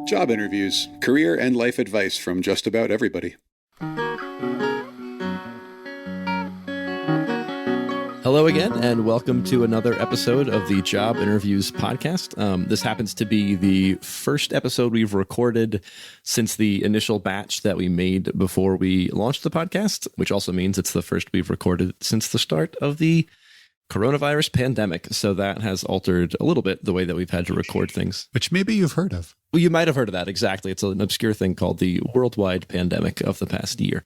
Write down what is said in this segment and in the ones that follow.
Job interviews, career and life advice from just about everybody. Hello again, and welcome to another episode of the Job Interviews podcast. This happens to be the first episode we've recorded since the initial batch that we made before we launched the podcast, which also means it's the first we've recorded since the start of the coronavirus pandemic. So that has altered a little bit the way that we've had to record things. Which maybe you've heard of. Well, you might have heard of that, exactly. It's an obscure thing called the worldwide pandemic of the past year.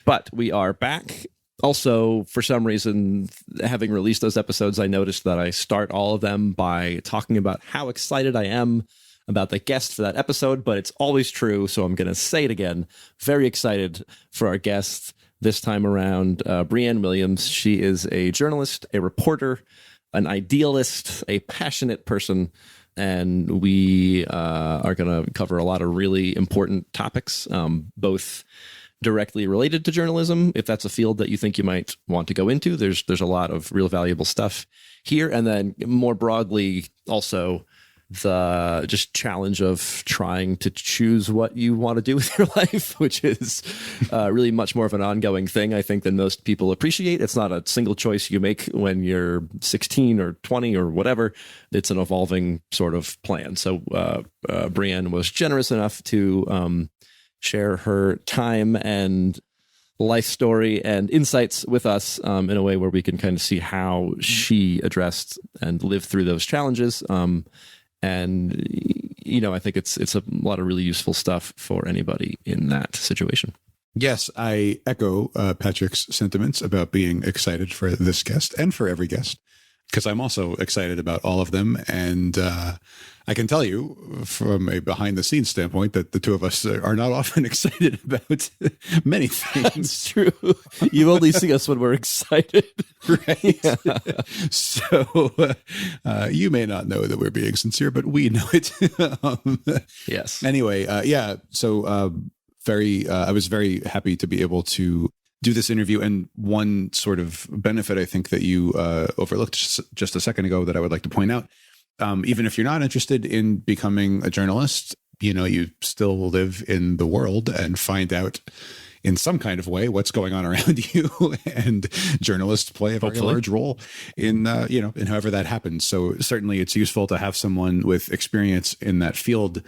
But we are back. Also, for some reason, having released those episodes, I noticed that I start all of them by talking about how excited I am about the guest for that episode, but it's always true, so I'm going to say it again. Very excited for our guest this time around, Breanne Williams. She is a journalist, a reporter, an idealist, a passionate person, and we are going to cover a lot of really important topics, both directly related to journalism, if that's a field that you think you might want to go into. There's a lot of real valuable stuff here. And then more broadly, also the just challenge of trying to choose what you want to do with your life, which is really much more of an ongoing thing, I think, than most people appreciate. It's not a single choice you make when you're 16 or 20 or whatever. It's an evolving sort of plan. So Breanne was generous enough to share her time and life story and insights with us in a way where we can kind of see how she addressed and lived through those challenges. And, you know, I think it's a lot of really useful stuff for anybody in that situation. Yes, I echo Patrick's sentiments about being excited for this guest and for every guest, because I'm also excited about all of them. And I can tell you from a behind the scenes standpoint that the two of us are not often excited about many things. That's true. You only see us when we're excited. Right. Yeah. So you may not know that we're being sincere, but we know it. Yes. Anyway, yeah. So I was very happy to be able to do this interview. And one sort of benefit I think that you overlooked just a second ago that I would like to point out, even if you're not interested in becoming a journalist, you know, you still live in the world and find out in some kind of way what's going on around you. And journalists play a very large role in, in however that happens. So certainly it's useful to have someone with experience in that field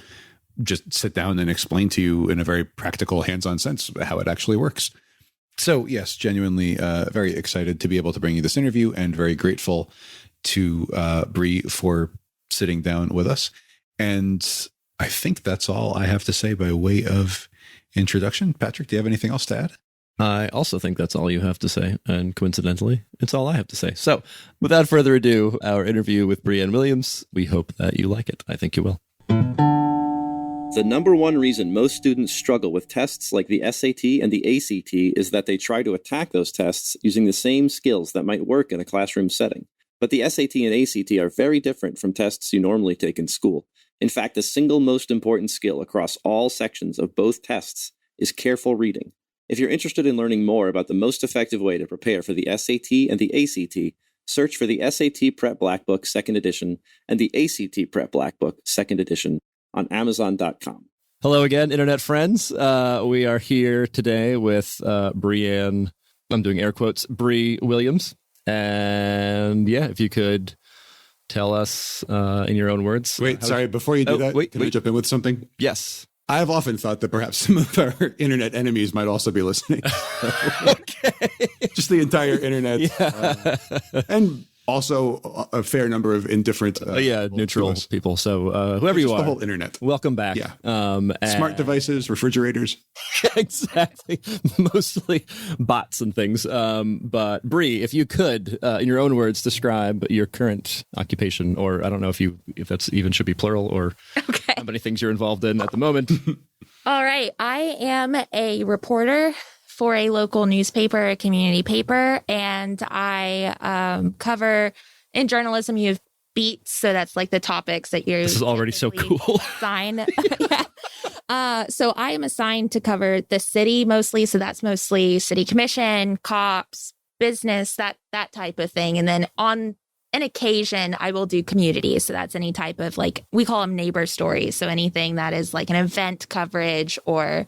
just sit down and explain to you in a very practical, hands-on sense how it actually works. So yes, genuinely very excited to be able to bring you this interview and very grateful to Bree for sitting down with us. And I think that's all I have to say by way of introduction. Patrick, do you have anything else to add? I also think that's all you have to say. And coincidentally, it's all I have to say. So without further ado, our interview with Breanne Williams, we hope that you like it. I think you will. The number one reason most students struggle with tests like the SAT and the ACT is that they try to attack those tests using the same skills that might work in a classroom setting. But the SAT and ACT are very different from tests you normally take in school. In fact, the single most important skill across all sections of both tests is careful reading. If you're interested in learning more about the most effective way to prepare for the SAT and the ACT, search for the SAT Prep Black Book 2nd edition and the ACT Prep Black Book 2nd edition on Amazon.com. Hello again, internet friends. We are here today with Breanne, I'm doing air quotes, Bree Williams. And yeah, if you could tell us in your own words. Wait, sorry, before you do that, can I jump in with something? Yes. I have often thought that perhaps some of our internet enemies might also be listening. Okay. Just the entire internet. Yeah. And also a fair number of indifferent neutral people. So whoever you are, the whole internet, welcome back. Yeah. Smart devices, refrigerators. Exactly. Mostly bots and things. But Bree, if you could, in your own words, describe your current occupation, or I don't know if that's even should be plural, or how many things you're involved in at the moment. All right. I am a reporter for a local newspaper, a community paper, and I cover, in journalism, you have beats, so that's like the topics that you're... This is already so cool. Sign. So I am assigned to cover the city mostly, so that's mostly city commission, cops, business, that type of thing. And then on an occasion I will do community. So that's any type of like, we call them neighbor stories. So anything that is like an event coverage or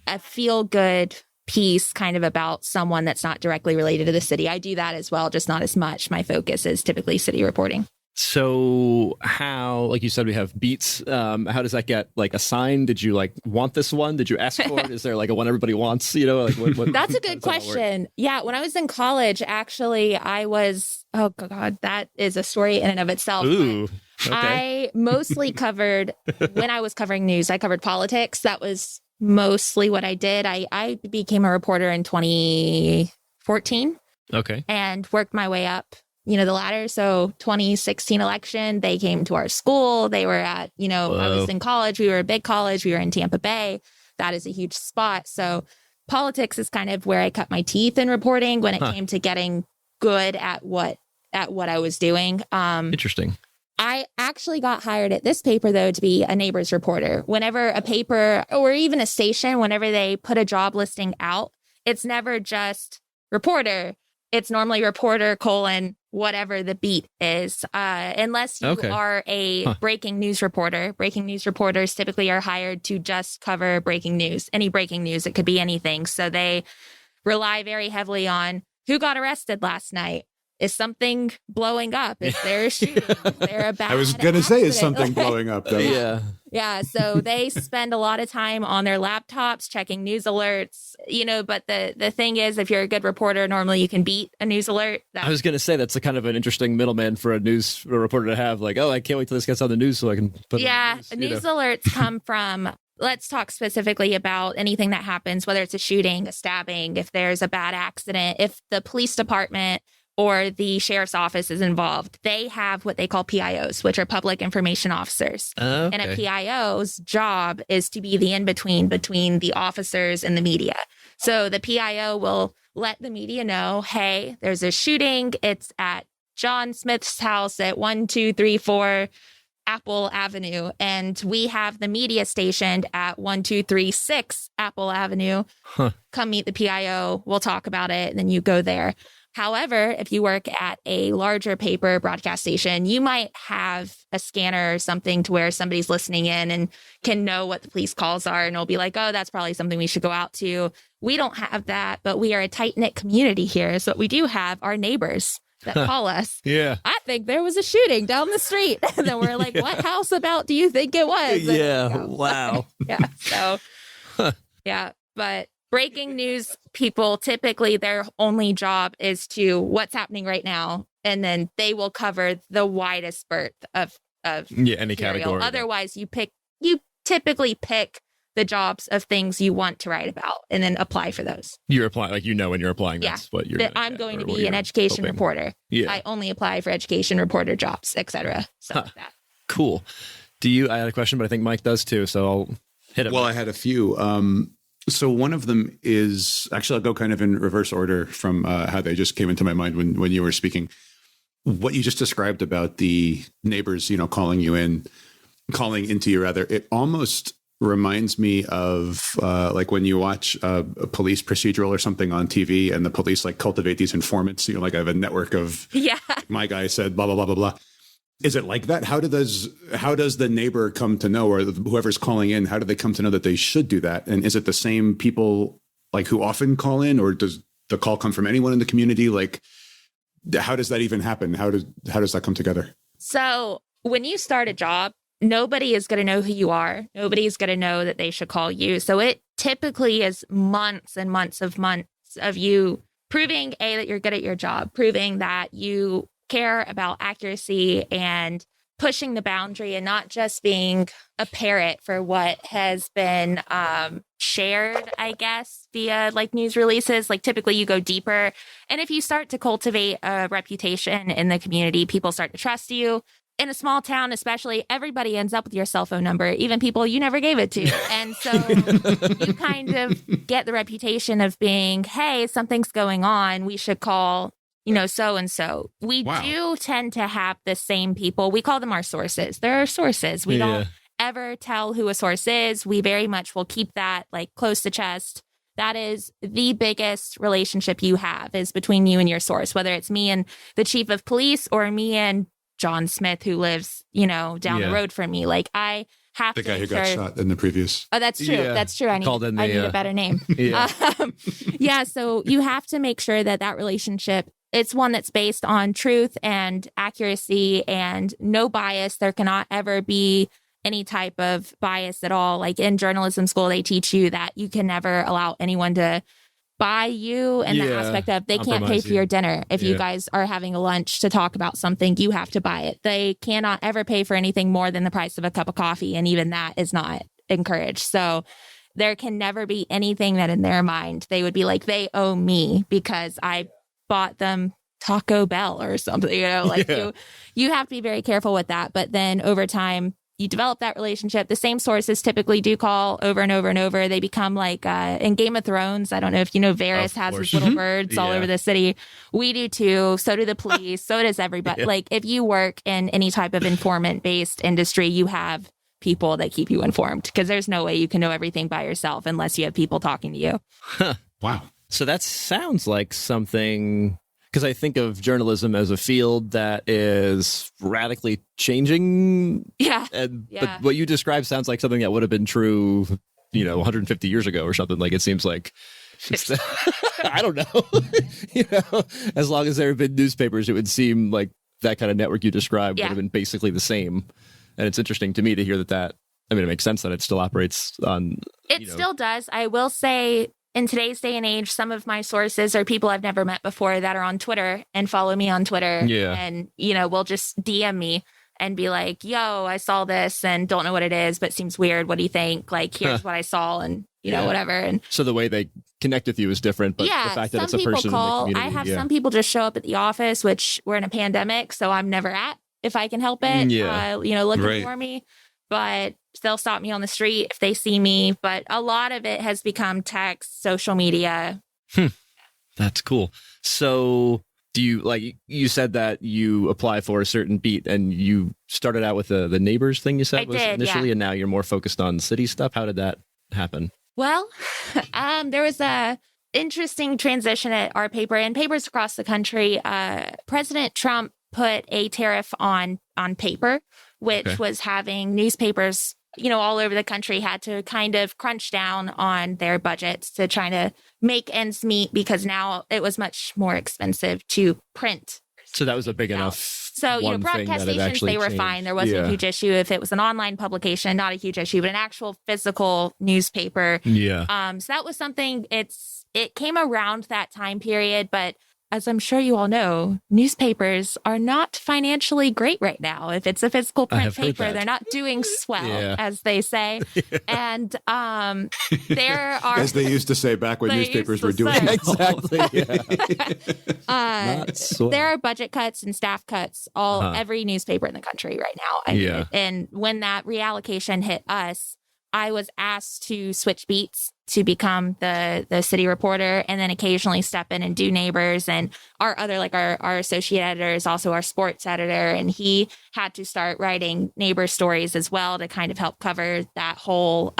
a feel good piece kind of about someone that's not directly related to the city. I do that as well, just not as much. My focus is typically city reporting. So how, like you said, we have beats. How does that get like assigned? Did you like want this one? Did you ask for it? Is there like a one everybody wants? You know, like what That's a good question. Yeah. When I was in college, actually, I was, oh God, that is a story in and of itself. Ooh. Okay. I mostly covered, when I was covering news, I covered politics. That was mostly what I did. I became a reporter in 2014. Okay. And worked my way up, the ladder. So 2016 election, they came to our school. They were at, I was in college. We were a big college. We were in Tampa Bay. That is a huge spot. So politics is kind of where I cut my teeth in reporting when it came to getting good at what I was doing. Interesting. I actually got hired at this paper, though, to be a neighbors reporter. Whenever a paper or even a station, whenever they put a job listing out, it's never just reporter. It's normally reporter : whatever the beat is, unless you are a breaking news reporter. Breaking news reporters typically are hired to just cover breaking news, any breaking news. It could be anything. So they rely very heavily on who got arrested last night. Is something blowing up? Is there a shooting? Is there a bad I was going to say, is something blowing up, though? Yeah. Yeah. So they spend a lot of time on their laptops checking news alerts, but the thing is, if you're a good reporter, normally you can beat a news alert. I was going to say, that's a kind of an interesting middleman for a news reporter to have. Like, oh, I can't wait till this gets on the news so I can put it on the news. News alerts come from, let's talk specifically about anything that happens, whether it's a shooting, a stabbing, if there's a bad accident, if the police department or the sheriff's office is involved. They have what they call PIOs, which are public information officers. Okay. And a PIO's job is to be the in-between between the officers and the media. So the PIO will let the media know, hey, there's a shooting. It's at John Smith's house at 1234 Apple Avenue. And we have the media stationed at 1236 Apple Avenue. Come meet the PIO. We'll talk about it. And then you go there. However, if you work at a larger paper broadcast station, you might have a scanner or something to where somebody's listening in and can know what the police calls are. And it'll be like, oh, that's probably something we should go out to. We don't have that, but we are a tight-knit community here. So what we do have are neighbors that call us. Yeah. I think there was a shooting down the street. And then we're like, what house about do you think it was? Yeah. Wow. Yeah. So, yeah. But breaking news people, typically their only job is to what's happening right now. And then they will cover the widest berth of any material. category. Otherwise, you typically pick the jobs of things you want to write about and then apply for those. You're applying, like, when you're applying, that's what you're I'm going to be an education reporter. Yeah. I only apply for education reporter jobs, etc. Stuff like that. Cool. I had a question, but I think Mike does too. So I'll hit it. Well, I had a few. So one of them is, actually, I'll go kind of in reverse order from how they just came into my mind when you were speaking. What you just described about the neighbors, calling into you rather, it almost reminds me of like when you watch a police procedural or something on TV and the police like cultivate these informants, like I have a network of, my guy said, blah, blah, blah, blah, blah. Is it like that? How does the neighbor come to know, or whoever's calling in, how do they come to know that they should do that? And is it the same people like who often call in, or does the call come from anyone in the community? Like, how does that even happen? How does that come together? So when you start a job, nobody is going to know who you are. Nobody is going to know that they should call you. So it typically is months and months of you proving that you're good at your job, proving that you care about accuracy and pushing the boundary and not just being a parrot for what has been shared, I guess, via like news releases. Like typically you go deeper. And if you start to cultivate a reputation in the community, people start to trust you. In a small town, especially, everybody ends up with your cell phone number, even people you never gave it to. And so you kind of get the reputation of being, hey, something's going on. We should call so-and-so. We do tend to have the same people. We call them our sources. They're our sources. We don't ever tell who a source is. We very much will keep that like close to chest. that is the biggest relationship you have, is between you and your source, whether it's me and the chief of police or me and John Smith, who lives, down the road from me. Like, I have the to guy who got shot in the previous. Oh, that's true. Yeah. That's true. I need a better name. So you have to make sure that relationship, it's one that's based on truth and accuracy and no bias. There cannot ever be any type of bias at all. Like, in journalism school, they teach you that you can never allow anyone to buy you, and the aspect of they can't pay for your dinner. If you guys are having a lunch to talk about something, you have to buy it. They cannot ever pay for anything more than the price of a cup of coffee. And even that is not encouraged. So there can never be anything that in their mind, they would be like, they owe me because I bought them Taco Bell or something, you have to be very careful with that. But then over time, you develop that relationship. The same sources typically do call over and over and over. They become like in Game of Thrones. I don't know if you know, Varys has his little birds all over the city. We do too. So do the police. So does everybody. Like, if you work in any type of informant-based industry, you have people that keep you informed, because there's no way you can know everything by yourself unless you have people talking to you. Wow. So that sounds like something, because I think of journalism as a field that is radically changing. But what you described sounds like something that would have been true, 150 years ago or something. Like, it seems like, I don't know, as long as there have been newspapers, it would seem like that kind of network you described would have been basically the same. And it's interesting to me to hear that, it makes sense that it still operates on. It still does. I will say, in today's day and age, some of my sources are people I've never met before that are on Twitter and follow me on Twitter. And, will just DM me and be like, yo, I saw this and don't know what it is, but seems weird. What do you think? Like, here's what I saw, and, whatever. And so the way they connect with you is different, but the fact that it's a person call, in the community. I have some people just show up at the office, which we're in a pandemic, so I'm never at, if I can help it, looking for me. But they'll stop me on the street if they see me. But a lot of it has become text, social media. That's cool. So do you, like, you said that you apply for a certain beat, and you started out with the neighbors thing you said initially, and now you're more focused on city stuff. How did that happen? Well, there was a interesting transition at our paper and papers across the country. President Trump put a tariff on paper, which was having newspapers, all over the country had to kind of crunch down on their budgets to try to make ends meet, because now it was much more expensive to print. So that was a big enough. So, broadcast stations, they were fine. There wasn't a huge issue. If it was an online publication, not a huge issue, but an actual physical newspaper. So that was something, it came around that time period, but as I'm sure you all know, newspapers are not financially great right now. If it's a physical print paper, they're not doing swell, as they say. And there are... As they used to say back when newspapers were doing exactly. There are budget cuts and staff cuts every newspaper in the country right now. And when that reallocation hit us, I was asked to switch beats to become the city reporter, and then occasionally step in and do neighbors. And our other, like our associate editor is also our sports editor, and he had to start writing neighbor stories as well to kind of help cover that whole.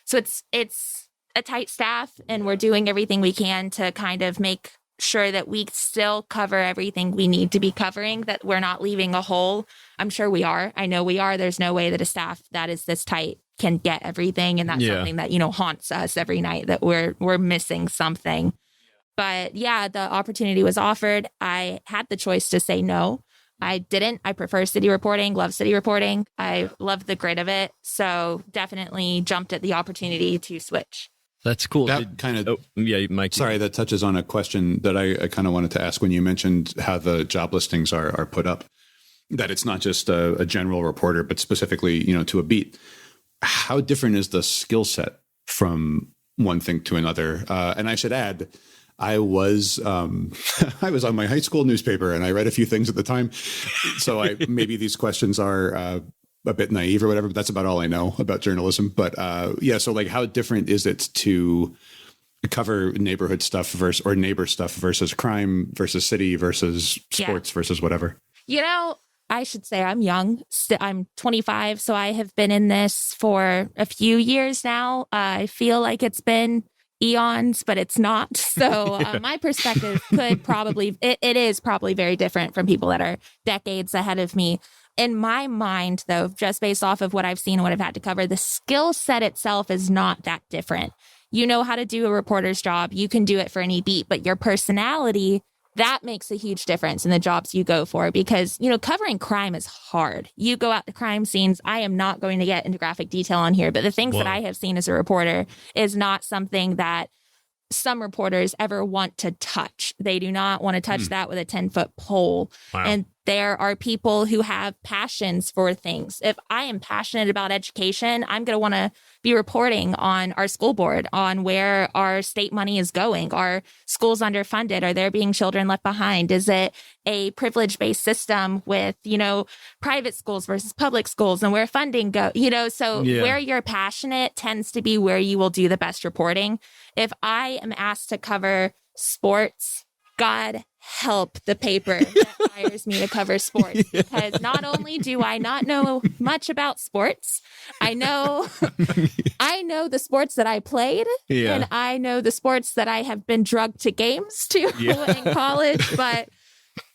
So it's a tight staff, and we're doing everything we can to kind of make sure that we still cover everything we need to be covering, that we're not leaving a hole. I'm sure we are. I know we are. There's no way that a staff that is this tight can get everything. And that's something that, haunts us every night, that we're missing something. But the opportunity was offered. I had the choice to say no. I didn't. I prefer city reporting, love city reporting. I love the grit of it. So definitely jumped at the opportunity to switch. That's cool. That kind of, Mike. Sorry, that touches on a question that I kind of wanted to ask when you mentioned how the job listings are put up, that it's not just a general reporter, but specifically, to a beat. How different is the skill set from one thing to another? And I should add, I was I was on my high school newspaper, and I read a few things at the time. So maybe these questions are a bit naive or whatever, but that's about all I know about journalism. But so like, how different is it to cover neighborhood stuff or neighbor stuff versus crime versus city versus sports versus whatever? I should say I'm young. I'm 25, so I have been in this for a few years now. I feel like it's been eons, but it's not. So my perspective it is probably very different from people that are decades ahead of me. In my mind, though, just based off of what I've seen and what I've had to cover, the skill set itself is not that different. You know how to do a reporter's job. You can do it for any beat, but your personality, that makes a huge difference in the jobs you go for because, covering crime is hard. You go out to crime scenes. I am not going to get into graphic detail on here, but the things that I have seen as a reporter is not something that some reporters ever want to touch. They do not want to touch that with a 10-foot pole. Wow. And there are people who have passions for things. If I am passionate about education, I'm going to want to be reporting on our school board, on where our state money is going. Are schools underfunded? Are there being children left behind? Is it a privilege-based system with, private schools versus public schools and where funding go? Where you're passionate tends to be where you will do the best reporting. If I am asked to cover sports, God help the paper that hires me to cover sports, because not only do I not know much about sports, I know the sports that I played, and I know the sports that I have been drugged to games to in college, but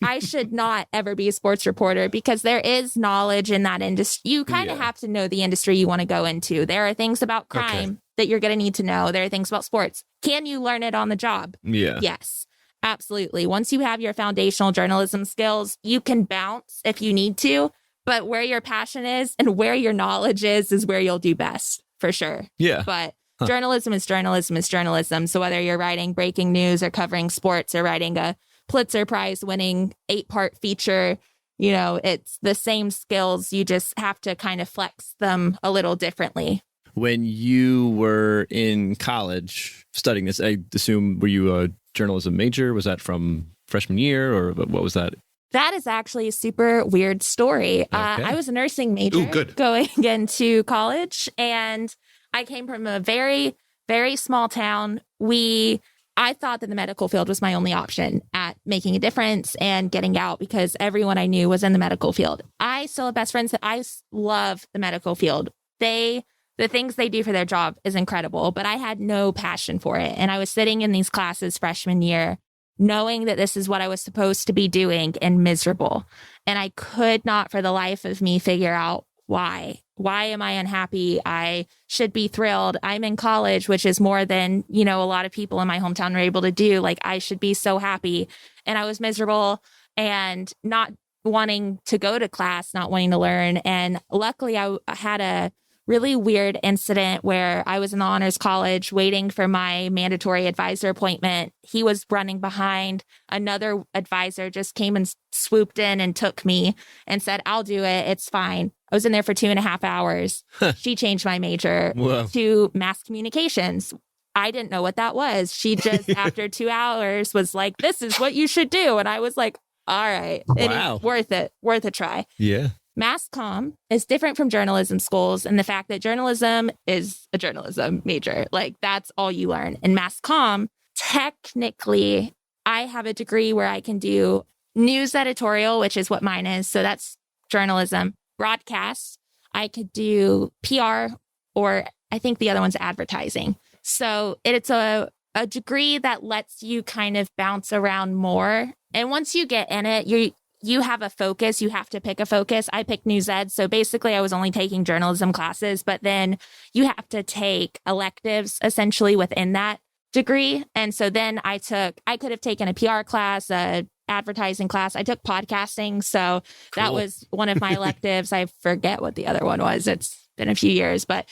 I should not ever be a sports reporter because there is knowledge in that industry. You kind of have to know the industry you want to go into. There are things about crime that you're going to need to know. There are things about sports. Can you learn it on the job? Yeah. Yes. Absolutely. Once you have your foundational journalism skills, you can bounce if you need to, but where your passion is and where your knowledge is where you'll do best, for sure. Yeah. But journalism is journalism is journalism. So whether you're writing breaking news or covering sports or writing a Pulitzer Prize winning 8-part feature, it's the same skills. You just have to kind of flex them a little differently. When you were in college studying this, I assume, were you a journalism major? Was that from freshman year or what was that? That is actually a super weird story. Okay. I was a nursing major going into college, and I came from a very, very small town. I thought that the medical field was my only option at making a difference and getting out because everyone I knew was in the medical field. I still have best friends that I love the medical field. The things they do for their job is incredible, but I had no passion for it. And I was sitting in these classes freshman year, knowing that this is what I was supposed to be doing and miserable. And I could not for the life of me figure out why. Why am I unhappy? I should be thrilled. I'm in college, which is more than, a lot of people in my hometown are able to do. Like, I should be so happy. And I was miserable and not wanting to go to class, not wanting to learn. And luckily I had a really weird incident where I was in the honors college waiting for my mandatory advisor appointment. He was running behind. Another advisor just came and swooped in and took me and said, I'll do it. It's fine. I was in there for 2.5 hours. She changed my major to mass communications. I didn't know what that was. She just, after 2 hours, was like, this is what you should do. And I was like, all right. Wow. Worth a try. Yeah. Mass comm is different from journalism schools, and the fact that journalism is a journalism major. Like, that's all you learn. And mass comm, technically, I have a degree where I can do news editorial, which is what mine is. So that's journalism. Broadcast, I could do PR, or I think the other one's advertising. So it's a degree that lets you kind of bounce around more. And once you get in it, you have a focus. You have to pick a focus. I picked news ed. So basically I was only taking journalism classes, but then you have to take electives essentially within that degree. And so then I could have taken a PR class, a advertising class. I took podcasting. So that was one of my electives. I forget what the other one was. It's been a few years, but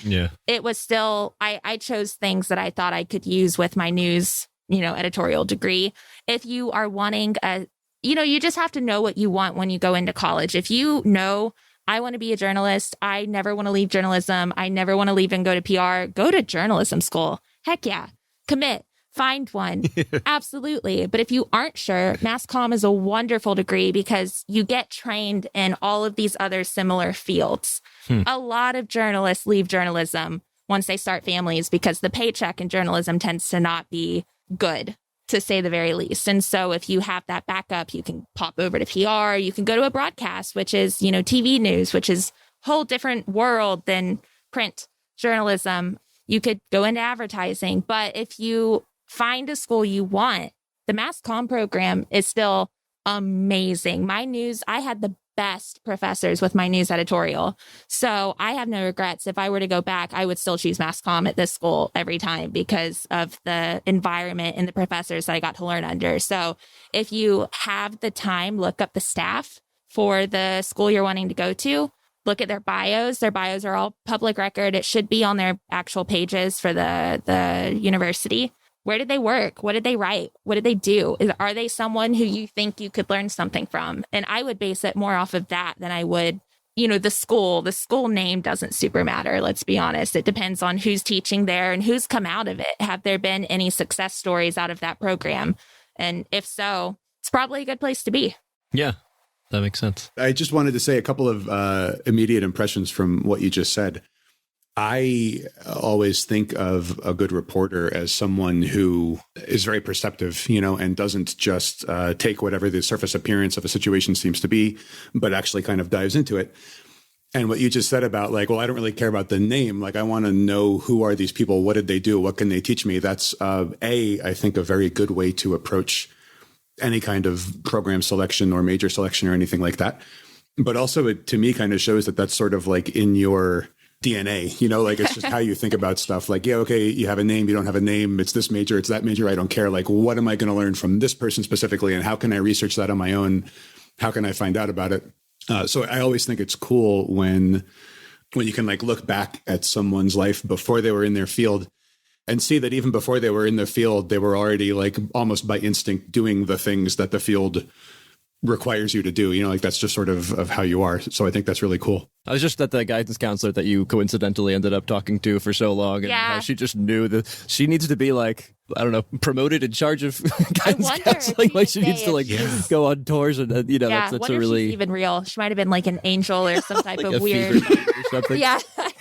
it was still, I chose things that I thought I could use with my news, editorial degree. If you are wanting you just have to know what you want when you go into college. If you know, I want to be a journalist, I never want to leave journalism, I never want to leave and go to PR, go to journalism school. Heck yeah. Commit. Find one. Absolutely. But if you aren't sure, mass comm is a wonderful degree because you get trained in all of these other similar fields. A lot of journalists leave journalism once they start families because the paycheck in journalism tends to not be good, to say the very least. And so if you have that backup, you can pop over to PR, you can go to a broadcast, which is, TV news, which is a whole different world than print journalism. You could go into advertising. But if you find a school you want, the mass comm program is still amazing. I had the best professors with my news editorial. So I have no regrets. If I were to go back, I would still choose mass comm at this school every time because of the environment and the professors that I got to learn under. So if you have the time, look up the staff for the school you're wanting to go to. Look at their bios. Their bios are all public record. It should be on their actual pages for the university. Where did they work? What did they write? What did they do? Are they someone who you think you could learn something from? And I would base it more off of that than I would, the school. The school name doesn't super matter. Let's be honest. It depends on who's teaching there and who's come out of it. Have there been any success stories out of that program? And if so, it's probably a good place to be. Yeah, that makes sense. I just wanted to say a couple of immediate impressions from what you just said. I always think of a good reporter as someone who is very perceptive, and doesn't just take whatever the surface appearance of a situation seems to be, but actually kind of dives into it. And what you just said about I don't really care about the name. I want to know, who are these people? What did they do? What can they teach me? That's I think a very good way to approach any kind of program selection or major selection or anything like that. But also it, to me, kind of shows that that's sort of in your DNA, it's just how you think about stuff. Okay, you have a name, you don't have a name. It's this major, it's that major. I don't care. What am I going to learn from this person specifically? And how can I research that on my own? How can I find out about it? So I always think it's cool when you can look back at someone's life before they were in their field and see that even before they were in the field, they were already almost by instinct doing the things that the field requires you to do, that's just sort of how you are. So I think that's really cool. I was just at the guidance counselor that you coincidentally ended up talking to for so long, and how she just knew that she needs to be promoted in charge of guidance counseling. She needs to go on tours, and that's a really if she's even real. She might have been an angel or some type of weird. Or something. Yeah,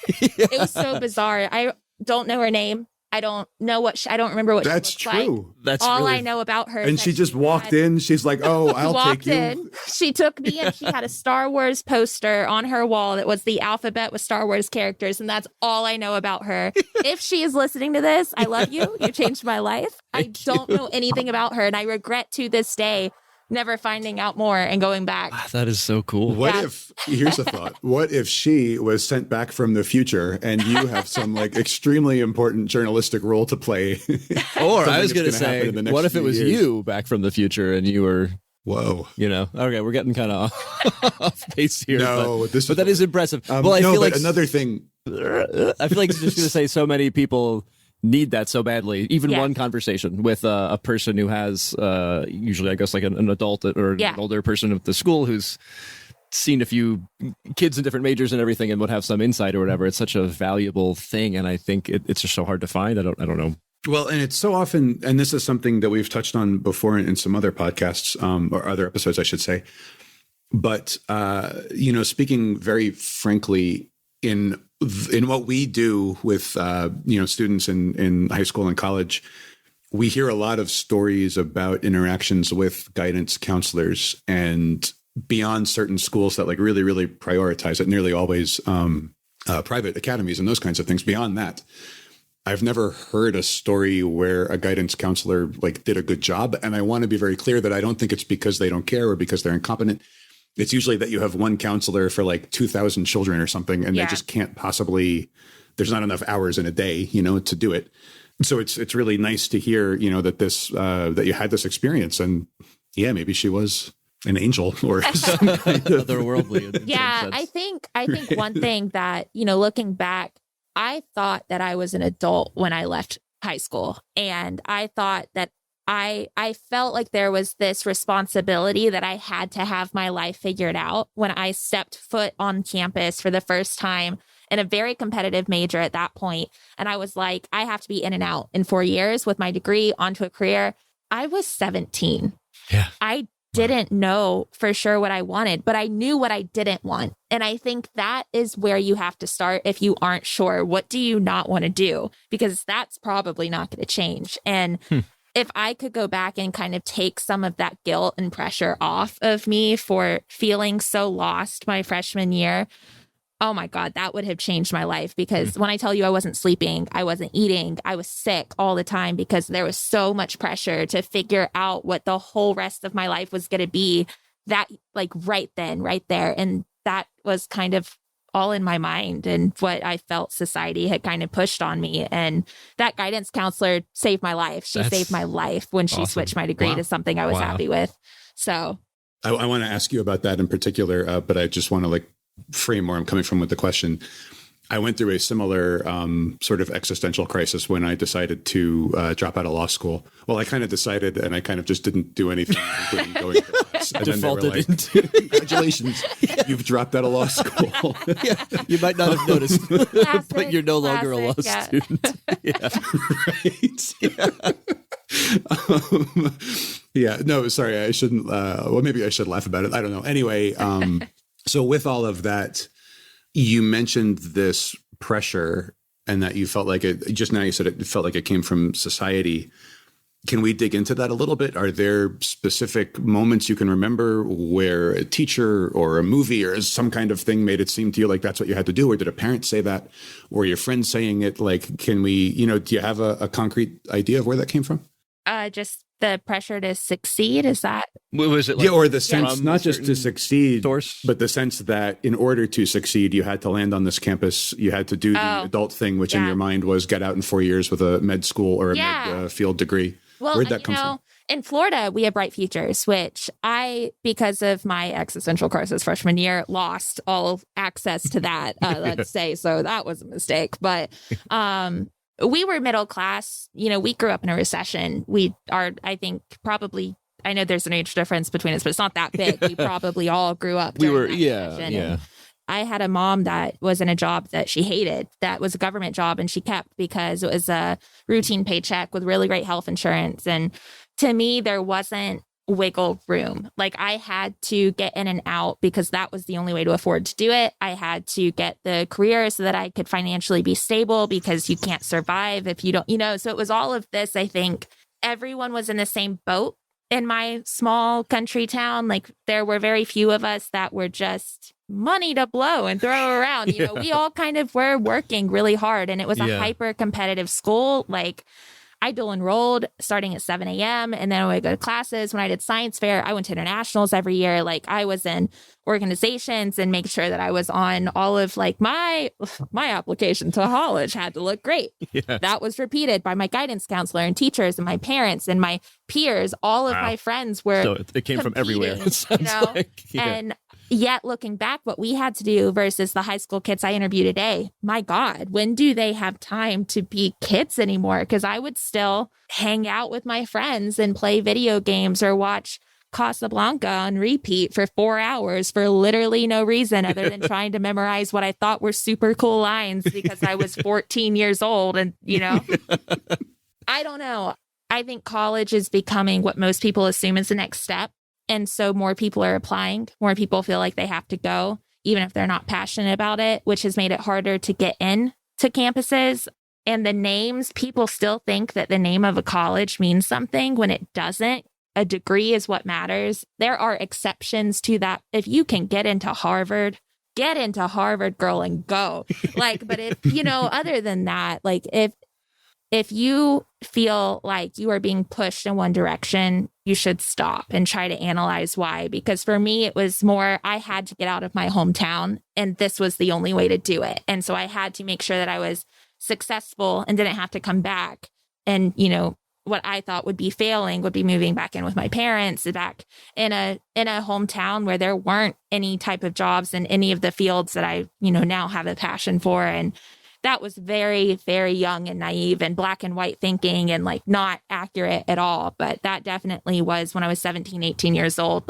it was so bizarre. I don't know her name. I don't know I don't remember what That's she looks like. true. That's all really... I know about her. And she just walked in. She's like, "Oh, I'll take you." In. She took me, and she had a Star Wars poster on her wall that was the alphabet with Star Wars characters, and that's all I know about her. If she is listening to this, I love you. You changed my life. I don't know anything about her, and I regret to this day never finding out more and going back. That is so cool. Here's a thought. What if she was sent back from the future and you have some extremely important journalistic role to play? Or I was going to say, what if it was you back from the future and you were... Whoa. Okay, we're getting kind of off base here. No, but that is impressive. I feel another thing... I feel it's just going to say so many people need that so badly. Even one conversation with a person who has usually, I guess, an adult or an older person at the school who's seen a few kids in different majors and everything and would have some insight or whatever. It's such a valuable thing, and I think it's just so hard to find. I don't know. Well, and it's so often, and this is something that we've touched on before in some other podcasts or other episodes, I should say. But speaking very frankly, in what we do with students in high school and college, we hear a lot of stories about interactions with guidance counselors, and beyond certain schools that really, really prioritize it, nearly always private academies and those kinds of things. Beyond that, I've never heard a story where a guidance counselor did a good job. And I want to be very clear that I don't think it's because they don't care or because they're incompetent. It's usually that you have one counselor for 2,000 children or something, and they just can't possibly, there's not enough hours in a day, to do it. So it's really nice to hear, that that you had this experience, and maybe she was an angel or some kind of otherworldly. Yeah, I think one thing that, looking back, I thought that I was an adult when I left high school, and I thought that I felt like there was this responsibility that I had to have my life figured out when I stepped foot on campus for the first time in a very competitive major at that point. And I was like, I have to be in and out in 4 years with my degree onto a career. I was 17. Yeah. I didn't know for sure what I wanted, but I knew what I didn't want. And I think that is where you have to start if you aren't sure. What do you not want to do? Because that's probably not going to change. And if I could go back and kind of take some of that guilt and pressure off of me for feeling so lost my freshman year, Oh my God, that would have changed my life, because when I tell you I wasn't sleeping, I wasn't eating, I was sick all the time because there was so much pressure to figure out what the whole rest of my life was going to be, that like right then, right there. And that was kind of all in my mind and what I felt society had kind of pushed on me. And that guidance counselor saved my life. She saved my life when she switched my degree to something I was happy with. So I want to ask you about that in particular, but I just want to like frame where I'm coming from with the question. I went through a similar sort of existential crisis when I decided to drop out of law school. Well, I kind of decided, and I kind of just didn't do anything, including going to class. And then they were like, congratulations, you've dropped out of law school. You might not have noticed, but you're no longer a law student. Right. No, sorry, I shouldn't. Well, maybe I should laugh about it. I don't know. Anyway, so with all of that, you mentioned this pressure and that you felt like it, just now you said it felt like it came from society. Can we dig into that a little bit? Are there specific moments you can remember where a teacher or a movie or some kind of thing made it seem to you like that's what you had to do? Or did a parent say that? Or your friend saying it? Like, can we, do you have a concrete idea of where that came from? Just the pressure to succeed. Is that? Was it like or the sense, not just to succeed, source? But the sense that in order to succeed, you had to land on this campus, you had to do the adult thing, which in your mind was get out in 4 years with a med school or a med field degree. Well, where'd that come from? In Florida, we have Bright Futures, which I, because of my existential crisis freshman year, lost all access to that, let's say. So that was a mistake. But we were middle class. We grew up in a recession. We are, I think, probably, I know there's an age difference between us, but it's not that big. We probably all grew up. Yeah. I had a mom that was in a job that she hated. That was a government job, and she kept because it was a routine paycheck with really great health insurance. And to me, there wasn't wiggle room. Like, I had to get in and out because that was the only way to afford to do it. I had to get the career so that I could financially be stable, because you can't survive if you don't, so it was all of this. I think everyone was in the same boat in my small country town. Like, there were very few of us that were just money to blow and throw around. We all kind of were working really hard, and it was a hyper competitive school. Like, I dual enrolled starting at 7 a.m. and then I would go to classes. When I did science fair, I went to internationals every year. Like, I was in organizations and make sure that I was on all of like my application to college had to look great. Yes. That was repeated by my guidance counselor and teachers and my parents and my peers. All of my friends were so it came from everywhere. It sounds like. And yet, looking back, what we had to do versus the high school kids I interview today, my God, when do they have time to be kids anymore? Because I would still hang out with my friends and play video games or watch Casablanca on repeat for 4 hours for literally no reason other than trying to memorize what I thought were super cool lines because I was 14 years old. And, I don't know. I think college is becoming what most people assume is the next step. And so more people are applying. More people feel like they have to go, even if they're not passionate about it, which has made it harder to get in to campuses. And the names, people still think that the name of a college means something when it doesn't. A degree is what matters. There are exceptions to that. If you can get into Harvard, girl, and go. But if, other than that, if you feel like you are being pushed in one direction, you should stop and try to analyze why. Because for me, it was more, I had to get out of my hometown, and this was the only way to do it. And so I had to make sure that I was successful and didn't have to come back. And, what I thought would be failing would be moving back in with my parents, back in a hometown where there weren't any type of jobs in any of the fields that I, now have a passion for. And that was very, very young and naive and black and white thinking and not accurate at all. But that definitely was when I was 17, 18 years old,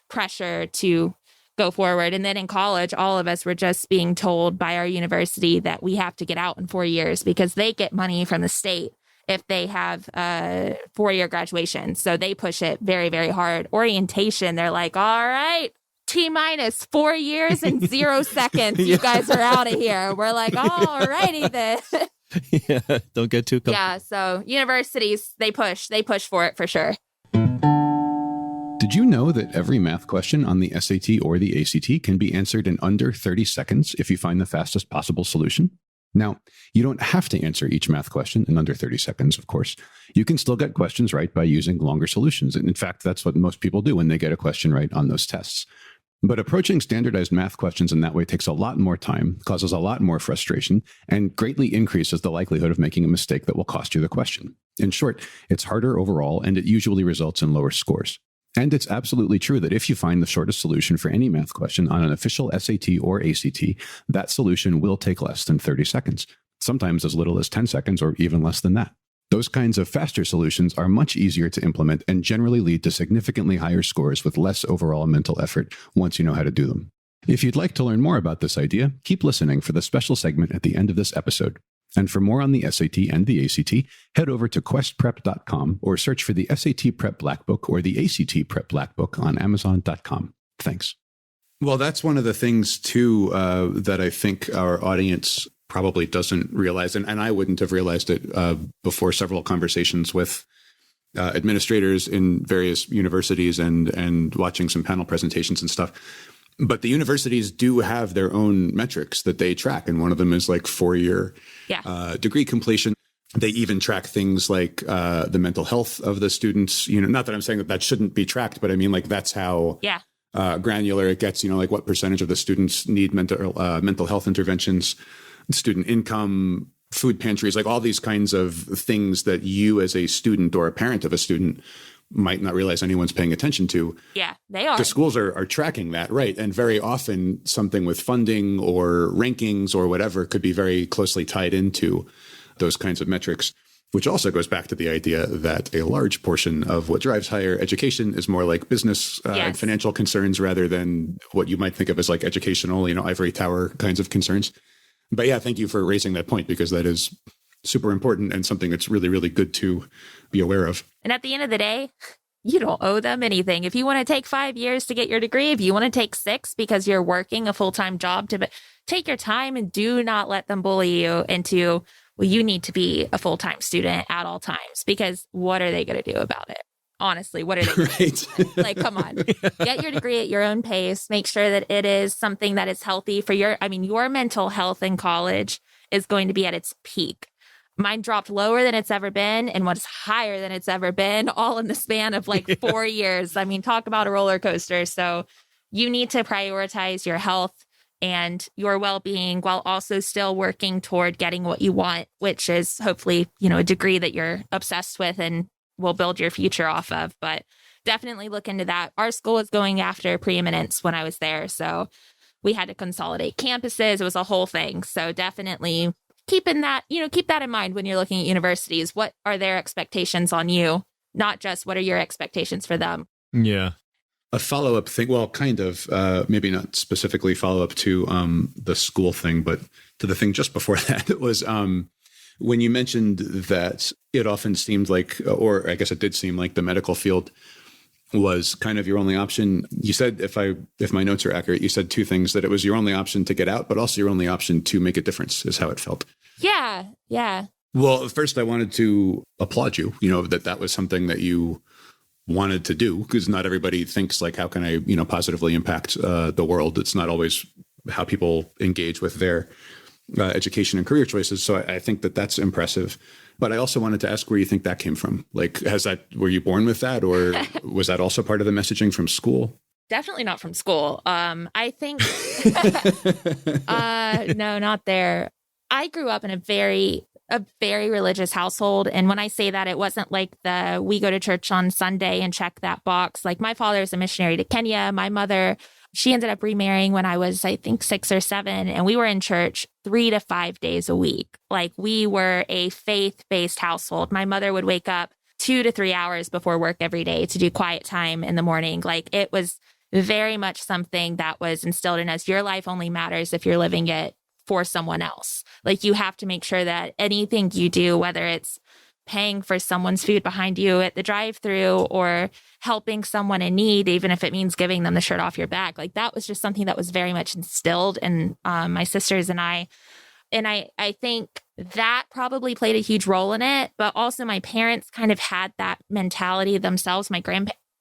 pressure to go forward. And then in college, all of us were just being told by our university that we have to get out in 4 years because they get money from the state if they have a 4-year graduation. So they push it very, very hard. Orientation, they're like, all right, T-minus 4 years and 0 seconds. You guys are out of here. We're like, all righty then. Yeah, don't get too comfortable. Yeah, so universities, they push for it for sure. Did Did you know that every math question on the SAT or the ACT can be answered in under 30 seconds if you find the fastest possible solution? Now, you don't have to answer each math question in under 30 seconds, of course. You can still get questions right by using longer solutions. And in fact, that's what most people do when they get a question right on those tests. But approaching standardized math questions in that way takes a lot more time, causes a lot more frustration, and greatly increases the likelihood of making a mistake that will cost you the question. In short, it's harder overall, and it usually results in lower scores. And it's absolutely true that if you find the shortest solution for any math question on an official SAT or ACT, that solution will take less than 30 seconds, sometimes as little as 10 seconds or even less than that. Those kinds of faster solutions are much easier to implement and generally lead to significantly higher scores with less overall mental effort once you know how to do them. If you'd like to learn more about this idea, keep listening for the special segment at the end of this episode. And for more on the SAT and the ACT, head over to questprep.com or search for the SAT Prep Black Book or the ACT Prep Black Book on Amazon.com. Thanks. Well, that's one of the things, too, that I think our audience probably doesn't realize, and I wouldn't have realized it before several conversations with administrators in various universities and watching some panel presentations and stuff. But the universities do have their own metrics that they track, and one of them is like 4-year degree completion. They even track things like the mental health of the students. You know, not that I'm saying that that shouldn't be tracked, but I mean, like, that's how granular it gets. You know, like what percentage of the students need mental health interventions, student income, food pantries, like all these kinds of things that you as a student or a parent of a student might not realize anyone's paying attention to. Yeah, they are. The schools are tracking that, right? And very often something with funding or rankings or whatever could be very closely tied into those kinds of metrics, which also goes back to the idea that a large portion of what drives higher education is more like business and financial concerns rather than what you might think of as like educational, you know, ivory tower kinds of concerns. But yeah, thank you for raising that point, because that is super important and something that's really, really good to be aware of. And at the end of the day, you don't owe them anything. If you want to take 5 years to get your degree, if you want to take 6 because you're working a full-time job, to take your time and do not let them bully you into, well, you need to be a full-time student at all times, because what are they going to do about it? Honestly, what are they going to do? Like, come on, get your degree at your own pace. Make sure that it is something that is healthy for your mental health in college is going to be at its peak. Mine dropped lower than it's ever been and was higher than it's ever been, all in the span of like 4 years. I mean, talk about a roller coaster. So you need to prioritize your health and your well-being while also still working toward getting what you want, which is hopefully, you know, a degree that you're obsessed with and will build your future off of. But definitely look into that. Our school was going after preeminence when I was there. So we had to consolidate campuses. It was a whole thing. So definitely keep that in mind when you're looking at universities. What are their expectations on you? Not just what are your expectations for them? Yeah. A follow-up thing, well, kind of, maybe not specifically follow-up to the school thing, but to the thing just before that, it was when you mentioned that it often seemed like, or I guess it did seem like the medical field was kind of your only option. You said, if my notes are accurate, you said 2 things: that it was your only option to get out, but also your only option to make a difference, is how it felt. Yeah. Yeah. Well, first I wanted to applaud you, you know, that was something that you wanted to do, because not everybody thinks like, how can I, you know, positively impact the world? It's not always how people engage with their education and career choices. So I think that that's impressive. But I also wanted to ask where you think that came from. Like, were you born with that, or was that also part of the messaging from school? Definitely not from school. I think, no, not there. I grew up in a very religious household. And when I say that, it wasn't like we go to church on Sunday and check that box. Like, my father is a missionary to Kenya. My mother, she ended up remarrying when I was, I think, 6 or 7. And we were in church 3 to 5 days a week. Like, we were a faith-based household. My mother would wake up 2 to 3 hours before work every day to do quiet time in the morning. Like, it was very much something that was instilled in us. Your life only matters if you're living it for someone else. Like, you have to make sure that anything you do, whether it's paying for someone's food behind you at the drive-through or helping someone in need, even if it means giving them the shirt off your back, like, that was just something that was very much instilled in my sisters and I. And I think that probably played a huge role in it. But also my parents kind of had that mentality themselves.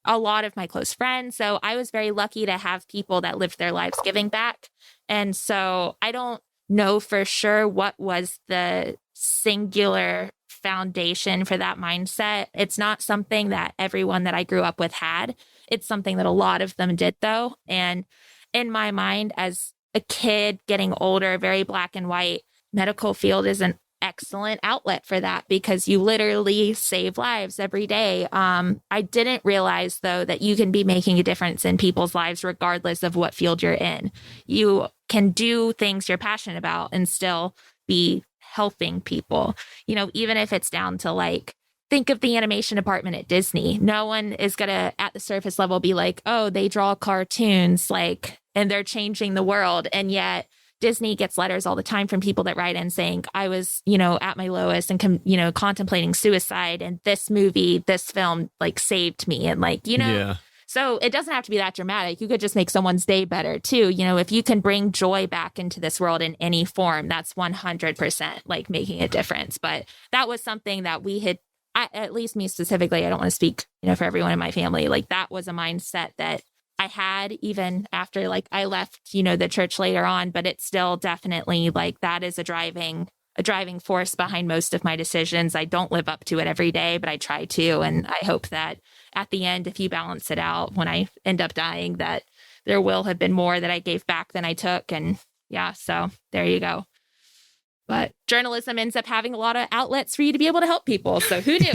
a lot of my close friends. So I was very lucky to have people that lived their lives giving back. And so I don't know for sure what was the singular foundation for that mindset. It's not something that everyone that I grew up with had. It's something that a lot of them did, though. And in my mind, as a kid getting older, very black and white, medical field is an excellent outlet for that because you literally save lives every day. I didn't realize, though, that you can be making a difference in people's lives regardless of what field you're in. You can do things you're passionate about and still be helping people, you know, even if it's down to like, think of the animation department at Disney. No one is going to, at the surface level, be like, oh, they draw cartoons, like, and they're changing the world. And yet Disney gets letters all the time from people that write in saying, I was, you know, at my lowest and, you know, contemplating suicide. And this movie, this film, like, saved me. And like, you know, Yeah. So it doesn't have to be that dramatic. You could just make someone's day better too. You know, if you can bring joy back into this world in any form, that's 100% like making a difference. But that was something that we had, at least me specifically, I don't want to speak, you know, for everyone in my family. Like that was a mindset that I had even after like I left, you know, the church later on, but it's still definitely like that is a driving force behind most of my decisions. I don't live up to it every day, but I try to. And I hope that at the end, if you balance it out, when I end up dying, that there will have been more that I gave back than I took. And yeah, so there you go. But journalism ends up having a lot of outlets for you to be able to help people. So who knew?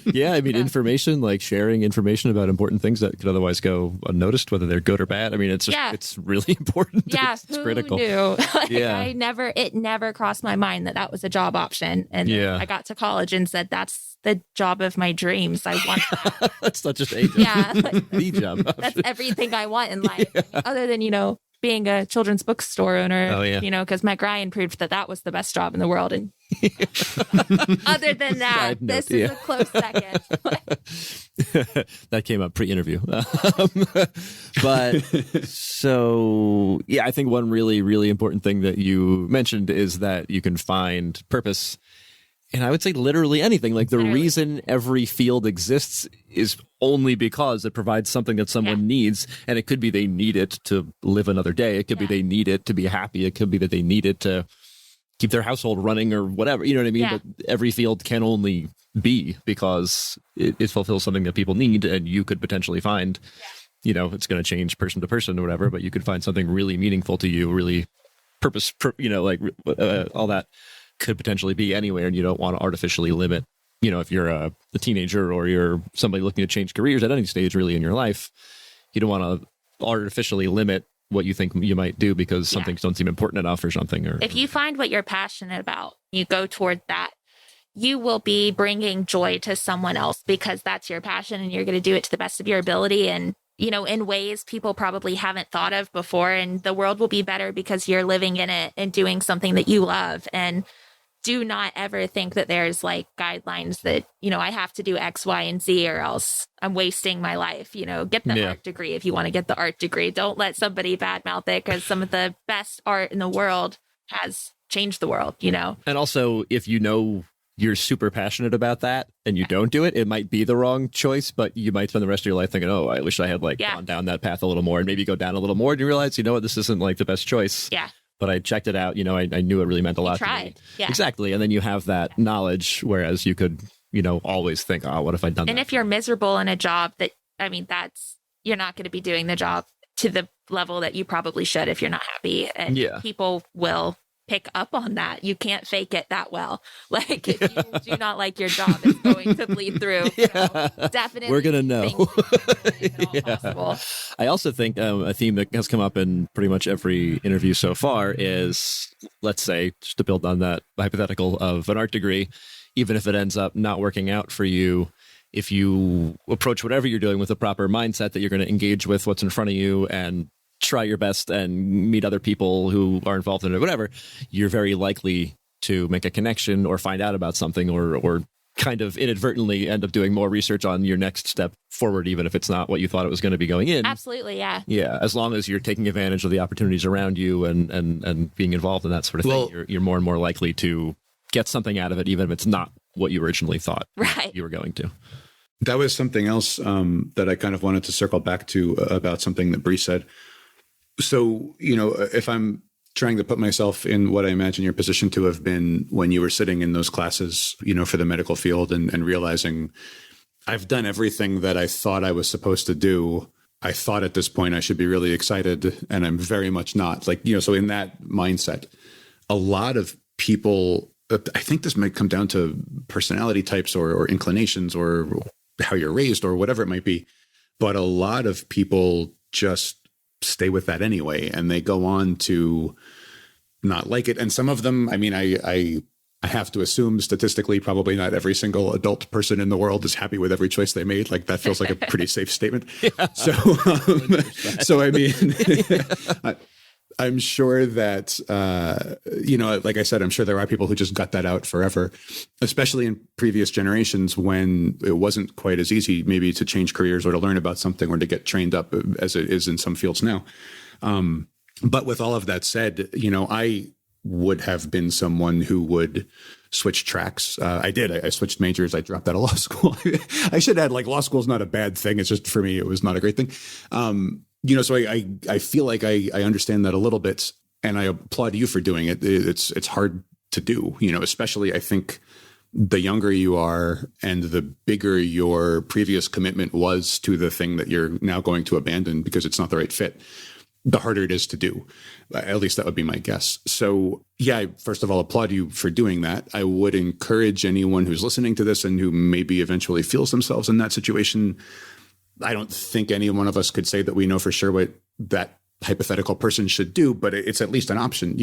Yeah, I mean, information, like sharing information about important things that could otherwise go unnoticed, whether they're good or bad. I mean, it's just, it's really important. Yeah, it's critical. Who knew? Like, Yeah. It never crossed my mind that was a job option. And I got to college and said, that's the job of my dreams. I want that. That's not just a job. Yeah. The job option. That's everything I want in life. Other than, you know, being a children's bookstore owner, you know, because Meg Ryan proved that was the best job in the world. And other than that, this is a close second. That came up pre-interview. But so, yeah, I think one really, really important thing that you mentioned is that you can find purpose. And I would say literally anything. Like the reason every field exists is only because it provides something that someone needs. And it could be they need it to live another day. It could be they need it to be happy. It could be that they need it to keep their household running or whatever. You know what I mean? Yeah. But every field can only be because it fulfills something that people need. And you could potentially find, you know, it's going to change person to person or whatever, but you could find something really meaningful to you, really you know, like all that could potentially be anywhere, and you don't want to artificially limit, you know, if you're a teenager or you're somebody looking to change careers at any stage really in your life, you don't want to artificially limit what you think you might do because some things don't seem important enough or something. Or if you find what you're passionate about, you go toward that, you will be bringing joy to someone else because that's your passion and you're going to do it to the best of your ability. And you know, in ways people probably haven't thought of before, and the world will be better because you're living in it and doing something that you love. And do not ever think that there's like guidelines that, you know, I have to do X, Y, and Z or else I'm wasting my life. You know, get the art degree if you want to get the art degree. Don't let somebody badmouth it because some of the best art in the world has changed the world, you know. And also, if you know you're super passionate about that and you don't do it, it might be the wrong choice, but you might spend the rest of your life thinking, oh, I wish I had like gone down that path a little more, and maybe go down a little more and you realize, you know what, this isn't like the best choice. Yeah. But I checked it out, you know, I knew it really meant a lot to me. Yeah. Exactly. And then you have that knowledge, whereas you could, you know, always think, oh, what if I'd done that? And if you're miserable in a job that, I mean, you're not going to be doing the job to the level that you probably should if you're not happy. And people will pick up on that. You can't fake it that well. Like if you do not like your job, it's going to bleed through. So definitely. We're going to know. Possible. I also think a theme that has come up in pretty much every interview so far is, let's say, just to build on that hypothetical of an art degree, even if it ends up not working out for you, if you approach whatever you're doing with a proper mindset that you're going to engage with what's in front of you and try your best and meet other people who are involved in it, whatever, you're very likely to make a connection or find out about something or kind of inadvertently end up doing more research on your next step forward, even if it's not what you thought it was going to be going in. Absolutely, yeah. Yeah, as long as you're taking advantage of the opportunities around you and being involved in that sort of thing, you're more and more likely to get something out of it, even if it's not what you originally thought you were going to. That was something else that I kind of wanted to circle back to about something that Bree said. So, if I'm trying to put myself in what I imagine your position to have been when you were sitting in those classes, for the medical field and realizing I've done everything that I thought I was supposed to do. I thought at this point I should be really excited, and I'm very much not. So in that mindset, a lot of people, I think this might come down to personality types or inclinations or how you're raised or whatever it might be. But a lot of people just stay with that anyway, and they go on to not like it. And some of them, I have to assume statistically, probably not every single adult person in the world is happy with every choice they made. Like that feels like a pretty safe statement. Yeah. So I'm sure that, like I said, I'm sure there are people who just gut that out forever, especially in previous generations when it wasn't quite as easy maybe to change careers or to learn about something or to get trained up as it is in some fields now. But with all of that said, I would have been someone who would switch tracks. I did. I switched majors. I dropped out of law school. I should add, law school is not a bad thing. It's just, for me, it was not a great thing. So I feel like I understand that a little bit, and I applaud you for doing it. It's hard to do, especially I think the younger you are and the bigger your previous commitment was to the thing that you're now going to abandon because it's not the right fit, the harder it is to do. At least that would be my guess. So yeah, I first of all applaud you for doing that. I would encourage anyone who's listening to this and who maybe eventually feels themselves in that situation. I don't think any one of us could say that we know for sure what that hypothetical person should do, but it's at least an option.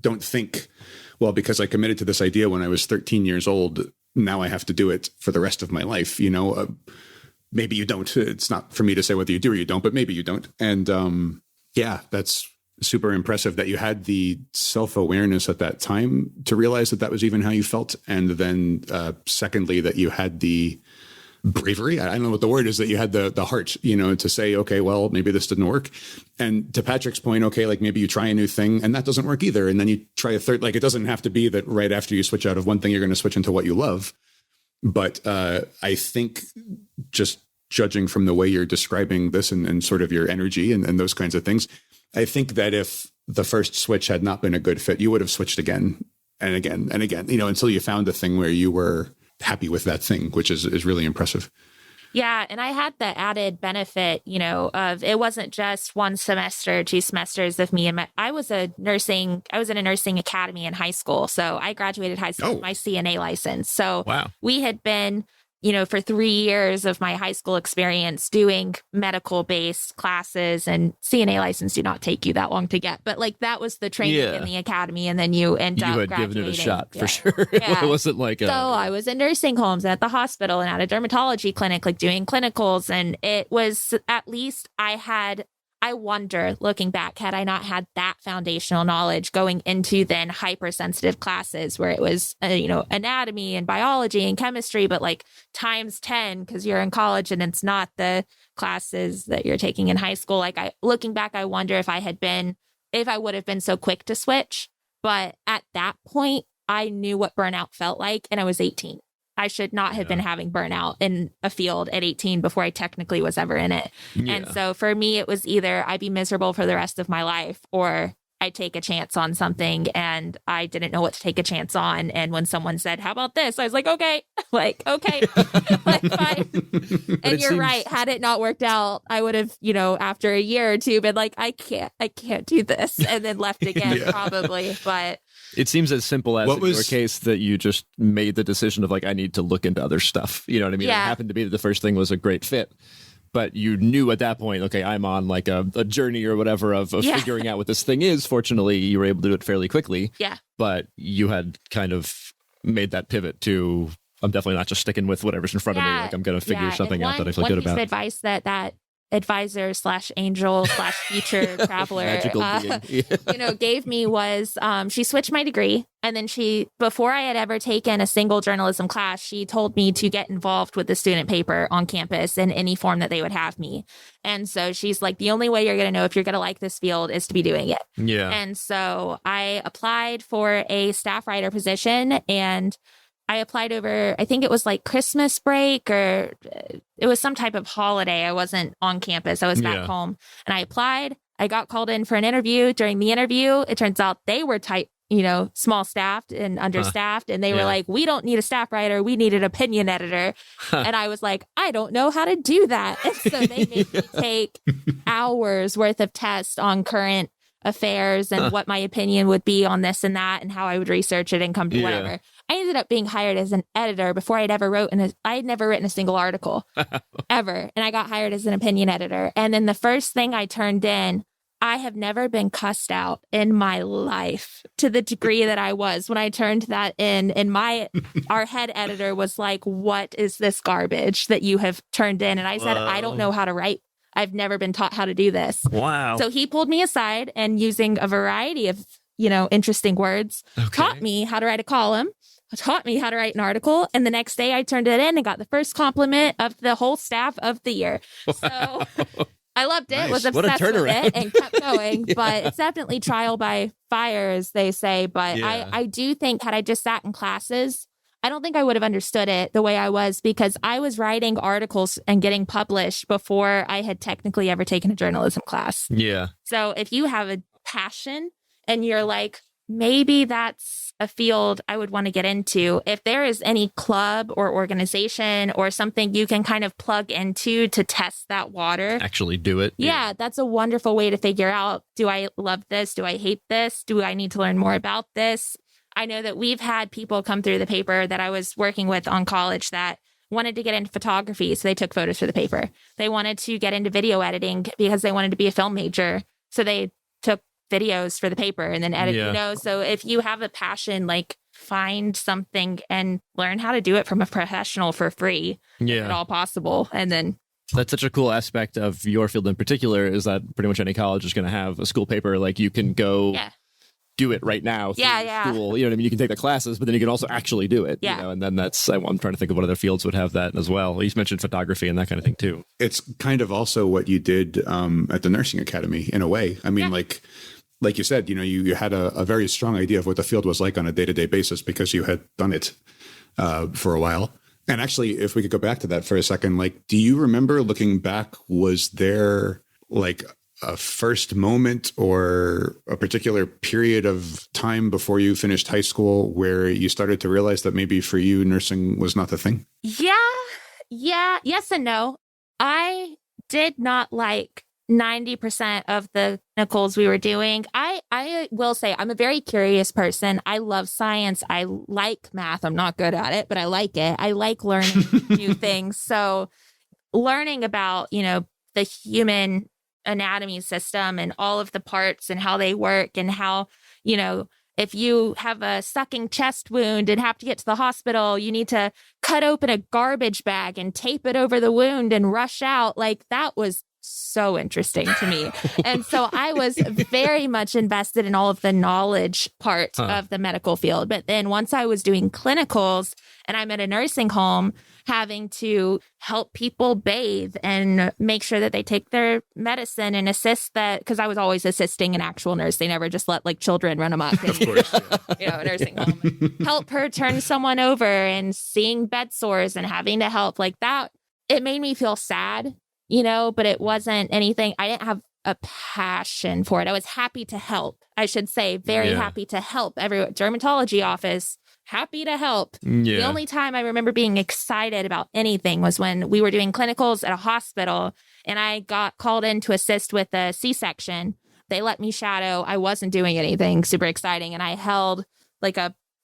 Don't think, well, because I committed to this idea when I was 13 years old, now I have to do it for the rest of my life. Maybe you don't. It's not for me to say whether you do or you don't, but maybe you don't. And yeah, that's super impressive that you had the self-awareness at that time to realize that was even how you felt. And then secondly, that you had the bravery, I don't know what the word is, that you had the heart, to say, okay, well, maybe this didn't work. And to Patrick's point, okay, maybe you try a new thing and that doesn't work either. And then you try a third, it doesn't have to be that right after you switch out of one thing, you're going to switch into what you love. But I think just judging from the way you're describing this and sort of your energy and those kinds of things, I think that if the first switch had not been a good fit, you would have switched again and again and again, until you found a thing where you were happy with that thing, which is really impressive. Yeah. And I had the added benefit, of it wasn't just 1 semester, 2 semesters of me. And I was in a nursing academy in high school. So I graduated high school with my CNA license. So wow. We had been, for 3 years of my high school experience doing medical based classes, and CNA license do not take you that long to get. But that was the training in the academy. And then you end up graduating. You had given it a shot for sure. Yeah. It wasn't So I was in nursing homes, at the hospital, and at a dermatology clinic, doing clinicals. And it was, at least I wonder, looking back, had I not had that foundational knowledge going into then hypersensitive classes where it was, anatomy and biology and chemistry, but times 10 because you're in college and it's not the classes that you're taking in high school. Looking back, I wonder if I would have been so quick to switch. But at that point, I knew what burnout felt like, and I was 18. I should not have been having burnout in a field at 18 before I technically was ever in it. Yeah. And so for me, it was either I'd be miserable for the rest of my life or I'd take a chance on something, and I didn't know what to take a chance on. And when someone said, how about this? I was like, okay, okay, fine. And you're right. Had it not worked out, I would have, after a year or two been like, I can't do this. And then left again, probably. But it seems as simple as in your case that you just made the decision of I need to look into other stuff. You know what I mean? Yeah. It happened to be that the first thing was a great fit, but you knew at that point, okay, I'm on a journey or whatever of figuring out what this thing is. Fortunately, you were able to do it fairly quickly. Yeah. But you had kind of made that pivot to, I'm definitely not just sticking with whatever's in front of me. I'm going to figure something out that I feel good about. One piece of advice that advisor / angel / future traveler gave me was she switched my degree, and then before I had ever taken a single journalism class, she told me to get involved with the student paper on campus in any form that they would have me. And so she's like, the only way you're going to know if you're going to like this field is to be doing it. Yeah. And so I applied for a staff writer position, and I applied over, I think it was like Christmas break or it was some type of holiday. I wasn't on campus. I was back home and I applied. I got called in for an interview. During the interview, it turns out they were tight, small staffed and understaffed. And they were like, we don't need a staff writer. We need an opinion editor. And I was like, I don't know how to do that. And so they made me take hours worth of tests on current affairs and what my opinion would be on this and that and how I would research it and come to whatever. I ended up being hired as an editor before I'd ever I had never written a single article ever. And I got hired as an opinion editor. And then the first thing I turned in, I have never been cussed out in my life to the degree that I was when I turned that in. And our head editor was like, what is this garbage that you have turned in? And I said, I don't know how to write. I've never been taught how to do this. Wow. So he pulled me aside and using a variety of, interesting words, taught me how to write a column, taught me how to write an article. And the next day I turned it in and got the first compliment of the whole staff of the year. So I loved it, nice. Was obsessed with it and kept going. But it's definitely trial by fire, as they say. But I do think had I just sat in classes, I don't think I would have understood it the way I was because I was writing articles and getting published before I had technically ever taken a journalism class. Yeah. So if you have a passion and you're like, maybe that's a field I would want to get into, if there is any club or organization or something you can kind of plug into to test that water. Actually do it. Yeah, that's a wonderful way to figure out, do I love this? Do I hate this? Do I need to learn more about this? I know that we've had people come through the paper that I was working with on college that wanted to get into photography, so they took photos for the paper. They wanted to get into video editing because they wanted to be a film major, so they took videos for the paper and then edit, So if you have a passion, like find something and learn how to do it from a professional for free, if at all possible. And then that's such a cool aspect of your field in particular is that pretty much any college is going to have a school paper. Like you can go do it right now through school. You know what I mean? You can take the classes, but then you can also actually do it. And then I'm trying to think of what other fields would have that as well. You mentioned photography and that kind of thing too. It's kind of also what you did at the nursing academy in a way. I mean, like you said, you had a very strong idea of what the field was like on a day-to-day basis because you had done it for a while. And actually, if we could go back to that for a second, like, do you remember looking back, was there like a first moment or a particular period of time before you finished high school where you started to realize that maybe for you nursing was not the thing? Yeah. Yes and no. I did not like 90% of the clinicals we were doing. I will say I'm a very curious person. I love science. I like math. I'm not good at it, but I like it. I like learning new things. So learning about, the human anatomy system and all of the parts and how they work and how, if you have a sucking chest wound and have to get to the hospital, you need to cut open a garbage bag and tape it over the wound and rush out. Like that was so interesting to me. And so I was very much invested in all of the knowledge part of the medical field. But then once I was doing clinicals and I'm at a nursing home, having to help people bathe and make sure that they take their medicine and assist that, because I was always assisting an actual nurse. They never just let like children run amok in, a nursing home. Help her turn someone over and seeing bed sores and having to help like that. It made me feel sad, but it wasn't anything. I didn't have a passion for it. I was happy to help. I should say very happy to help. Every dermatology office, happy to help. The only time I remember being excited about anything was when we were doing clinicals at a hospital and I got called in to assist with a C-section. They let me shadow. I wasn't doing anything super exciting. And I held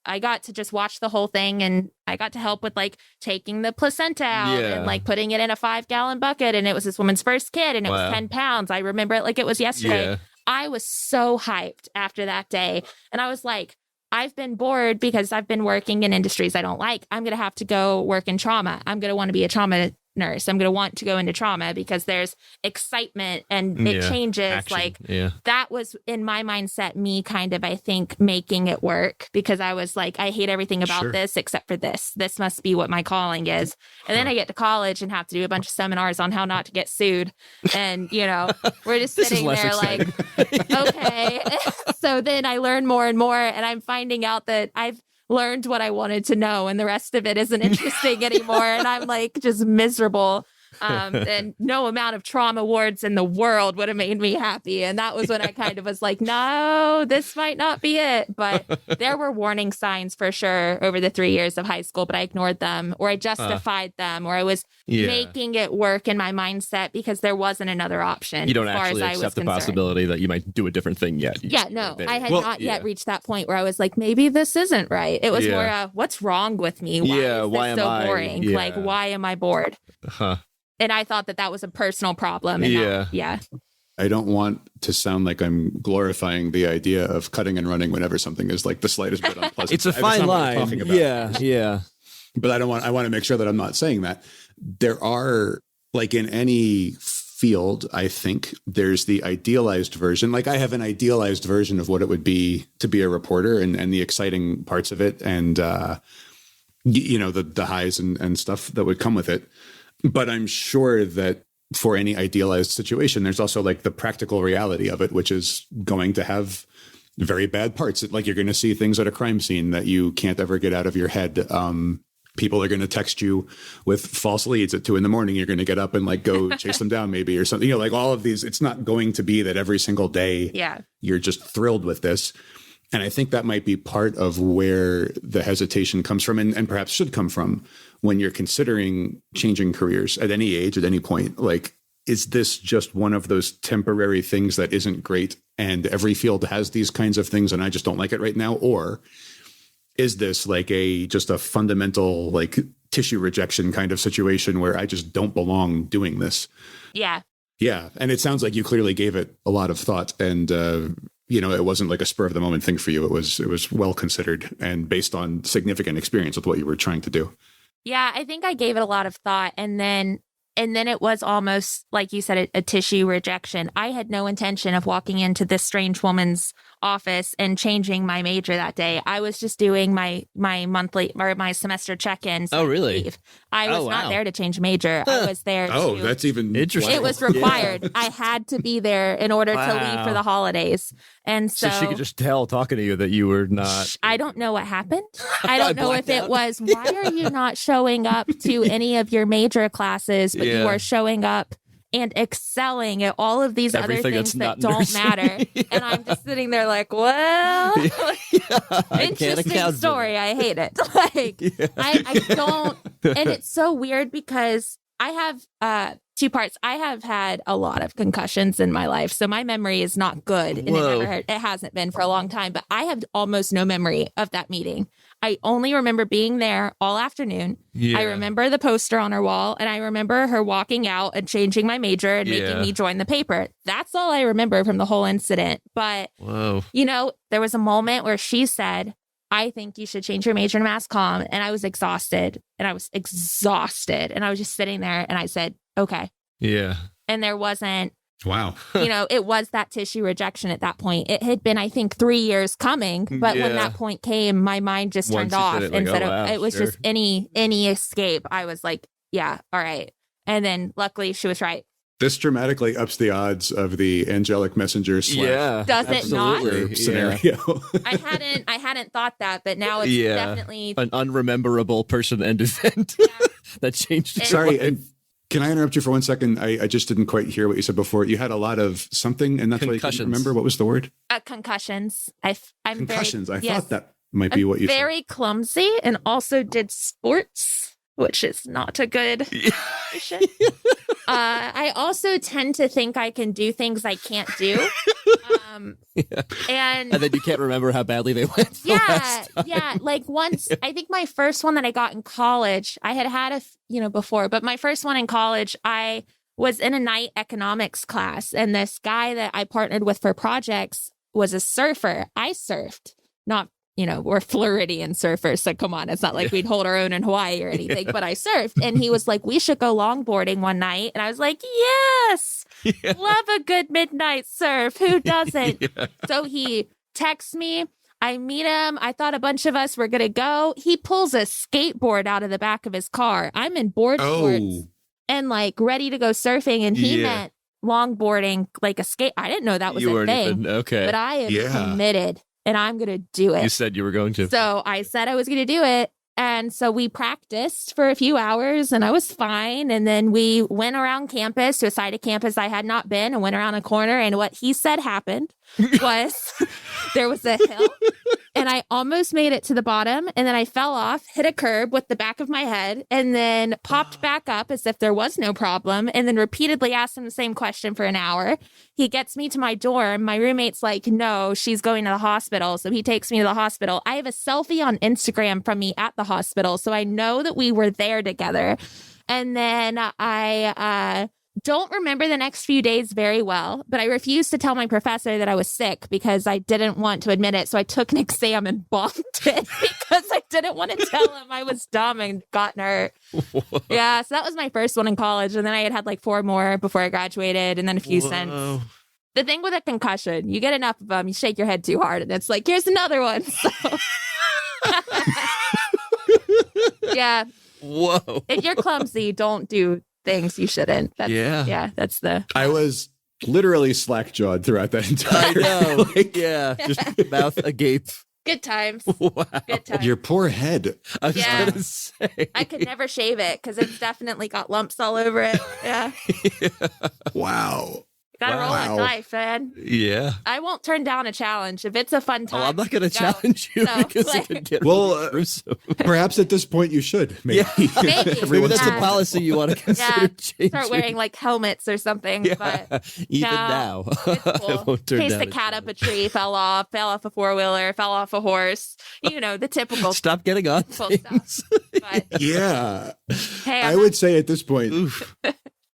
I got to just watch the whole thing and I got to help with like taking the placenta out and like putting it in a 5-gallon bucket. And it was this woman's first kid and it was 10 pounds. I remember it like it was yesterday. Yeah. I was so hyped after that day. And I was like, I've been bored because I've been working in industries I don't like. I'm going to have to go work in trauma. I'm going to want to be a trauma nurse. I'm going to want to go into trauma because there's excitement and it changes. Action. That was in my mindset, me kind of, I think, making it work because I was like, I hate everything about this except for this. This must be what my calling is. And then I get to college and have to do a bunch of seminars on how not to get sued. And, we're just sitting there like, okay. So then I learn more and more and I'm finding out that learned what I wanted to know, and the rest of it isn't interesting anymore. And I'm like just miserable. And no amount of trauma awards in the world would have made me happy. And that was when I kind of was like, no, this might not be it. But there were warning signs for sure over the 3 years of high school, but I ignored them, or I justified them, or I was making it work in my mindset because there wasn't another option. You don't as far actually as I was accept the concerned. possibility that you might do a different thing yet. I had not yet reached that point where I was like, maybe this isn't right. It was more, what's wrong with me? Why is this so boring? Like, why am I bored? And I thought that was a personal problem. And I don't want to sound like I'm glorifying the idea of cutting and running whenever something is like the slightest bit unpleasant. It's a fine line. Yeah. But I want to make sure that I'm not saying that. There are, like in any field, I think there's the idealized version. Like I have an idealized version of what it would be to be a reporter and the exciting parts of it and, the highs and stuff that would come with it. But I'm sure that for any idealized situation, there's also like the practical reality of it, which is going to have very bad parts. Like you're going to see things at a crime scene that you can't ever get out of your head. People are going to text you with false leads at 2 a.m. You're going to get up and like go chase them down maybe or something, like all of these. It's not going to be that every single day you're just thrilled with this. And I think that might be part of where the hesitation comes from and perhaps should come from when you're considering changing careers at any age, at any point. Like, is this just one of those temporary things that isn't great and every field has these kinds of things and I just don't like it right now? Or is this like just a fundamental like tissue rejection kind of situation where I just don't belong doing this? Yeah. Yeah. And it sounds like you clearly gave it a lot of thought and, it wasn't like a spur of the moment thing for you. It was well considered and based on significant experience with what you were trying to do. Yeah, I think I gave it a lot of thought. And then it was almost like you said, a tissue rejection. I had no intention of walking into this strange woman's office and changing my major that day. I was just doing my monthly or my semester check-ins. Oh, really? Leave. I was not there to change major. I was there to... that's even interesting. It was required. I had to be there in order to leave for the holidays. And so she could just tell talking to you that you were not... I don't know what happened. I don't know if it was, why are you not showing up to any of your major classes, but you are showing up and excelling at all of these other things that don't matter. And I'm just sitting there like, well, interesting story. I hate it. I don't. And it's so weird because I have 2 parts. I have had a lot of concussions in my life, so my memory is not good. And it hasn't been for a long time, but I have almost no memory of that meeting. I only remember being there all afternoon. I remember the poster on her wall, and I remember her walking out and changing my major and making me join the paper. That's all I remember from the whole incident. But, there was a moment where she said, I think you should change your major to mass comm. And I was exhausted. And I was just sitting there and I said, okay. Yeah. And there wasn't, wow. It was that tissue rejection at that point. It had been, I think, 3 years coming. But when that point came, my mind just turned off. Instead of it was just any escape. I was like, yeah, all right. And then luckily she was right. This dramatically ups the odds of the angelic messenger Does it not? Scenario. I hadn't thought that, but now it's definitely an unrememberable person and event that changed. Sorry, and can I interrupt you for 1 second? I just didn't quite hear what you said before. You had a lot of something, and that's why you couldn't remember. What was the word? Concussions. I'm concussions. I thought that might be what you said. Very clumsy, and also did sports, which is not a good. I also tend to think I can do things I can't do. And then you can't remember how badly they went. Yeah. Like once, I think my first one that I got in college, I had before, but my first one in college, I was in a night economics class. And this guy that I partnered with for projects was a surfer. I surfed, not we're Floridian surfers, so come on, it's not like we'd hold our own in Hawaii or anything, but I surfed. And he was like, we should go longboarding one night. And I was like, yes, love a good midnight surf. Who doesn't? So he texts me. I meet him. I thought a bunch of us were going to go. He pulls a skateboard out of the back of his car. I'm in board shorts and like ready to go surfing. And he meant longboarding, like a skate. I didn't know that was a thing. But I am committed. and I'm going to do it. You said you were going to. So I said I was going to do it. And so we practiced for a few hours and I was fine. And then we went around campus to a side of campus I had not been and went around a corner. And what he said happened was there was a hill and I almost made it to the bottom. And then I fell off, hit a curb with the back of my head, and then popped back up as if there was no problem. And then repeatedly asked him the same question for an hour. He gets me to my dorm. My roommate's like, no, she's going to the hospital. So he takes me to the hospital. I have a selfie on Instagram from me at the hospital. So I know that we were there together. And then I don't remember the next few days very well, but I refused to tell my professor that I was sick because I didn't want to admit it. So I took an exam and bombed it because I didn't want to tell him I was dumb and gotten hurt. Yeah, so that was my first one in college. And then I had like 4 more before I graduated and then a few since. The thing with a concussion, you get enough of them, you shake your head too hard, and it's like, here's another one. So. Yeah. Whoa. If you're clumsy, don't do things you shouldn't. That's the. I was literally slack-jawed throughout that entire. I know. Just mouth agape. Good times. Wow. Good times. Your poor head. I was gonna say. I could never shave it because it's definitely got lumps all over it. Yeah. Wow. Gotta roll with life, man. Yeah. I won't turn down a challenge if it's a fun time. Oh, I'm not going to challenge you because it could get gruesome. Perhaps at this point you should. Maybe. Yeah. Maybe that's a policy you want to consider changing. Start wearing like helmets or something. Yeah. But even now. It's cool. Chased a cat up a tree, fell off a 4-wheeler, fell off a horse. You know, the typical. Stop getting on things. But, yeah. Hey, I would say at this point,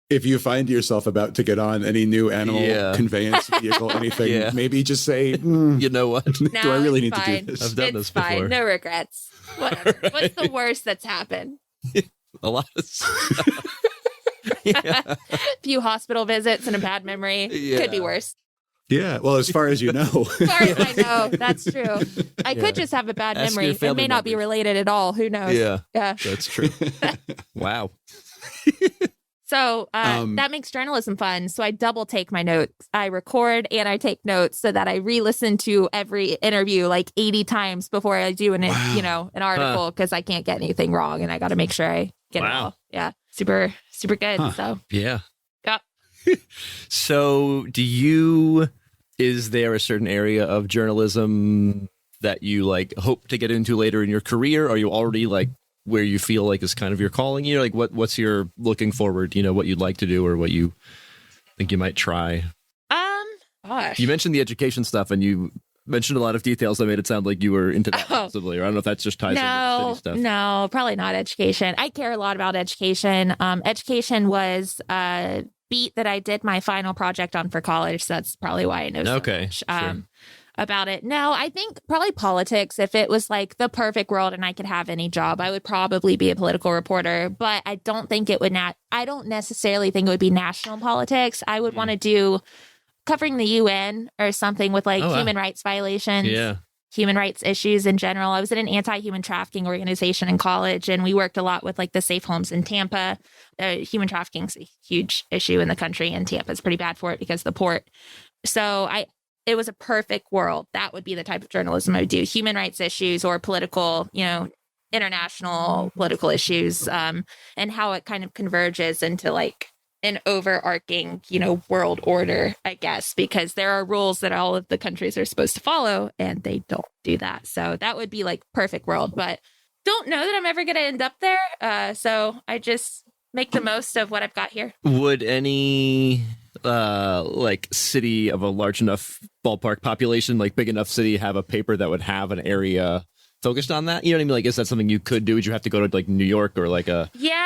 if you find yourself about to get on any new animal conveyance vehicle, anything, maybe just say, you know what? Do I really need to do this? I've done this before. Fine. No regrets. Whatever. What's the worst that's happened? A lot of stuff. A few hospital visits and a bad memory. Could be worse. Yeah. Well, as far as you know. As far as I know, that's true. I could just have a bad memory. It may not be related at all. Who knows? Yeah. Yeah. That's true. Wow. So that makes journalism fun. So I double take my notes. I record and I take notes so that I re-listen to every interview like 80 times before I do an article because I can't get anything wrong and I got to make sure I get it all. Yeah, super good. So yeah. Yeah. So is there a certain area of journalism that you like hope to get into later in your career? Are you already like where you feel like is kind of your calling? You know, like what's your looking forward, you know, what you'd like to do or what you think you might try? Gosh. You mentioned the education stuff and you mentioned a lot of details that made it sound like you were into that possibly, or I don't know if that's just ties into the city stuff. No, probably not education. I care a lot about education. Education was a beat that I did my final project on for college. So that's probably why I know so much. Sure. About it. No, I think probably politics. If it was like the perfect world and I could have any job, I would probably be a political reporter. But I don't think it would I don't necessarily think it would be national politics. I would want to do covering the UN or something with like human rights violations. Yeah. Human rights issues in general. I was in an anti-human trafficking organization in college, and we worked a lot with like the safe homes in Tampa. Human trafficking is a huge issue in the country, and Tampa's pretty bad for it because of the port. So it was a perfect world. That would be the type of journalism I would do. Human rights issues or political, international political issues, and how it kind of converges into like an overarching, world order, I guess, because there are rules that all of the countries are supposed to follow and they don't do that. So that would be like perfect world, but don't know that I'm ever going to end up there. So I just make the most of what I've got here. Would any like city of a large enough ballpark population, like big enough city, have a paper that would have an area focused on that? You know what I mean? Like, is that something you could do? Would you have to go to like New York or like a... Yeah,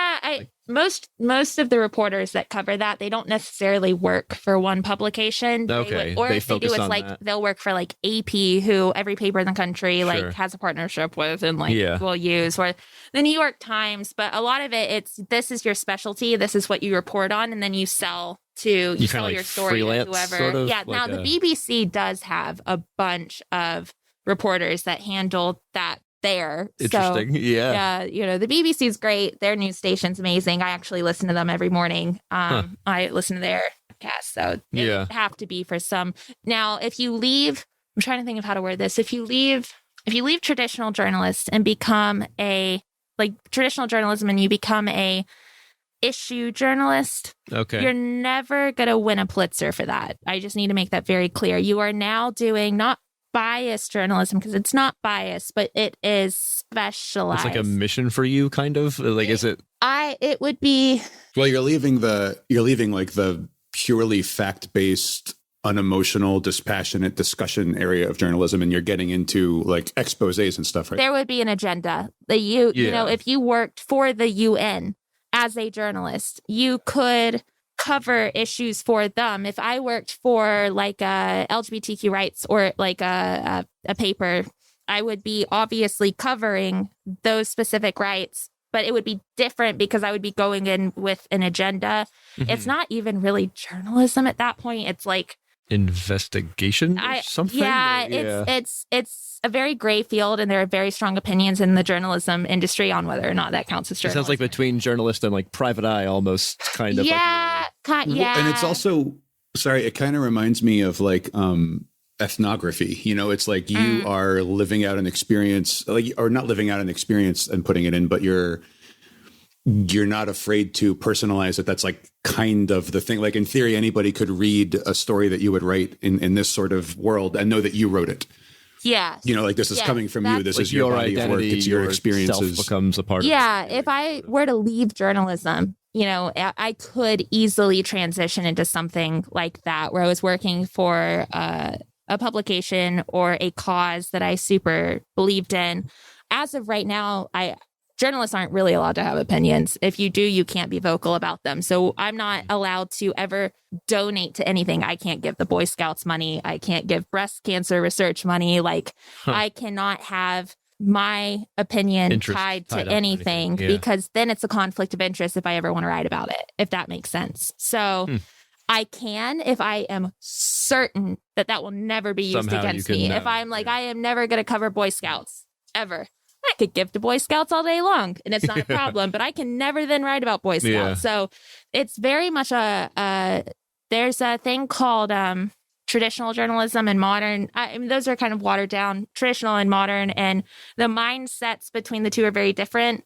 most of the reporters that cover that, they don't necessarily work for one publication. Okay. Or if they do, it's like that. They'll work for like AP, who every paper in the country like has a partnership with and like will use, or the New York Times. But a lot of it, this is your specialty. This is what you report on, and then you sell your story to whoever. Sort of, yeah. Now the BBC does have a bunch of reporters that handle that there. Interesting. So, yeah. The BBC is great. Their news station's amazing. I actually listen to them every morning. I listen to their podcast. So it would have to be for some. Now, if you leave I'm trying to think of how to word this. If you leave traditional journalists and become traditional journalism and you become a issue journalist, Okay. you're never going to win a Pulitzer for that. I just need to make that very clear. You are now doing not biased journalism, because it's not biased, but it is specialized. It's like a mission for you, kind of. Like, is it? It would be. Well, you're leaving like the purely fact-based, unemotional, dispassionate discussion area of journalism, and you're getting into like exposés and stuff, right? There would be an agenda. You know, if you worked for the UN as a journalist, you could cover issues for them. If I worked for like LGBTQ rights or like a paper, I would be obviously covering those specific rights, but it would be different because I would be going in with an agenda. Mm-hmm. It's not even really journalism at that point. It's like investigation or something? Yeah, it's a very gray field, and there are very strong opinions in the journalism industry on whether or not that counts as It journalism. sounds like between journalist and like private eye almost, kind of. Yeah, yeah. And it's also, it kind of reminds me of like ethnography. You know, it's like you are living out an experience, or not living out an experience and putting it in, but you're not afraid to personalize it. That's like kind of the thing. Like in theory, anybody could read a story that you would write in this sort of world and know that you wrote it. Yeah. You know, like this is coming from you. This like is your body identity, of work. It's your experiences. Becomes a part of it. Yeah. If I were to leave journalism, you know, I could easily transition into something like that, where I was working for a publication or a cause that I super believed in. As of right now, journalists aren't really allowed to have opinions. If you do, you can't be vocal about them. So I'm not allowed to ever donate to anything. I can't give the Boy Scouts money. I can't give breast cancer research money. Like, I cannot have my opinion tied to anything because then it's a conflict of interest if I ever want to write about it, if that makes sense. So I can, if I am certain that will never be used against me. If I'm like, I am never going to cover Boy Scouts ever. I could give to Boy Scouts all day long and it's not a problem, but I can never then write about Boy Scouts. Yeah. So it's very much there's a thing called traditional journalism and modern. I mean, those are kind of watered down, traditional and modern, and the mindsets between the two are very different.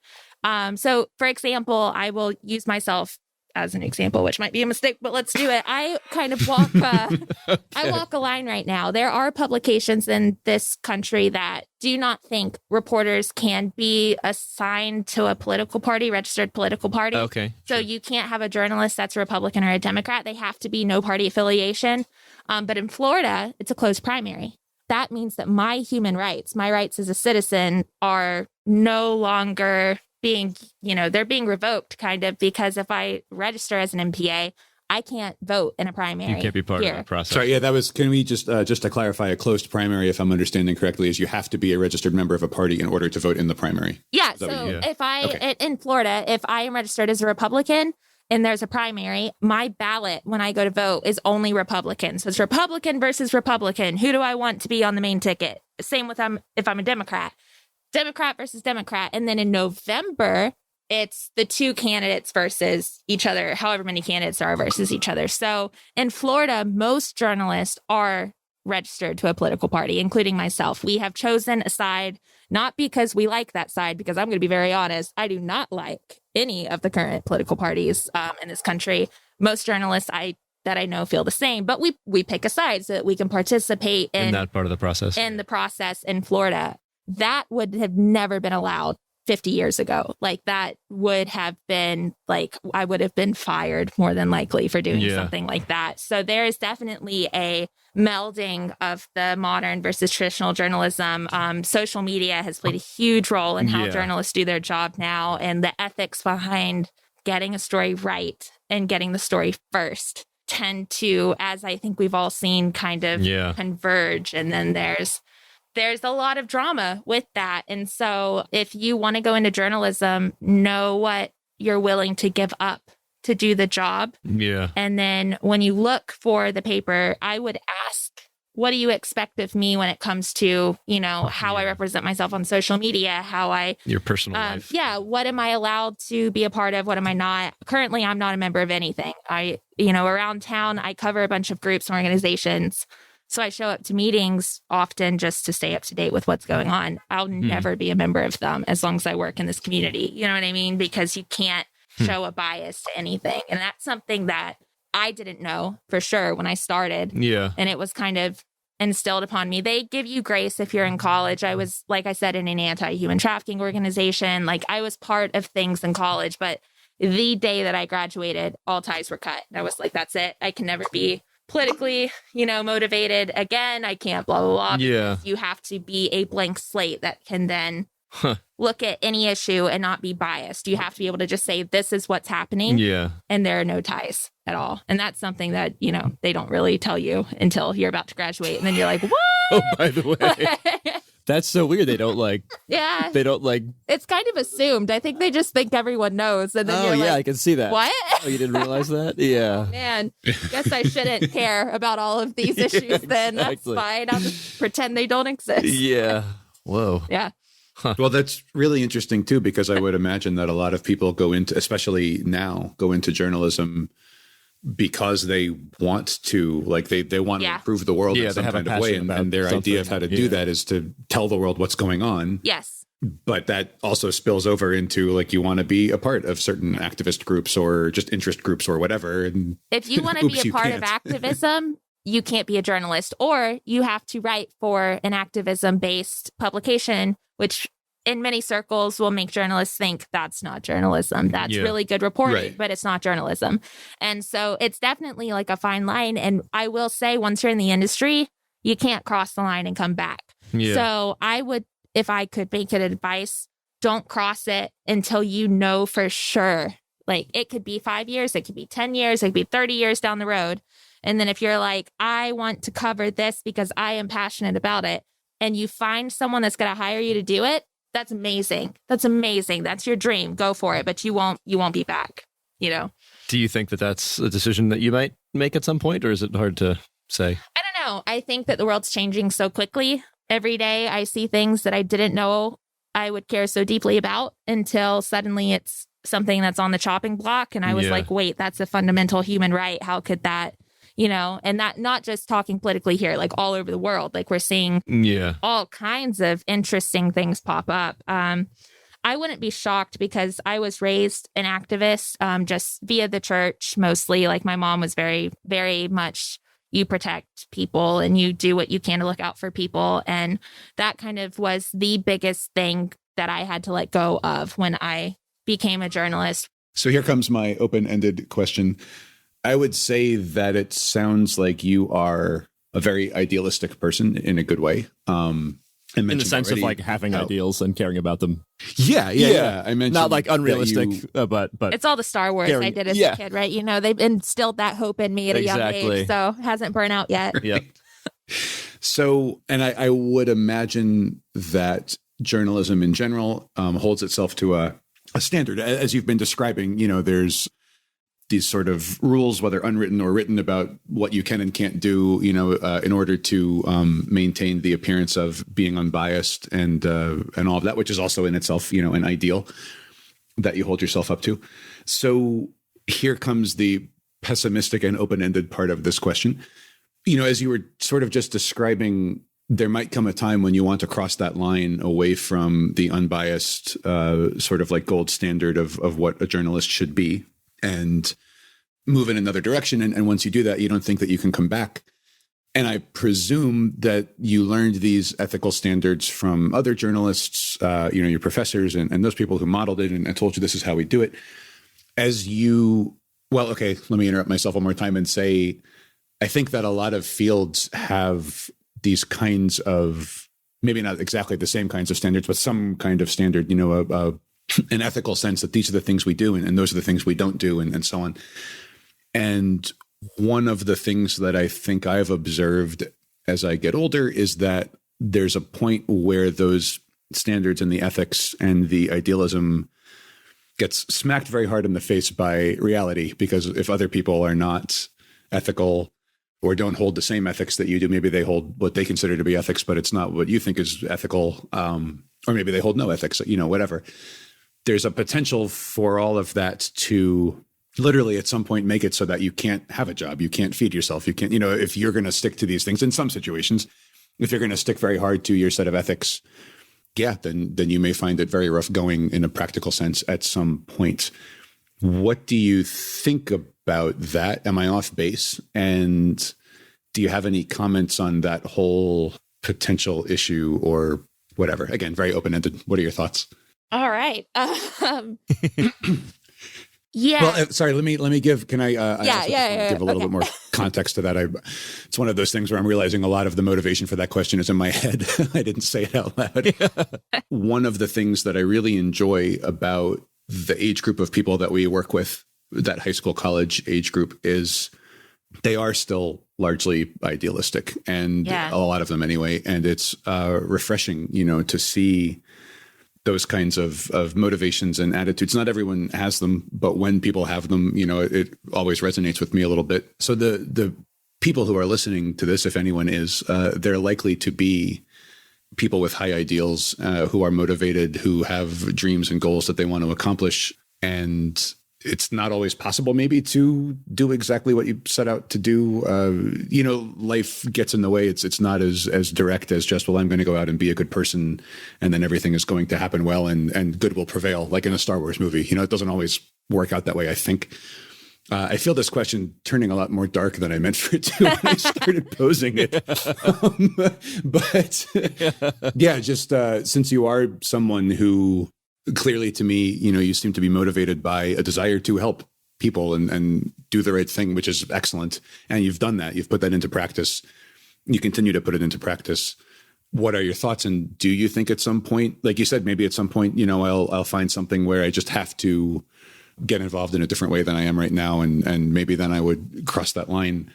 So for example, I will use myself as an example, which might be a mistake, but let's do it. I kind of walk, I walk a line right now. There are publications in this country that do not think reporters can be assigned to a political party, registered political party. Okay. So you can't have a journalist that's a Republican or a Democrat. They have to be no party affiliation. But in Florida, it's a closed primary. That means that my human rights, my rights as a citizen, are no longer they're being revoked kind of, because if I register as an MPA, I can't vote in a primary. You can't be part of that process. Sorry, yeah, can we just to clarify, a closed primary, if I'm understanding correctly, is you have to be a registered member of a party in order to vote in the primary. Yeah, so if in Florida, if I am registered as a Republican and there's a primary, my ballot when I go to vote is only Republican. So it's Republican versus Republican. Who do I want to be on the main ticket? Same with if I'm a Democrat. Democrat versus Democrat. And then in November, it's the two candidates versus each other, however many candidates there are versus each other. So in Florida, most journalists are registered to a political party, including myself. We have chosen a side, not because we like that side, because I'm going to be very honest, I do not like any of the current political parties in this country. Most journalists that I know feel the same, but we pick a side so that we can participate in that part of the process. In the process in Florida. That would have never been allowed 50 years ago. Like that would have been like, I would have been fired more than likely for doing something like that. So there is definitely a melding of the modern versus traditional journalism. Social media has played a huge role in how journalists do their job now, and the ethics behind getting a story right and getting the story first tend to, as I think we've all seen, kind of converge. And then there's a lot of drama with that. And so if you want to go into journalism, know what you're willing to give up to do the job. Yeah. And then when you look for the paper, I would ask, what do you expect of me when it comes to, how I represent myself on social media, your personal life. Yeah. What am I allowed to be a part of? What am I not? Currently, I'm not a member of anything. Around town, I cover a bunch of groups and organizations. So I show up to meetings often just to stay up to date with what's going on. I'll never be a member of them as long as I work in this community. You know what I mean? Because you can't show a bias to anything. And that's something that I didn't know for sure when I started. Yeah. And it was kind of instilled upon me. They give you grace if you're in college. I was, like I said, in an anti-human trafficking organization. Like, I was part of things in college, but the day that I graduated, all ties were cut. I was like, that's it. I can never be politically, motivated again. I can't blah, blah, blah. Yeah. You have to be a blank slate that can then look at any issue and not be biased. You have to be able to just say, this is what's happening. Yeah. And there are no ties at all. And that's something that, they don't really tell you until you're about to graduate. And then you're like, what? Oh, by the way, that's so weird. They don't like. Yeah. They don't like. It's kind of assumed. I think they just think everyone knows. And then Oh, you're yeah, like, I can see that. what? Oh, you didn't realize that? Yeah. Man, guess I shouldn't care about all of these issues then. That's Exactly. fine. I'll just pretend they don't exist. Yeah. Whoa. Yeah. Well, that's really interesting too, because I would imagine that a lot of people go into, especially now, go into journalism because they want to, like they want to improve the world Yeah, in they some have a kind of way. passion about And their idea of how to something. do Yeah. that is to tell the world what's going on. Yes. But that also spills over into, like, you want to be a part of certain activist groups or just interest groups or whatever. And If you want to be Oops, a you part can't. of activism, you can't be a journalist, or you have to write for an activism-based publication, which in many circles will make journalists think that's not journalism. That's Yeah. really good reporting, Right. but it's not journalism. And so it's definitely like a fine line. And I will say, once you're in the industry, you can't cross the line and come back. Yeah. So I would, if I could make it advice, don't cross it until you know for sure. Like, it could be 5 years, it could be 10 years, it could be 30 years down the road. And then if you're like, I want to cover this because I am passionate about it, and you find someone that's going to hire you to do it, that's amazing. That's amazing. That's your dream. Go for it. But you won't be back, Do you think that that's a decision that you might make at some point, or is it hard to say? I don't know. I think that the world's changing so quickly. Every day I see things that I didn't know I would care so deeply about until suddenly it's something that's on the chopping block. And I was Yeah. like, wait, that's a fundamental human right. How could that, and that, not just talking politically here, like all over the world, like we're seeing Yeah. all kinds of interesting things pop up. I wouldn't be shocked because I was raised an activist, just via the church mostly. Like, my mom was very, very much, you protect people and you do what you can to look out for people. And that kind of was the biggest thing that I had to let go of when I became a journalist. so here comes my open-ended question. I would say that it sounds like you are a very idealistic person in a good way. In the sense of like having ideals and caring about them. Yeah. I mentioned Not like that unrealistic, you- but It's all the Star Wars Gary, I did as yeah. a kid, right? They've instilled that hope in me at a young Exactly. age, so it hasn't burned out yet. yeah. So, and I would imagine that journalism in general holds itself to a standard, as you've been describing. There's these sort of rules, whether unwritten or written, about what you can and can't do, in order to maintain the appearance of being unbiased and all of that, which is also in itself, an ideal that you hold yourself up to. So here comes the pessimistic and open-ended part of this question. As you were sort of just describing, there might come a time when you want to cross that line away from the unbiased sort of like gold standard of what a journalist should be, and move in another direction. And once you do that, you don't think that you can come back. And I presume that you learned these ethical standards from other journalists, your professors and those people who modeled it and told you this is how we do it. Okay, let me interrupt myself one more time and say, I think that a lot of fields have these kinds of, maybe not exactly the same kinds of standards, but some kind of standard, an ethical sense that these are the things we do and those are the things we don't do, and so on. And one of the things that I think I've observed as I get older is that there's a point where those standards and the ethics and the idealism gets smacked very hard in the face by reality, because if other people are not ethical or don't hold the same ethics that you do, maybe they hold what they consider to be ethics, but it's not what you think is ethical, or maybe they hold no ethics, whatever. There's a potential for all of that to literally at some point make it so that you can't have a job, you can't feed yourself, you can't, if you're going to stick to these things in some situations, if you're going to stick very hard to your set of ethics, then you may find it very rough going in a practical sense at some point. What do you think about that? Am I off base? And do you have any comments on that whole potential issue or whatever? Again, very open-ended. What are your thoughts? All right. Yeah. Well, sorry. Let me give. Can I? Give a little bit more context to that. It's one of those things where I'm realizing a lot of the motivation for that question is in my head. I didn't say it out loud. One of the things that I really enjoy about the age group of people that we work with, that high school, college age group, is they are still largely idealistic, and a lot of them anyway. And it's refreshing, to see those kinds of motivations and attitudes. Not everyone has them, but when people have them, it always resonates with me a little bit. So the people who are listening to this, if anyone is, they're likely to be people with high ideals, who are motivated, who have dreams and goals that they want to accomplish. And it's not always possible maybe to do exactly what you set out to do. Life gets in the way. It's not as direct as just, well, I'm going to go out and be a good person and then everything is going to happen well and good will prevail, like in a Star Wars movie. It doesn't always work out that way, I think. I feel this question turning a lot more dark than I meant for it to when I started posing it. Since you are someone who clearly, to me, you seem to be motivated by a desire to help people and do the right thing, which is excellent. And you've done that. You've put that into practice. You continue to put it into practice. What are your thoughts? And do you think at some point, like you said, maybe at some point, I'll find something where I just have to get involved in a different way than I am right now. And maybe then I would cross that line.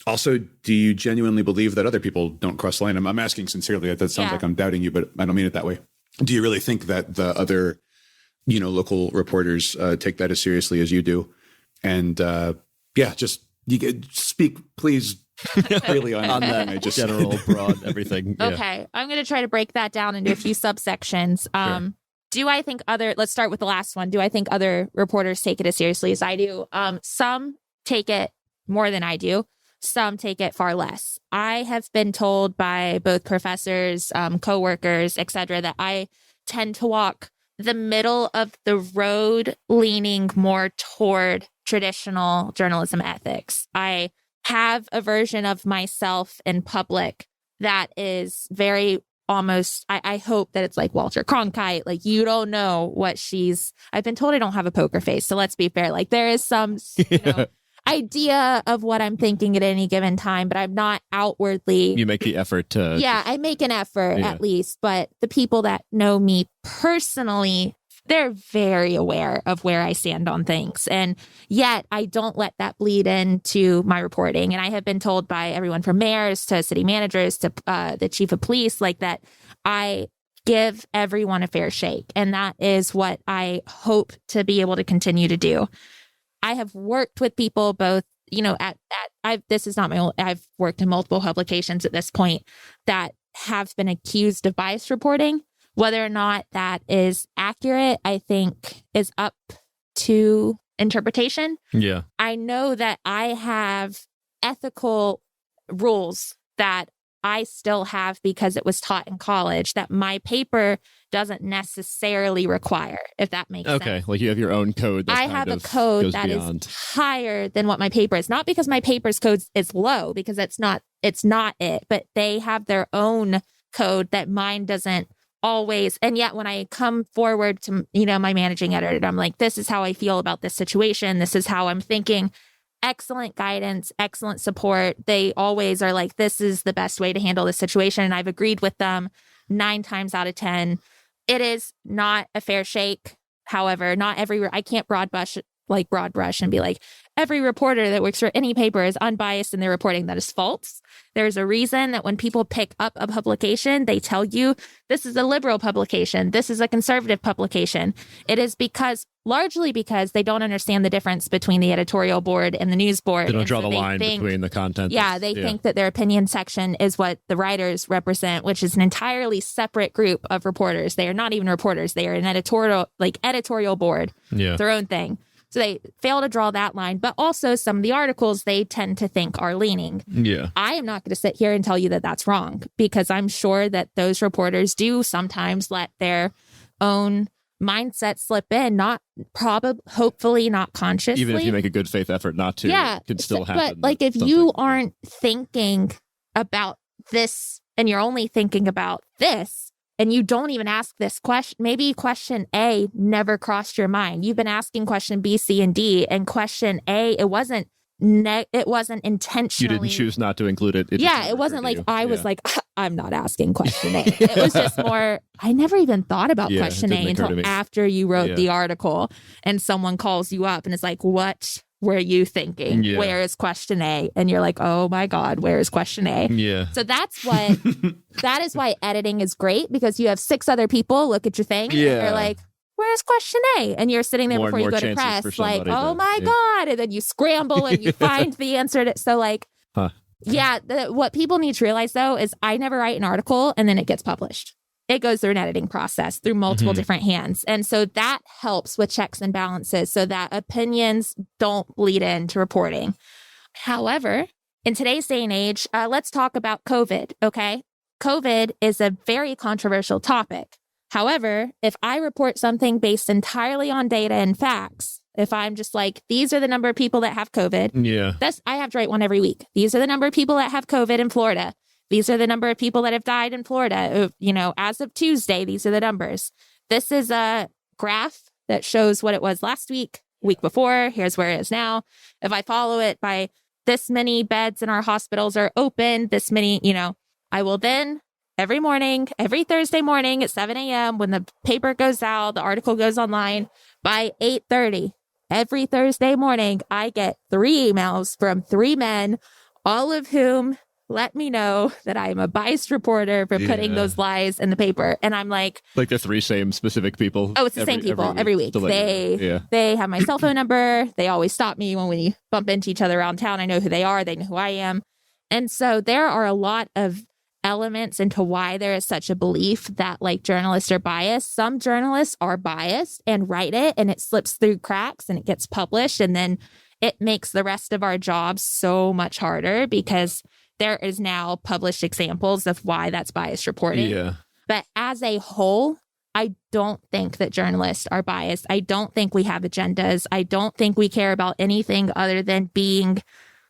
Also, do you genuinely believe that other people don't cross the line? I'm asking sincerely. That sounds like I'm doubting you, but I don't mean it that way. Do you really think that the other, local reporters take that as seriously as you do? And you could speak, please, really on that. General, broad, everything. Okay, I'm going to try to break that down into a few subsections. Sure. Do I think let's start with the last one. Do I think other reporters take it as seriously as I do? Some take it more than I do. Some take it far less. I have been told by both professors, coworkers, etc., that I tend to walk the middle of the road, leaning more toward traditional journalism ethics. I have a version of myself in public that is very almost, I hope that it's like Walter Cronkite, like, you don't know what I've been told I don't have a poker face. So let's be fair. Like, there is some, idea of what I'm thinking at any given time, but I'm not outwardly. You make the effort to. Yeah, I make an effort at least. But the people that know me personally, they're very aware of where I stand on things. And yet I don't let that bleed into my reporting. And I have been told by everyone from mayors to city managers to the chief of police, like, that I give everyone a fair shake. And that is what I hope to be able to continue to do. I have worked with people both, this is not my own, I've worked in multiple publications at this point that have been accused of bias reporting. Whether or not that is accurate, I think, is up to interpretation. Yeah. I know that I have ethical rules that I still have because it was taught in college that my paper doesn't necessarily require, if that makes sense. Okay, like you have your own code. I have a code that is higher than what my paper is. Not because my paper's code is low, because it's not it, but they have their own code that mine doesn't always. And yet when I come forward to, my managing editor, I'm like, this is how I feel about this situation. This is how I'm thinking. Excellent guidance, excellent support. They always are like, this is the best way to handle this situation. And I've agreed with them 9 times out of 10. It is not a fair shake. However, I can't broad brush and be like, every reporter that works for any paper is unbiased in their reporting. That is false. There's a reason that when people pick up a publication, they tell you this is a liberal publication, this is a conservative publication. It is largely because they don't understand the difference between the editorial board and the news board. They don't draw the line between the content. Yeah, they think that their opinion section is what the writers represent, which is an entirely separate group of reporters. They are not even reporters. They are an editorial board, their own thing. So they fail to draw that line. But also some of the articles they tend to think are leaning. Yeah. I am not going to sit here and tell you that that's wrong, because I'm sure that those reporters do sometimes let their own mindset slip in, hopefully not consciously. Even if you make a good faith effort not to, it could still happen. But like if you aren't thinking about this and you're only thinking about this, and you don't even ask this question, maybe question A never crossed your mind. You've been asking question B, C, and D, and question A, it wasn't intentionally. You didn't choose not to include it. It wasn't like I was like, I'm not asking question A. It was just more, I never even thought about question A until after you wrote the article, and someone calls you up and it's like, what were you thinking? Yeah. Where is question A? And you're like, oh my God, where is question A? Yeah. So that is why editing is great, because you have 6 other people look at your thing. Yeah. And you're like, where's question A? And you're sitting there before you go to press, like, oh my God. And then you scramble and you find the answer to, so like, what people need to realize though, is I never write an article and then it gets published. It goes through an editing process through multiple different hands. And so that helps with checks and balances so that opinions don't bleed into reporting. However, in today's day and age, let's talk about COVID, okay? COVID is a very controversial topic. However, if I report something based entirely on data and facts, if I'm just like, these are the number of people that have COVID, I have to write one every week. These are the number of people that have COVID in Florida. These are the number of people that have died in Florida. As of Tuesday, these are the numbers. This is a graph that shows what it was last week before. Here's where it is now. If I follow it by this many beds in our hospitals are open, this many, I will then every morning, every Thursday morning at 7 a.m. when the paper goes out, the article goes online, by 8:30, every Thursday morning, I get 3 emails from 3 men, all of whom let me know that I am a biased reporter for putting those lies in the paper. And I'm like the 3 same specific people. Oh, it's the same people every week. They have my cell phone number. They always stop me when we bump into each other around town. I know who they are. They know who I am. And so there are a lot of elements into why there is such a belief that like journalists are biased. Some journalists are biased and write it and it slips through cracks and it gets published. And then it makes the rest of our jobs so much harder because there is now published examples of why that's biased reporting. Yeah. But as a whole, I don't think that journalists are biased. I don't think we have agendas. I don't think we care about anything other than being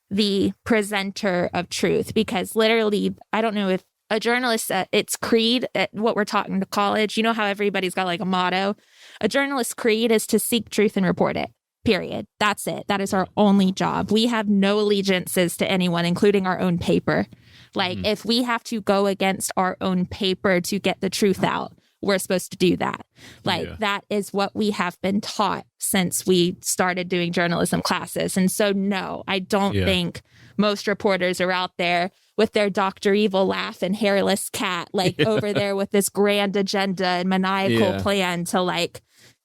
the presenter of truth. Because literally, I don't know if a journalist, it's creed at what we're talking to college. You know how everybody's got like a motto? A journalist's creed is to seek truth and report it. Period. That's it. That is our only job. We have no allegiances to anyone, including our own paper. Like if we have to go against our own paper to get the truth out, we're supposed to do that. That is what we have been taught since we started doing journalism classes. And so, no, I don't think most reporters are out there with their Dr. Evil laugh and hairless cat, over there with this grand agenda and maniacal plan to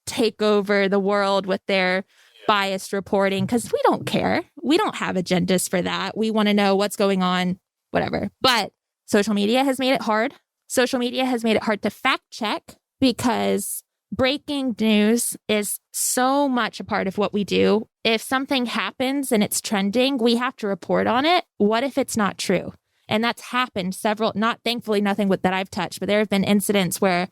take over the world with their biased reporting, because we don't care. We don't have agendas for that. We want to know what's going on, whatever. But social media has made it hard. Social media has made it hard to fact check because breaking news is so much a part of what we do. If something happens and it's trending, we have to report on it. What if it's not true? And that's happened thankfully, nothing that I've touched, but there have been incidents where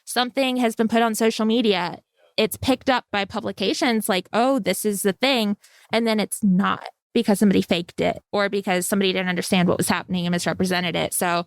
something has been put on social media. It's picked up by publications like, oh, this is the thing. And then it's not because somebody faked it or because somebody didn't understand what was happening and misrepresented it. So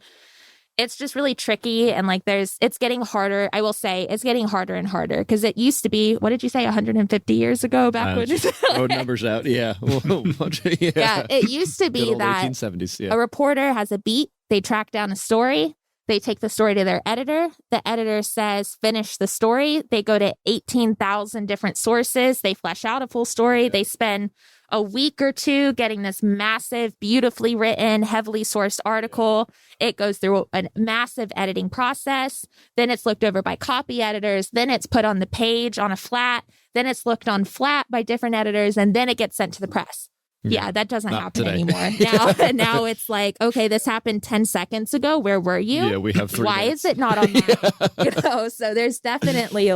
it's just really tricky. And it's getting harder. I will say it's getting harder and harder because it used to be, what did you say, 150 years ago back when? Oh, numbers out. Yeah. Yeah. It used to be that 1870s, a reporter has a beat. They track down a story. They take the story to their editor. The editor says, finish the story. They go to 18,000 different sources. They flesh out a full story. They spend a week or two getting this massive, beautifully written, heavily sourced article. It goes through a massive editing process. Then it's looked over by copy editors. Then it's put on the page on a flat. Then it's looked on flat by different editors. And then it gets sent to the press. Yeah, that doesn't happen anymore. Now it's like, okay, this happened 10 seconds ago. Where were you? Yeah, we have 3 Why minutes. is it not on that? So there's definitely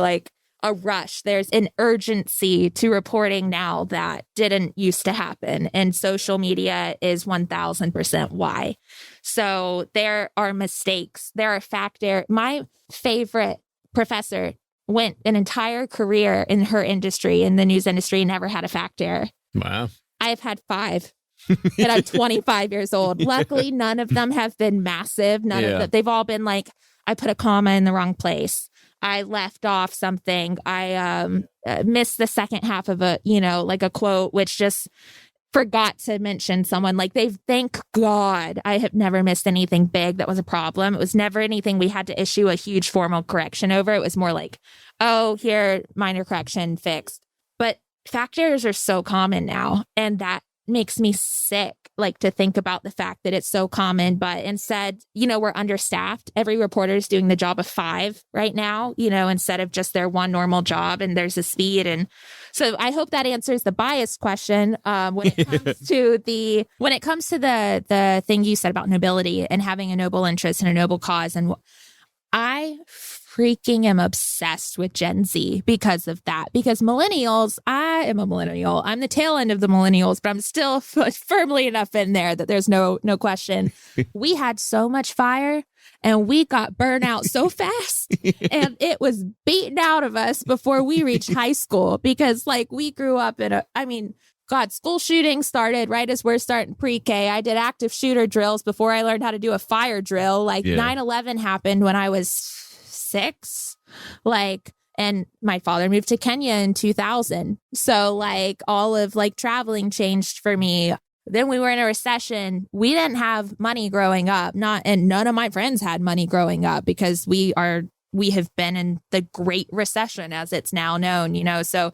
a rush. There's an urgency to reporting now that didn't used to happen. And social media is 1000% why. So there are mistakes. There are fact error. My favorite professor went an entire career in her industry, in the news industry, never had a fact error. Wow. I've had 5. And I'm 25 years old. Luckily, none of them have been massive. None of them. They've all been like, I put a comma in the wrong place. I left off something. I missed the second half of a, like a quote, which just forgot to mention someone. Like thank God I have never missed anything big that was a problem. It was never anything we had to issue a huge formal correction over. It was more like, oh, here, minor correction fixed. But fact errors are so common now. And that makes me sick, like to think about the fact that it's so common. But instead, we're understaffed. Every reporter is doing the job of 5 right now, instead of just their one normal job, and there's a speed. And so I hope that answers the bias question. When it comes to the thing you said about nobility and having a noble interest and a noble cause, and I freaking am obsessed with Gen Z because of that. Because millennials, I am a millennial. I'm the tail end of the millennials, but I'm still firmly enough in there that there's no question. We had so much fire and we got burned out so fast, and it was beaten out of us before we reached high school, because we grew up in school shooting started right as we're starting pre-K. I did active shooter drills before I learned how to do a fire drill. 9/11 happened when I was 6, and my father moved to Kenya in 2000. So all of traveling changed for me. Then we were in a recession. We didn't have money growing up, and none of my friends had money growing up, because we have been in the Great Recession, as it's now known, so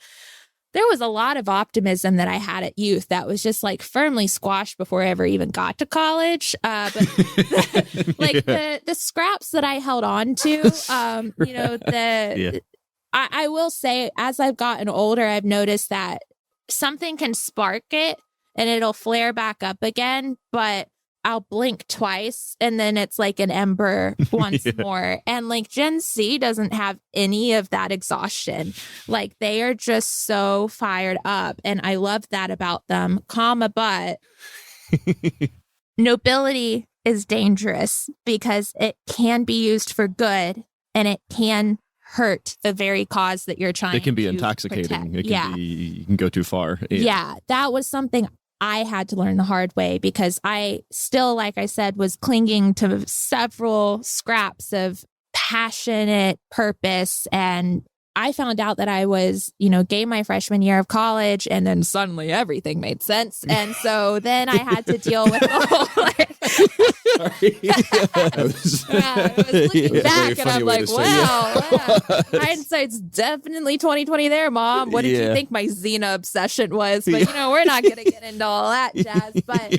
there was a lot of optimism that I had at youth that was just firmly squashed before I ever even got to college. But the scraps that I held on to, I will say, as I've gotten older, I've noticed that something can spark it and it'll flare back up again, but I'll blink twice and then it's like an ember once more. And Gen Z doesn't have any of that exhaustion. They are just so fired up. And I love that about them, but nobility is dangerous because it can be used for good, and it can hurt the very cause that you're trying to protect. It can be intoxicating. You can go too far. Yeah, that was something I had to learn the hard way, because I still, like I said, was clinging to several scraps of passionate purpose. And I found out that I was, gay my freshman year of college, and then suddenly everything made sense. And so then I had to deal with the whole I was looking back and I'm like, wow, hindsight's definitely 2020 there, Mom. What did you think my Xena obsession was? But we're not gonna get into all that jazz. But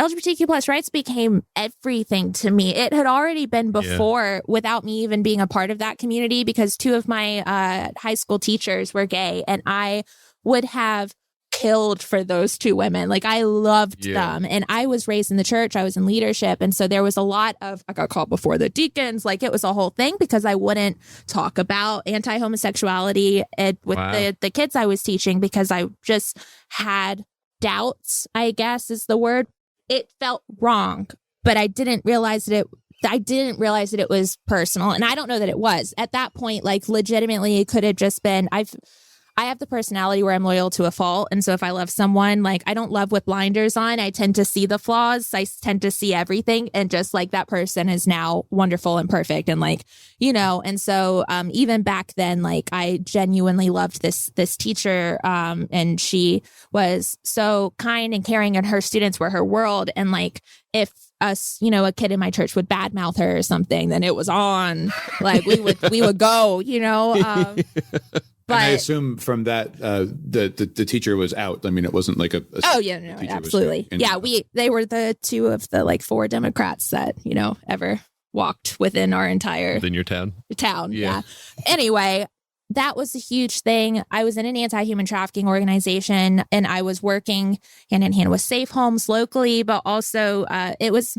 LGBTQ plus rights became everything to me. It had already been before without me even being a part of that community, because 2 of my high school teachers were gay, and I would have killed for those 2 women. I loved them, and I was raised in the church. I was in leadership, and so there was a lot of, I got called before the deacons. It was a whole thing, because I wouldn't talk about anti-homosexuality with the kids I was teaching, because I just had doubts, I guess is the word. It felt wrong, but I didn't realize that it was personal. And I don't know that it was at that point. Legitimately, it could have just been, I have the personality where I'm loyal to a fault. And so if I love someone, I don't love with blinders on. I tend to see the flaws. I tend to see everything. And just that person is now wonderful and perfect. And and so even back then, I genuinely loved this teacher. And she was so kind and caring, and her students were her world. And if us, a kid in my church would badmouth her or something, then it was on. We would go, But and I assume from that, the teacher was out. I mean, it wasn't like a oh yeah, no, absolutely. Yeah, they were the 2 of the 4 Democrats that, ever walked within our entire within your town. Yeah. Anyway, that was a huge thing. I was in an anti-human trafficking organization, and I was working hand in hand with safe homes locally, but also it was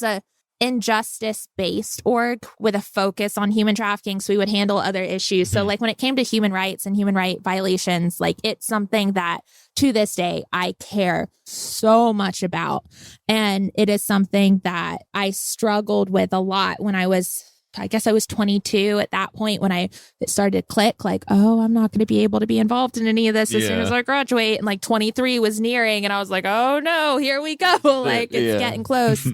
a injustice-based org with a focus on human trafficking, so we would handle other issues. So like when it came to human rights and human right violations, like it's something that to this day I care so much about. And it is something that I struggled with a lot when I was 22 at that point, when it started to click like, oh, I'm not going to be able to be involved in any of this as soon as I graduate. And like 23 was nearing and I was like, oh no, here we go. Like it's getting close.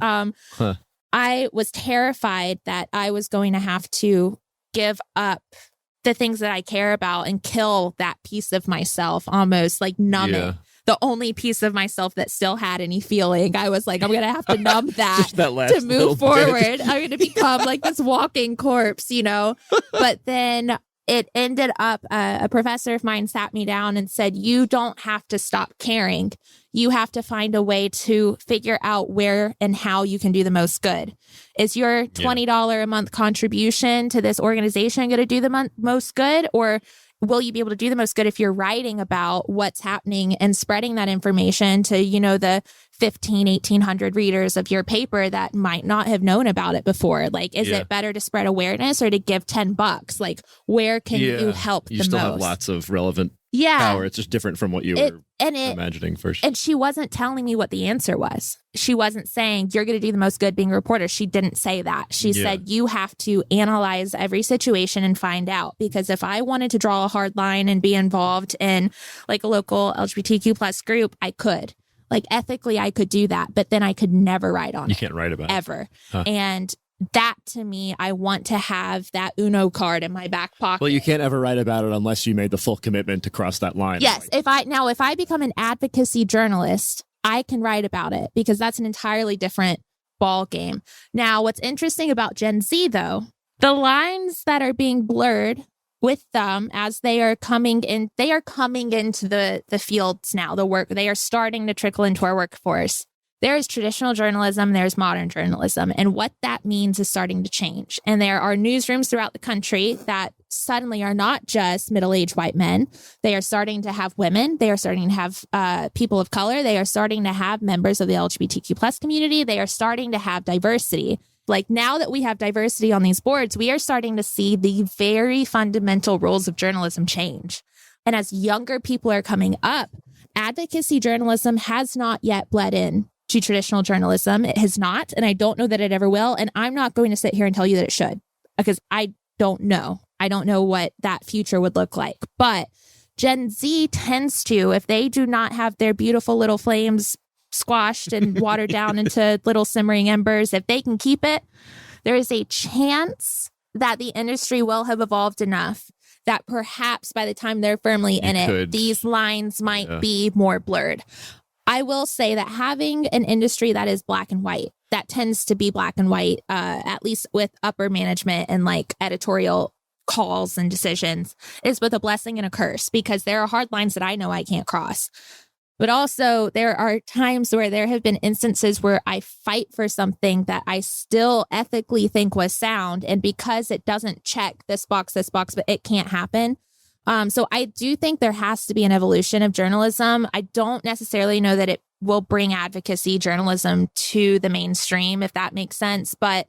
I was terrified that I was going to have to give up the things that I care about and kill that piece of myself, almost like numb it. The only piece of myself that still had any feeling. I was like, I'm going to have to numb that to move forward. I'm going to become like this walking corpse, you know? But then it ended up, a professor of mine sat me down and said, you don't have to stop caring. You have to find a way to figure out where and how you can do the most good. Is your $20 a month contribution to this organization going to do the most good? Or will you be able to do the most good if you're writing about what's happening and spreading that information to, you know, the 1,800 readers of your paper that might not have known about it before? Like, is it better to spread awareness or to give $10? Like, where can you help the most? You still have lots of relevant power. It's just different from what you were imagining first. And she wasn't telling me what the answer was. She wasn't saying, you're going to do the most good being a reporter. She didn't say that. She said, you have to analyze every situation and find out. Because if I wanted to draw a hard line and be involved in like a local LGBTQ plus group, I could. Like ethically, I could do that. But then I could never write on it. You can't write about it. Ever. And that to me, I want to have that Uno card in my back pocket. Well, you can't ever write about it unless you made the full commitment to cross that line. Yes. If I become an advocacy journalist, I can write about it because that's an entirely different ball game. Now, what's interesting about Gen Z, though, the lines that are being blurred with them as they are coming into the fields now, the work, they are starting to trickle into our workforce. There is traditional journalism, there's modern journalism, and what that means is starting to change. And there are newsrooms throughout the country that suddenly are not just middle-aged white men. They are starting to have women. They are starting to have people of color. They are starting to have members of the LGBTQ plus community. They are starting to have diversity. Like now that we have diversity on these boards, we are starting to see the very fundamental rules of journalism change. And as younger people are coming up, advocacy journalism has not yet bled in to traditional journalism. It has not, and I don't know that it ever will. And I'm not going to sit here and tell you that it should, because I don't know. I don't know what that future would look like. But Gen Z tends to, if they do not have their beautiful little flames squashed and watered down into little simmering embers, if they can keep it, there is a chance that the industry will have evolved enough that perhaps by the time they're firmly in it, these lines might be more blurred. I will say that having an industry that is black and white, that tends to be black and white, at least with upper management and like editorial calls and decisions, is both a blessing and a curse, because there are hard lines that I know I can't cross. But also there are times where there have been instances where I fight for something that I still ethically think was sound. And because it doesn't check this box, but it can't happen. So I do think there has to be an evolution of journalism. I don't necessarily know that it will bring advocacy journalism to the mainstream, if that makes sense. But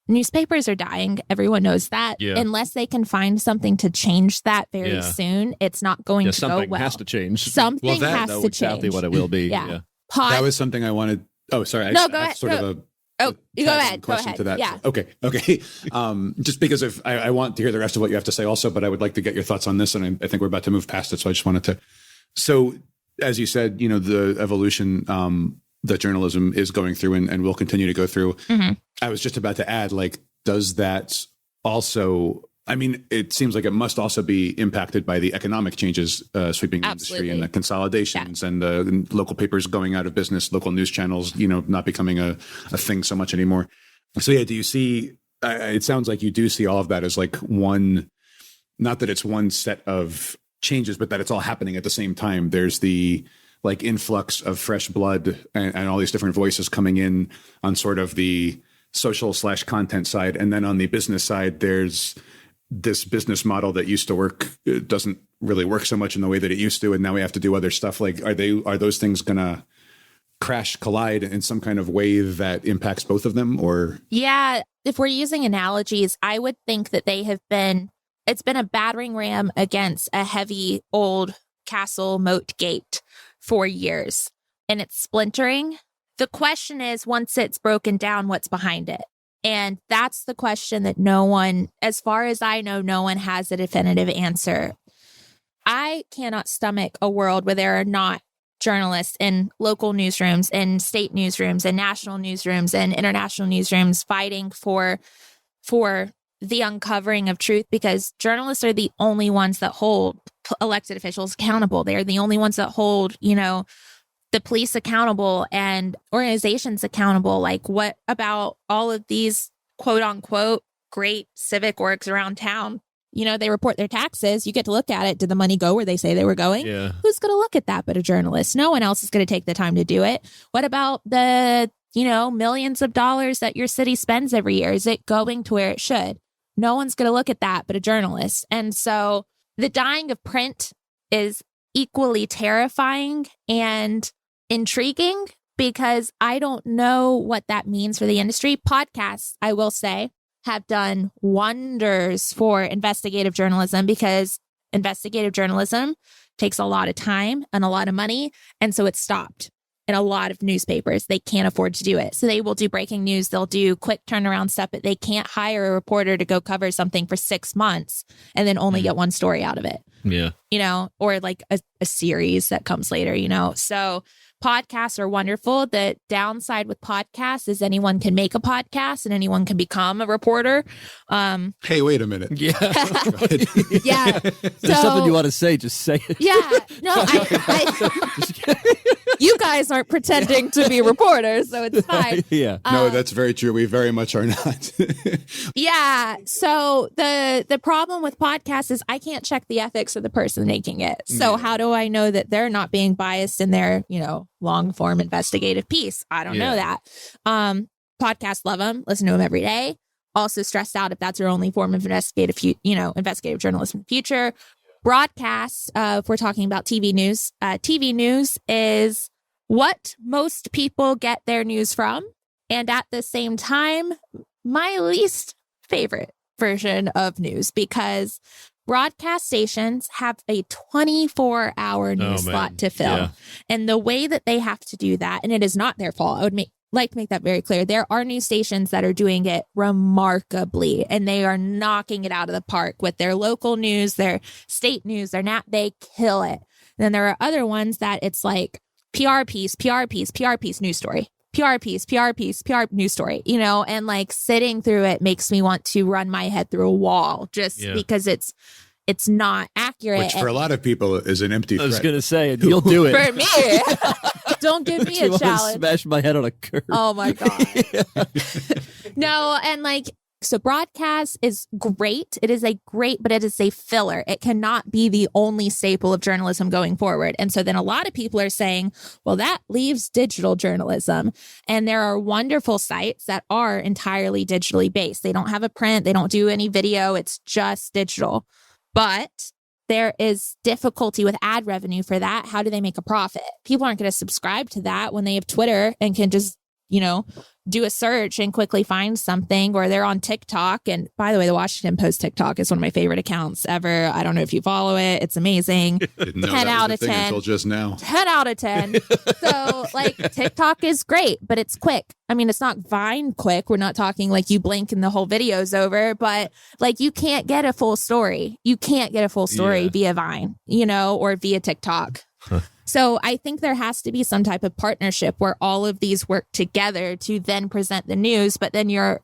newspapers are dying. Everyone knows that. Yeah. Unless they can find something to change that very soon, it's not going to go well. Something has to change. Something has to change. Exactly what it will be. Yeah. That was something I wanted. Oh, sorry. No, go ahead. Sort of a go ahead. To that. Yeah. Okay. Just because I want to hear the rest of what you have to say also, but I would like to get your thoughts on this, and I think we're about to move past it, so I just wanted to. So, as you said, the evolution that journalism is going through and will continue to go through. Mm-hmm. I was just about to add, like, does that also? I mean, it seems like it must also be impacted by the economic changes sweeping the industry and the consolidations and the local papers going out of business, local news channels, not becoming a thing so much anymore. So, do you see, it sounds like you do see all of that as like one, not that it's one set of changes, but that it's all happening at the same time. There's the like influx of fresh blood and all these different voices coming in on sort of the social/content side. And then on the business side, there's this business model that used to work, it doesn't really work so much in the way that it used to. And now we have to do other stuff. Like, are those things gonna collide in some kind of way that impacts both of them? Or Yeah, if we're using analogies, I would think that it's been a battering ram against a heavy old castle moat gate for years, and it's splintering. The question is, once it's broken down, what's behind it? And that's the question that no one, as far as I know, no one has a definitive answer. I cannot stomach a world where there are not journalists in local newsrooms and state newsrooms and national newsrooms and international newsrooms fighting for the uncovering of truth, because journalists are the only ones that hold elected officials accountable. They're the only ones that hold, the police accountable and organizations accountable. Like, what about all of these quote unquote great civic orgs around town? They report their taxes. You get to look at it. Did the money go where they say they were going? Yeah. Who's going to look at that but a journalist? No one else is going to take the time to do it. What about the, millions of dollars that your city spends every year? Is it going to where it should? No one's going to look at that but a journalist. And so the dying of print is equally terrifying and intriguing, because I don't know what that means for the industry. Podcasts, I will say, have done wonders for investigative journalism, because investigative journalism takes a lot of time and a lot of money. And so it's stopped. In a lot of newspapers, they can't afford to do it. So they will do breaking news. They'll do quick turnaround stuff, but they can't hire a reporter to go cover something for 6 months and then only get one story out of it. Yeah. Or like a series that comes later, So podcasts are wonderful. The downside with podcasts is anyone can make a podcast and anyone can become a reporter. Hey, wait a minute. Yeah. Yeah. If there's something you want to say, just say it. Yeah. No, you guys aren't pretending to be reporters, so it's fine. Yeah. No, that's very true. We very much are not. Yeah. So the problem with podcasts is I can't check the ethics of the person making it. So how do I know that they're not being biased in their, long form investigative piece? I don't know that. Podcasts, love them. Listen to them every day. Also stressed out if that's your only form of investigative journalism in the future. Broadcasts, if we're talking about TV news is what most people get their news from. And at the same time, my least favorite version of news, because broadcast stations have a 24-hour news slot to fill. Yeah. And the way that they have to do that, and it is not their fault, I would like to make that very clear. There are news stations that are doing it remarkably, and they are knocking it out of the park with their local news, their state news, they kill it. And then there are other ones that it's like PR piece, news story. PR piece, PR news story, and like sitting through it makes me want to run my head through a wall just because it's not accurate. Which for a lot of people is an empty threat. I was going to say, you'll do it. For me, don't give me a challenge. Smash my head on a curb. Oh my God. No, and so broadcast is great. It is but it is a filler. It cannot be the only staple of journalism going forward. And so then a lot of people are saying, well, that leaves digital journalism. And there are wonderful sites that are entirely digitally based. They don't have a print. They don't do any video. It's just digital. But there is difficulty with ad revenue for that. How do they make a profit? People aren't going to subscribe to that when they have Twitter and can just, do a search and quickly find something, or they're on TikTok. And by the way, the Washington Post TikTok is one of my favorite accounts ever. I don't know if you follow it. It's amazing. 10 out of 10 until just now. 10 out of 10. So TikTok is great, but it's quick. I mean, it's not Vine quick. We're not talking like you blink and the whole video's over, but you can't get a full story. You can't get a full story via Vine, or via TikTok. So I think there has to be some type of partnership where all of these work together to then present the news. But then you're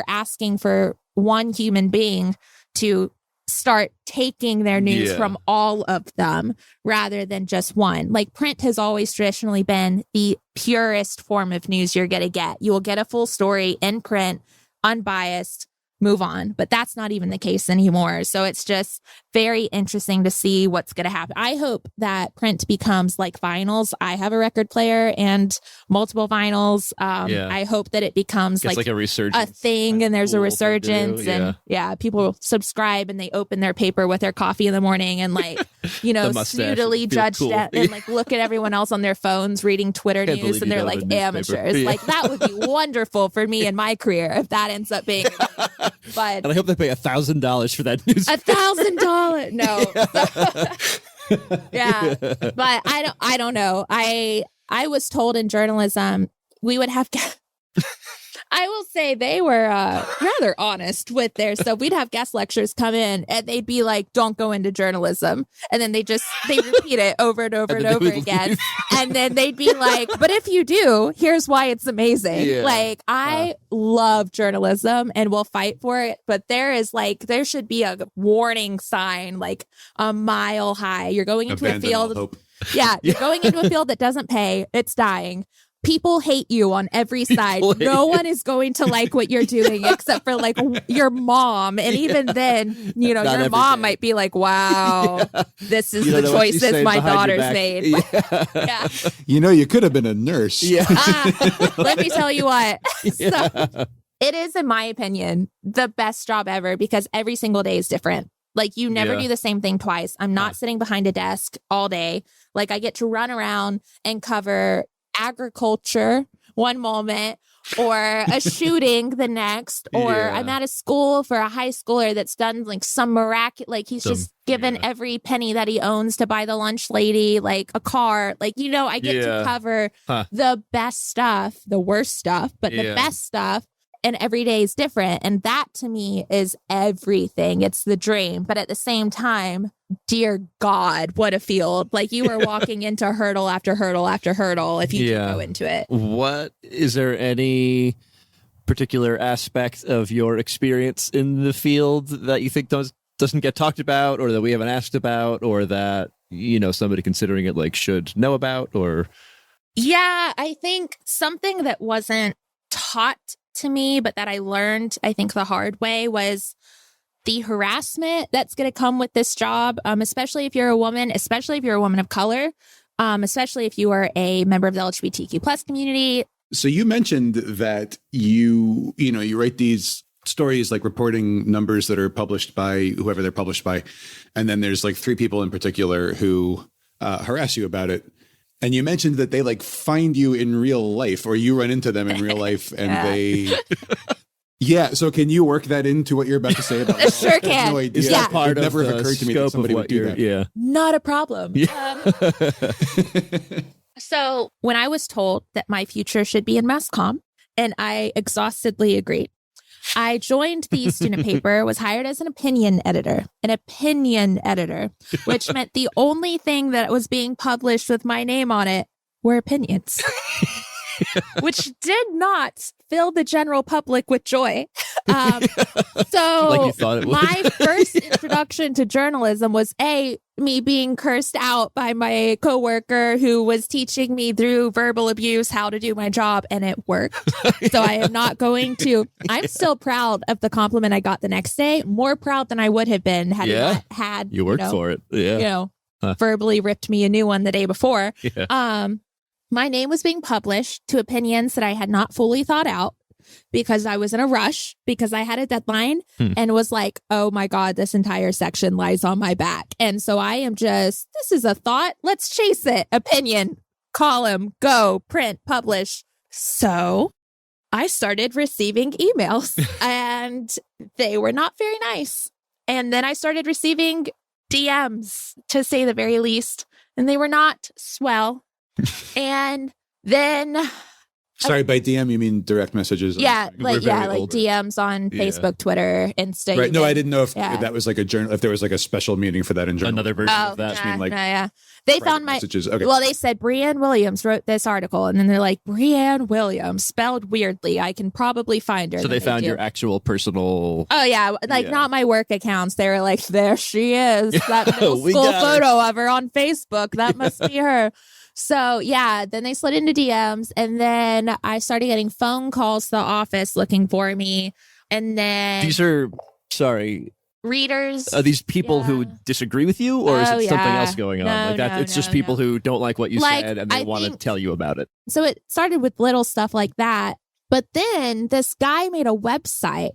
asking for one human being to start taking their news from all of them rather than just one. Print has always traditionally been the purest form of news you're going to get. You will get a full story in print, unbiased, move on. But that's not even the case anymore. So it's just very interesting to see what's going to happen. I hope that print becomes like vinyls. I have a record player and multiple vinyls. I hope that it becomes like a resurgence, a thing, and there's a cool resurgence, and people subscribe and they open their paper with their coffee in the morning and like, snootily judge that and like look at everyone else on their phones reading Twitter news, and they're like amateurs. Like that would be wonderful for me in my career if that ends up being. But and I hope they pay $1,000 for that news. $1,000? No. Yeah, but I don't know. I was told in journalism we would have. I will say they were rather honest with their stuff. We'd have guest lectures come in and they'd be like, don't go into journalism. And then they repeat it over and over and over again. And then they'd be like, but if you do, here's why it's amazing. Yeah. Like, I love journalism and will fight for it. But there should be a warning sign, like a mile high. You're going into a field. Yeah, you're going into a field that doesn't pay. It's dying. People hate you on every side. No one is going to like what you're doing except for like your mom. And even then, your mom might be like, wow, this is the choices my daughter's made. Yeah. You could have been a nurse. Yeah. Let me tell you what. So, it is, in my opinion, the best job ever because every single day is different. Like you never do the same thing twice. I'm not sitting behind a desk all day. Like I get to run around and cover agriculture one moment or a shooting the next, or I'm at a school for a high schooler that's done like some miraculous, like he's just given every penny that he owns to buy the lunch lady like a car. Like, I get to cover the best stuff, the worst stuff, but the best stuff. And every day is different. And that to me is everything. It's the dream. But at the same time, dear God, what a field. Like you are walking into hurdle after hurdle after hurdle if you go into it. Is there any particular aspect of your experience in the field that you think doesn't get talked about, or that we haven't asked about, or that, somebody considering it like should know about? Or I think something that wasn't taught to me, but that I learned, I think, the hard way was the harassment that's going to come with this job, especially if you're a woman, especially if you're a woman of color, especially if you are a member of the LGBTQ plus community. So you mentioned that you write these stories, like reporting numbers that are published by whoever they're published by. And then there's like 3 people in particular who harass you about it. And you mentioned that they like find you in real life, or you run into them in real life, and they. Yeah. So can you work that into what you're about to say about? Sure can. No idea. It never occurred to me that somebody would do that. Yeah. Not a problem. Yeah. So when I was told that my future should be in mass comm, and I exhaustedly agreed, I joined the student paper, was hired as an opinion editor, which meant the only thing that was being published with my name on it were opinions, which did not fill the general public with joy. So like you thought it would. My first introduction to journalism was me being cursed out by my coworker who was teaching me through verbal abuse how to do my job, and it worked. So I am not going to. I'm still proud of the compliment I got the next day. More proud than I would have been had I not had you worked for it. Yeah, verbally ripped me a new one the day before. Yeah. My name was being published to opinions that I had not fully thought out, because I was in a rush, because I had a deadline and was like, oh my God, this entire section lies on my back. And so I am this is a thought. Let's chase it. Opinion, column, go, print, publish. So I started receiving emails and they were not very nice. And then I started receiving DMs, to say the very least, and they were not swell. And then... Sorry, by DM you mean direct messages? Like DMs on Facebook, Twitter, Insta. Right. No, I didn't know if that was like if there was like a special meeting for that in journal. Another version of that. They found my messages. Okay. Well, they said Breanne Williams wrote this article, and then they're like, Breanne Williams, spelled weirdly. I can probably find her. So they found your actual personal. Oh yeah, not my work accounts. They were like, there she is, that middle school photo of her on Facebook. That must be her. So then they slid into DMs, and then I started getting phone calls to the office looking for me. And then These are, sorry, readers. are these people who disagree with you, or is it something else going on? No, Like that, it's just people who don't like what you said and they want to tell you about it. So it started with little stuff like that. But then this guy made a website.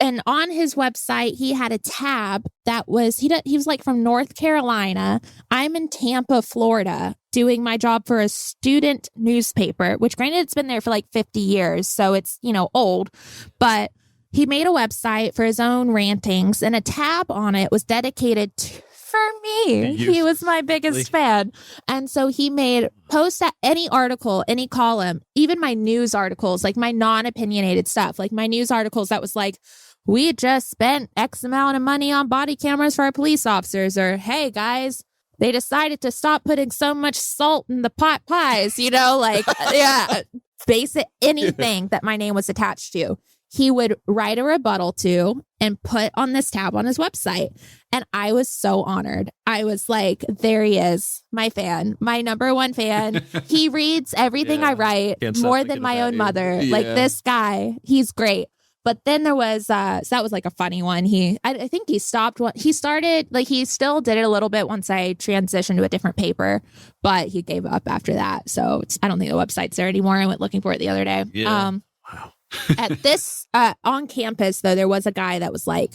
And on his website, he had a tab that was, he was like from North Carolina. I'm in Tampa, Florida, doing my job for a student newspaper, which granted it's been there for like 50 years. So it's, old. But he made a website for his own rantings, and a tab on it was dedicated for me. He was my biggest fan. And so he made posts at any article, any column, even my news articles, like my non-opinionated stuff, like my news articles that was like, we just spent X amount of money on body cameras for our police officers, or hey guys, they decided to stop putting so much salt in the pot pies, basic anything that my name was attached to. He would write a rebuttal to and put on this tab on his website. And I was so honored. I was like, there he is, my fan, my number one fan. He reads everything I write more than my own mother. Like this guy, he's great. But then there was, so that was like a funny one. I think he stopped what he started, like he still did it a little bit once I transitioned to a different paper, but he gave up after that. So I don't think the website's there anymore. I went looking for it the other day. Yeah. Wow. At this, on campus though, there was a guy that was like,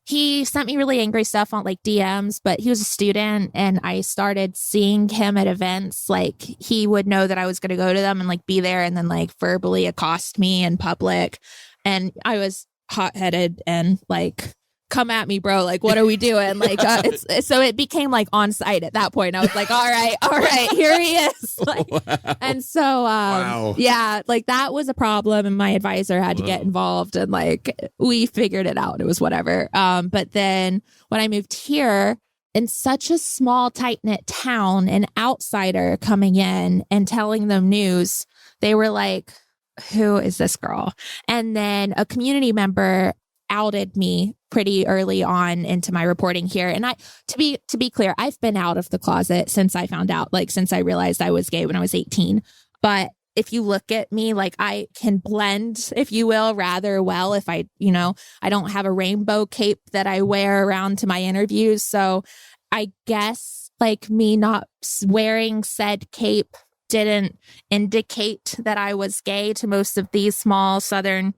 he sent me really angry stuff on like DMs, but he was a student and I started seeing him at events. Like he would know that I was going to go to them and like be there and then like verbally accost me in public. And I was hot-headed and like, come at me, bro. Like, what are we doing? Like, so it became like on site at that point. I was like, all right, here he is. Like, and so, like that was a problem. And my advisor had to get involved and like, we figured it out. It was whatever. But then when I moved here in such a small, tight-knit town, an outsider coming in and telling them news, they were like, who is this girl? And then a community member outed me pretty early on into my reporting here. And to be clear, I've been out of the closet since I found out, like since I realized I was gay when I was 18. But if you look at me, like I can blend, if you will, rather well. If I don't have a rainbow cape that I wear around to my interviews. So I guess like me not wearing said cape didn't indicate that I was gay to most of these small Southern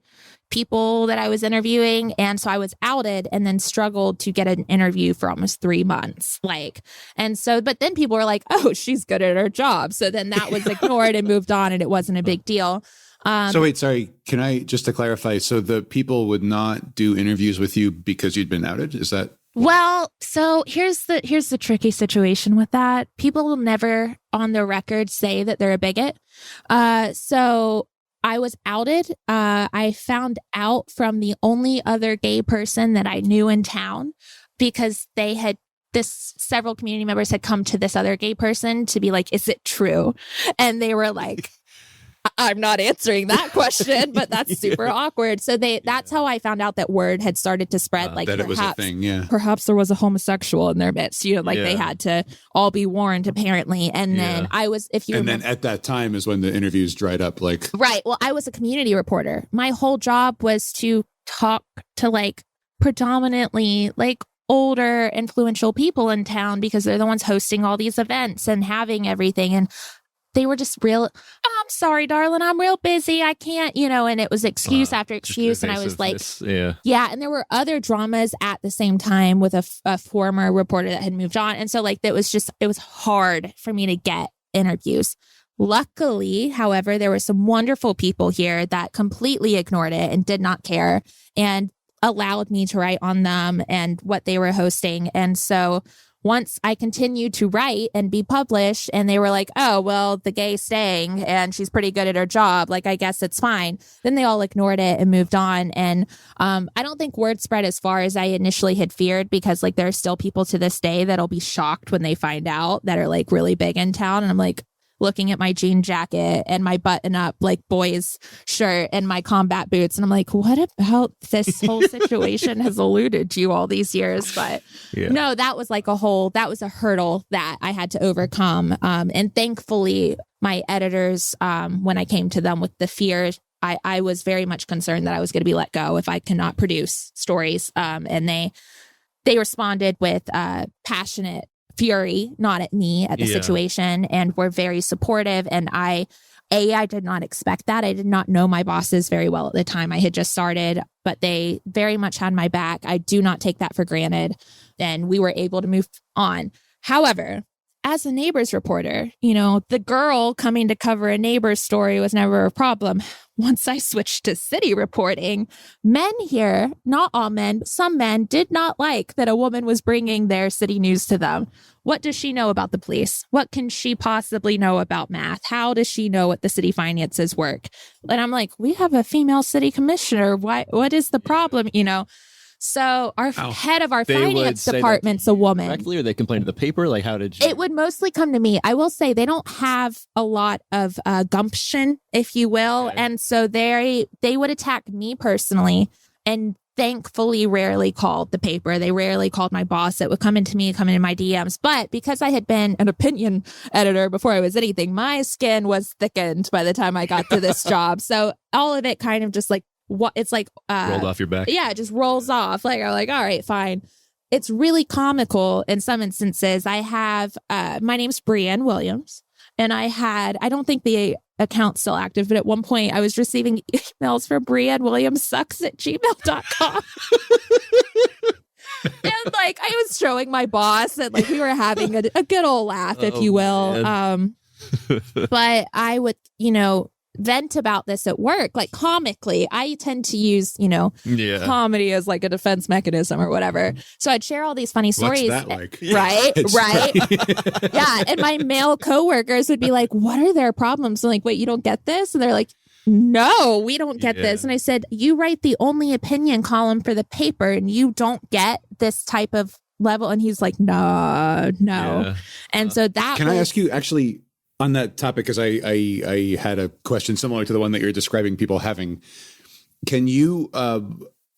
people that I was interviewing. And so I was outed and then struggled to get an interview for almost 3 months. But then people were like, oh, she's good at her job. So then that was ignored and moved on and it wasn't a big deal. So wait, sorry. Can I, just to clarify, so the people would not do interviews with you because you'd been outed? Is that? Well, so here's the tricky situation with that. People will never on the record say that they're a bigot. So I was outed. I found out from the only other gay person that I knew in town because several community members had come to this other gay person to be like, is it true? And they were like, I'm not answering that question, but that's super awkward. So that's how I found out that word had started to spread. Like that perhaps, it was a thing, yeah. Perhaps there was a homosexual in their midst. They had to all be warned apparently. And then I was, then at that time is when the interviews dried up. Like right. Well, I was a community reporter. My whole job was to talk to like predominantly like older, influential people in town because they're the ones hosting all these events and having everything. And they were just real, oh, I'm sorry, darling, I'm real busy. I can't, and it was excuse after excuse. And I was like, yeah. And there were other dramas at the same time with a former reporter that had moved on. And so like, it was hard for me to get interviews. Luckily, however, there were some wonderful people here that completely ignored it and did not care and allowed me to write on them and what they were hosting. And so once I continued to write and be published and they were like, oh, well, the gay's staying and she's pretty good at her job. Like, I guess it's fine. Then they all ignored it and moved on. And I don't think word spread as far as I initially had feared because like there are still people to this day that'll be shocked when they find out that are like really big in town. And I'm like, looking at my jean jacket and my button up like boys shirt and my combat boots. And I'm like, what about this whole situation has eluded you all these years? But no, that was like that was a hurdle that I had to overcome. And thankfully my editors, when I came to them with the fear, I was very much concerned that I was going to be let go if I cannot produce stories. And they responded with passionate fury, not at me, at the situation, and were very supportive. And I did not expect that. I did not know my bosses very well at the time. I had just started, but they very much had my back. I do not take that for granted. And we were able to move on. However, as a neighbors reporter, the girl coming to cover a neighbor's story was never a problem. Once I switched to city reporting, men here, not all men, but some men did not like that a woman was bringing their city news to them. What does she know about the police? What can she possibly know about math? How does she know what the city finances work? And I'm like, we have a female city commissioner. What is the problem? So our head of our finance department's a woman. Directly, or they complain to the paper? Like, how did you? It would mostly come to me. I will say they don't have a lot of gumption, if you will. Okay. And so they would attack me personally, and thankfully rarely called the paper. They rarely called my boss. It would come into me, come into my DMs. But because I had been an opinion editor before I was anything, my skin was thickened by the time I got to this job. So all of it kind of just like, it's like rolled off your back. Yeah, it just rolls off. Like, I'm like, all right, fine. It's really comical in some instances. I have my name's Breanne Williams, and I don't think the account's still active, but at one point I was receiving emails from Breanne Williams sucks at gmail.com. And like I was showing my boss, and like we were having a good old laugh, if you will. But I would, vent about this at work, like comically. I tend to use, comedy as like a defense mechanism or whatever. So I'd share all these funny stories. What's that like? Right. Yeah. And my male coworkers would be like, what are their problems? I'm like, wait, you don't get this? And they're like, no, we don't get this. And I said, you write the only opinion column for the paper and you don't get this type of level. And he's like, no. Yeah. And so that Can I ask you actually on that topic, because I had a question similar to the one that you're describing people having. Can you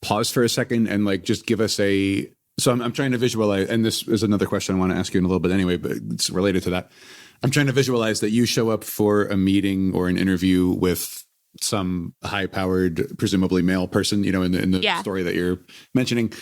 pause for a second and like just give us so I'm trying to visualize, and this is another question I want to ask you in a little bit anyway, but it's related to that. I'm trying to visualize that you show up for a meeting or an interview with some high-powered, presumably male person, in the story that you're mentioning.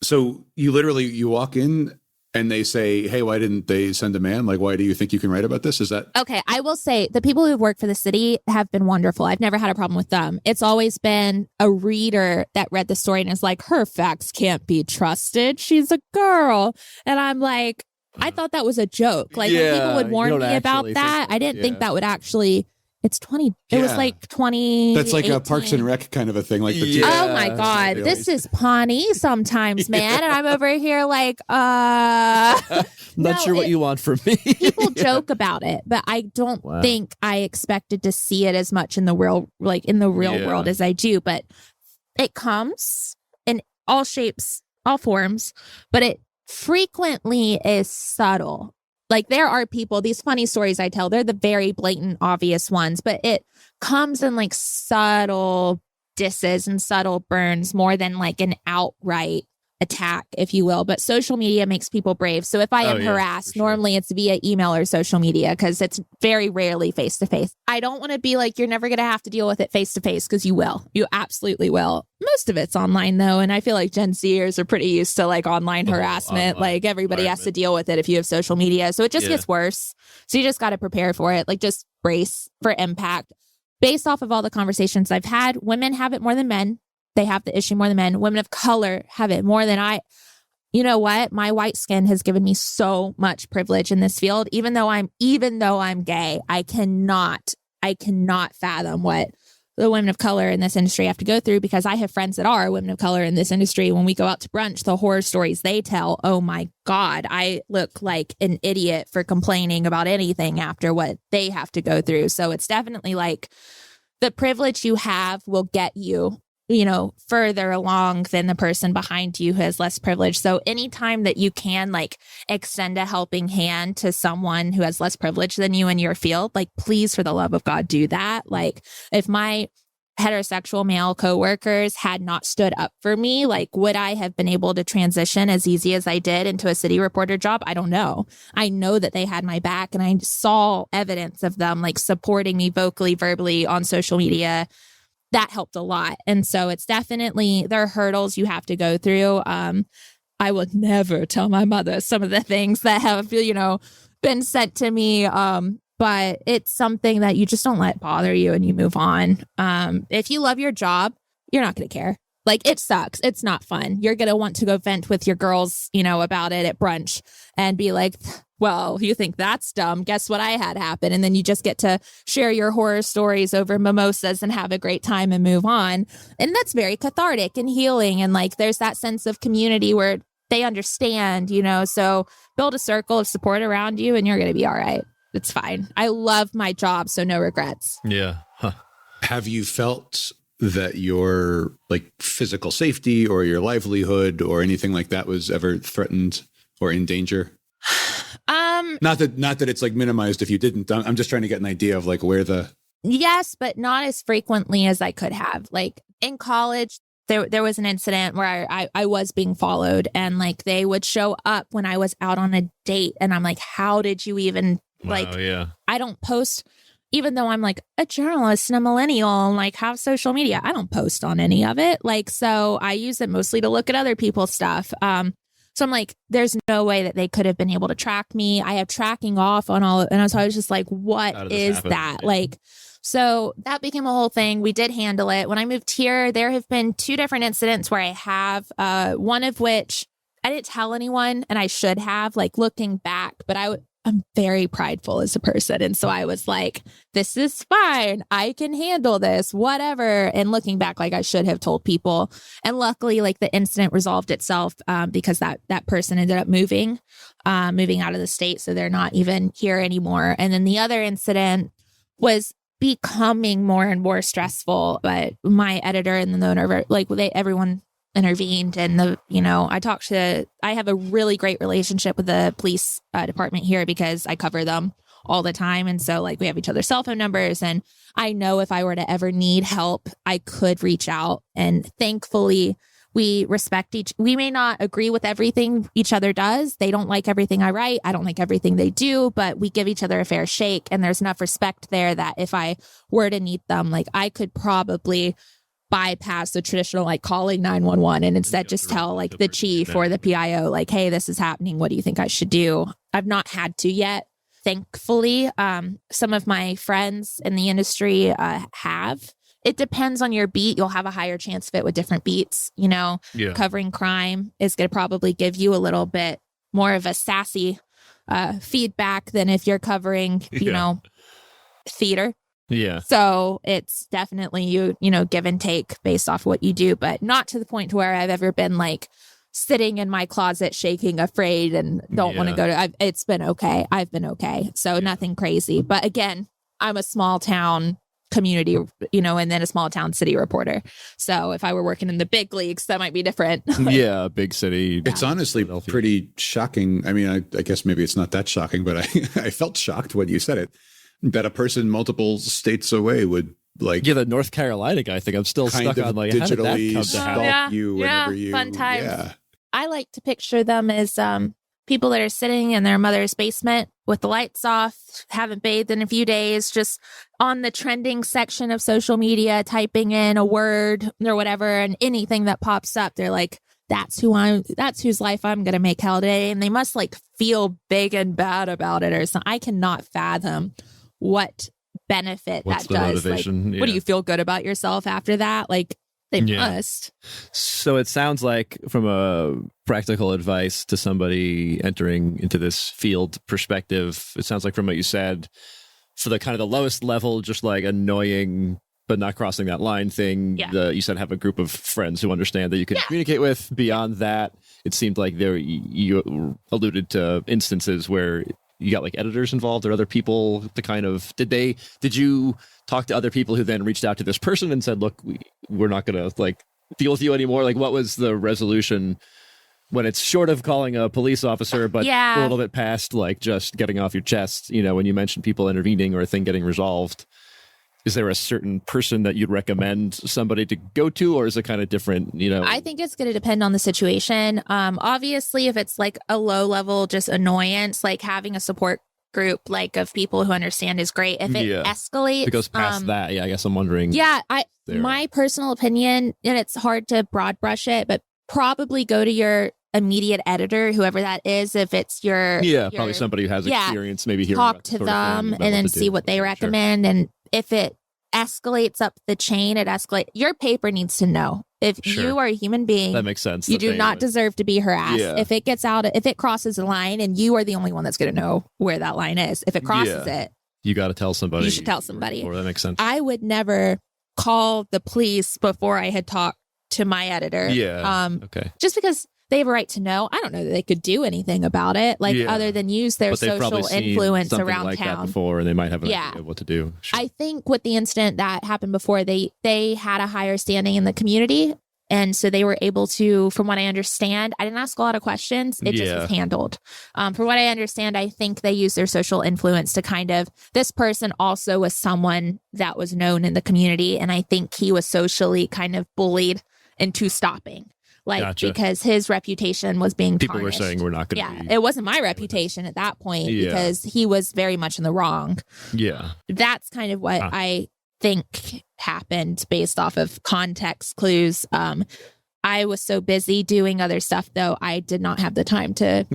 So you walk in and they say, hey, why didn't they send a man? Like, why do you think you can write about this? Is that... Okay, I will say the people who've worked for the city have been wonderful. I've never had a problem with them. It's always been a reader that read the story and is like, her facts can't be trusted. She's a girl. And I'm like, I thought that was a joke. Like, when people would warn me about that, I didn't think that would actually... It's 20. It was like 20. That's like a Parks and Rec kind of a thing. Like the oh my God, this is Pawnee sometimes, man. And I'm over here like, not sure what you want from me. People joke about it, but I don't think I expected to see it as much in the real world as I do. But it comes in all shapes, all forms, but it frequently is subtle. Like there are people, these funny stories I tell, they're the very blatant, obvious ones, but it comes in like subtle disses and subtle burns more than like an outright attack, if you will. But social media makes people brave. So if I am harassed, normally it's via email or social media because it's very rarely face to face. I don't want to be like, you're never going to have to deal with it face to face because you will. You absolutely will. Most of it's online though. And I feel like Gen Zers are pretty used to like online harassment. Like everybody has to deal with it if you have social media. So it just gets worse. So you just got to prepare for it. Like just brace for impact. Based off of all the conversations I've had, women have it more than men. They have the issue more than men. Women of color have it more than I. You know what? My white skin has given me so much privilege in this field. Even though I'm gay, I cannot fathom what the women of color in this industry have to go through because I have friends that are women of color in this industry. When we go out to brunch, the horror stories they tell, oh my God, I look like an idiot for complaining about anything after what they have to go through. So it's definitely like the privilege you have will get you further along than the person behind you who has less privilege. So anytime that you can like extend a helping hand to someone who has less privilege than you in your field, like please, for the love of God, do that. Like if my heterosexual male coworkers had not stood up for me, like would I have been able to transition as easy as I did into a city reporter job? I don't know. I know that they had my back and I saw evidence of them like supporting me vocally, verbally on social media. that helped a lot. And so it's definitely, there are hurdles you have to go through. I would never tell my mother some of the things that have, been sent to me. But it's something that you just don't let bother you and you move on. If you love your job, you're not going to care. Like, it sucks. It's not fun. You're going to want to go vent with your girls, about it at brunch and be like, well, you think that's dumb. Guess what I had happen? And then you just get to share your horror stories over mimosas and have a great time and move on. And that's very cathartic and healing. And like, there's that sense of community where they understand, so build a circle of support around you and you're going to be all right. It's fine. I love my job, so no regrets. Yeah. Huh. Have you felt that your like physical safety or your livelihood or anything like that was ever threatened or in danger? Not that it's like minimized if you didn't. I'm just trying to get an idea of like where the... Yes, but not as frequently as I could have. Like in college, there was an incident where I was being followed and like they would show up when I was out on a date. And I'm like, how did you even... Like, yeah. I don't post, even though I'm like a journalist and a millennial and like have social media, I don't post on any of it. Like, so I use it mostly to look at other people's stuff. So I'm like, there's no way that they could have been able to track me. I have tracking off on all, and so I was just like, what is that? Yeah. Like, so that became a whole thing. We did handle it. When I moved here, there have been 2 different incidents where I have, one of which I didn't tell anyone and I should have, like looking back, but I'm very prideful as a person. And so I was like, this is fine. I can handle this, whatever. And looking back, like I should have told people. And luckily, like the incident resolved itself because that person ended up moving out of the state. So they're not even here anymore. And then the other incident was becoming more and more stressful. But my editor and then the owner, like everyone intervened and I have a really great relationship with the police department here because I cover them all the time. And so like we have each other's cell phone numbers and I know if I were to ever need help, I could reach out. And thankfully we respect we may not agree with everything each other does. They don't like everything I write. I don't like everything they do, but we give each other a fair shake. And there's enough respect there that if I were to need them, like I could probably bypass the traditional like calling 911 and instead just tell like the chief or the PIO like, hey, this is happening. What do you think I should do? I've not had to yet. Thankfully, some of my friends in the industry have. It depends on your beat. You'll have a higher chance of it with different beats. Covering crime is going to probably give you a little bit more of a sassy feedback than if you're covering, theater. Yeah. So it's definitely you give and take based off what you do, but not to the point to where I've ever been like sitting in my closet shaking, afraid and don't want to go to. It's been okay. I've been okay. So nothing crazy. But again, I'm a small town community, and then a small town city reporter. So if I were working in the big leagues, that might be different. Yeah, big city. It's honestly pretty shocking. I mean, I guess maybe it's not that shocking, but I felt shocked when you said it. That a person multiple states away would like the North Carolina guy. I think I'm still stuck on like how did that come to stalk happen? you whenever you fun times. Yeah. I like to picture them as people that are sitting in their mother's basement with the lights off, haven't bathed in a few days, just on the trending section of social media, typing in a word or whatever, and anything that pops up, they're like, that's whose life I'm going to make hell today. And they must like feel big and bad about it or something. I cannot fathom what benefit What's that the does. motivation? Like, what do you feel good about yourself after that? Like they must. So it sounds like from a practical advice to somebody entering into this field perspective, it sounds like from what you said, for the kind of the lowest level, just like annoying but not crossing that line thing. Yeah. You said have a group of friends who understand that you can communicate with. Beyond that, it seemed like you alluded to instances where you got like editors involved or other people to kind of, did you talk to other people who then reached out to this person and said, look, we're not going to like deal with you anymore? Like what was the resolution when it's short of calling a police officer, but a little bit past like just getting off your chest, when you mentioned people intervening or a thing getting resolved? Is there a certain person that you'd recommend somebody to go to, or is it kind of different, I think it's going to depend on the situation. Obviously, if it's like a low level, just annoyance, like having a support group like of people who understand is great. If it escalates, if it goes past that, I guess I'm wondering. Yeah, my personal opinion, and it's hard to broad brush it, but probably go to your immediate editor, whoever that is. If it's your probably somebody who has experience, maybe hearing talk about to sort of them thing, and then what to see do. what they recommend. And if it escalates up the chain, your paper needs to know. If you are a human being, that makes sense. You do not deserve to be harassed. If it crosses the line, and you are the only one that's going to know where that line is. If it crosses it, you got to tell somebody. You should tell somebody. Or that makes sense. I would never call the police before I had talked to my editor. Okay. Just because they have a right to know. I don't know that they could do anything about it, other than use their social influence around like town that before, and they might have an idea of what to do. Sure. I think with the incident that happened before, they had a higher standing in the community. And so they were able to, from what I understand, I didn't ask a lot of questions. It just was handled. From what I understand, I think they used their social influence to kind of, this person also was someone that was known in the community. And I think he was socially kind of bullied into stopping. Because his reputation was being People tarnished. were saying we're not going to be. It wasn't my reputation at that point because he was very much in the wrong. Yeah. That's kind of what I think happened based off of context clues. I was so busy doing other stuff, though, I did not have the time to,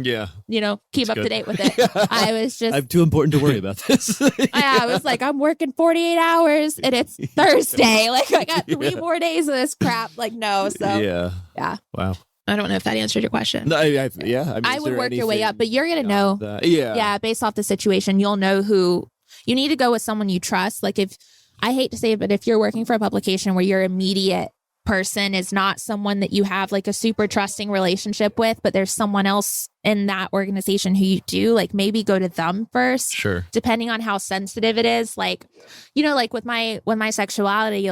keep up to date with it. I was just... I'm too important to worry about this. I was like, I'm working 48 hours and it's Thursday. I got 3 more days of this crap. No. So, yeah. Wow. I don't know if that answered your question. No, I would work your way up, but you're going to know. Based off the situation, you'll know who... You need to go with someone you trust. If... I hate to say it, but if you're working for a publication where your immediate person is not someone that you have a super trusting relationship with, but there's someone else in that organization who you do, maybe go to them first. Sure. Depending on how sensitive it is. With my sexuality,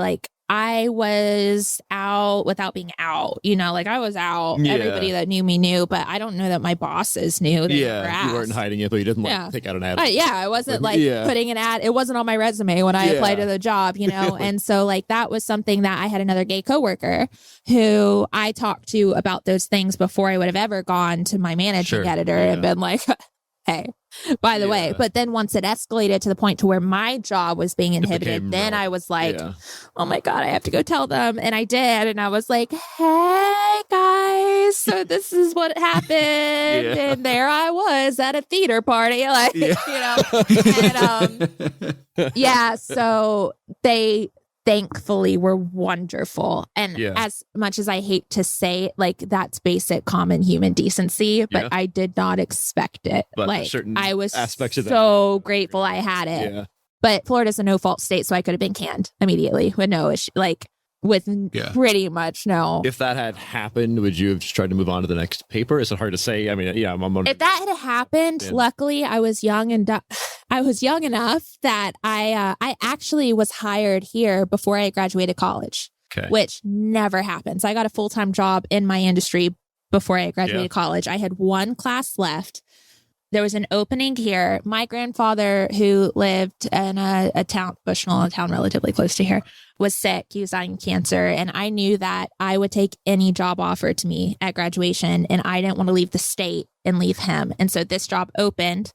I was out without being out, I was out. Yeah. Everybody that knew me knew, but I don't know that my bosses knew. They never asked. You weren't hiding it, but you didn't take out an ad. I wasn't putting an ad. It wasn't on my resume when I applied to the job, And so that was something that I had another gay coworker who I talked to about those things before I would have ever gone to my managing editor and been like, hey, by the way. But then once it escalated to the point to where my job was being inhibited, then I was like, oh my God, I have to go tell them. And I did. And I was like, hey guys, so this is what happened. And there I was at a theater party, so they thankfully were wonderful. And as much as I hate to say it, that's basic common human decency, but I did not expect it. But I was aspects of so grateful I had it. Yeah. But Florida's a no fault state, so I could have been canned immediately with no issue. Pretty much no. If that had happened, would you have just tried to move on to the next paper? Is it hard to say? I mean, I'm wondering. If that had happened, luckily I was young and I was young enough that I actually was hired here before I graduated college, which never happens. I got a full-time job in my industry before I graduated college. I had 1 class left. There was an opening here. My grandfather, who lived in a town, Bushnell, a town relatively close to here, was sick. He was dying of cancer. And I knew that I would take any job offered to me at graduation. And I didn't want to leave the state and leave him. And so this job opened.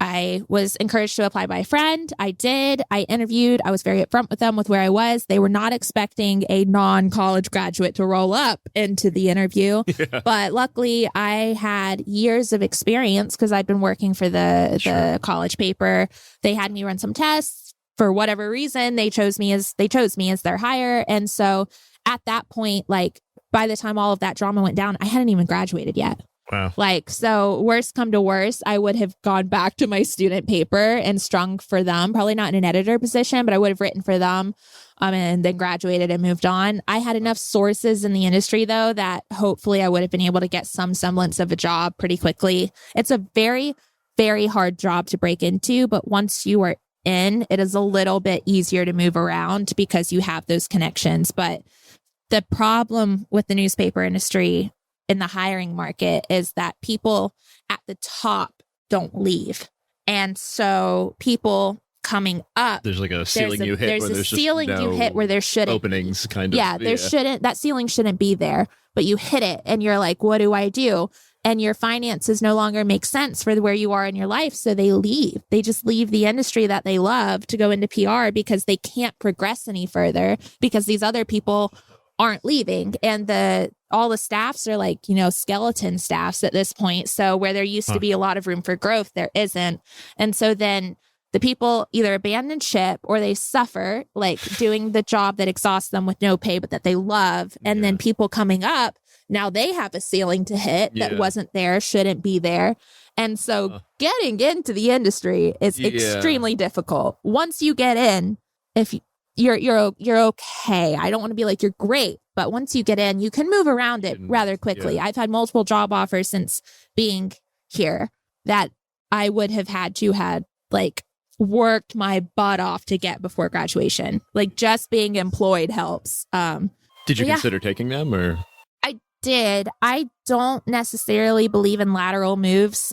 I was encouraged to apply by a friend. I did. I interviewed. I was very upfront with them with where I was. They were not expecting a non-college graduate to roll up into the interview. But luckily, I had years of experience because I'd been working for the college paper. They had me run some tests. For whatever reason, they chose me as their hire. And so at that point, by the time all of that drama went down, I hadn't even graduated yet. Wow. So worst come to worst, I would have gone back to my student paper and strung for them, probably not in an editor position, but I would have written for them and then graduated and moved on. I had enough sources in the industry, though, that hopefully I would have been able to get some semblance of a job pretty quickly. It's a very, very hard job to break into, but once you are in, it is a little bit easier to move around because you have those connections. But the problem with the newspaper industry in the hiring market is that people at the top don't leave. And so people coming up, there's a ceiling you hit where there's ceiling you hit where there shouldn't openings kind of. Yeah, there shouldn't, that ceiling shouldn't be there, but you hit it and you're like, what do I do? and your finances no longer make sense for where you are in your life. So they leave. They just leave the industry that they love to go into PR because they can't progress any further because these other people aren't leaving. And all the staffs are like, skeleton staffs at this point. So where there used to be a lot of room for growth, there isn't. And so then the people either abandon ship or they suffer, like doing the job that exhausts them with no pay, but that they love. And then people coming up, now they have a ceiling to hit that wasn't there, shouldn't be there. And so getting into the industry is extremely difficult. Once you get in, if you're okay. I don't want to be like you're great, but once you get in, you can move around it rather quickly. Yeah. I've had multiple job offers since being here that I would have had to had like worked my butt off to get before graduation. Like just being employed helps. Did you consider taking them or? I did. I don't necessarily believe in lateral moves.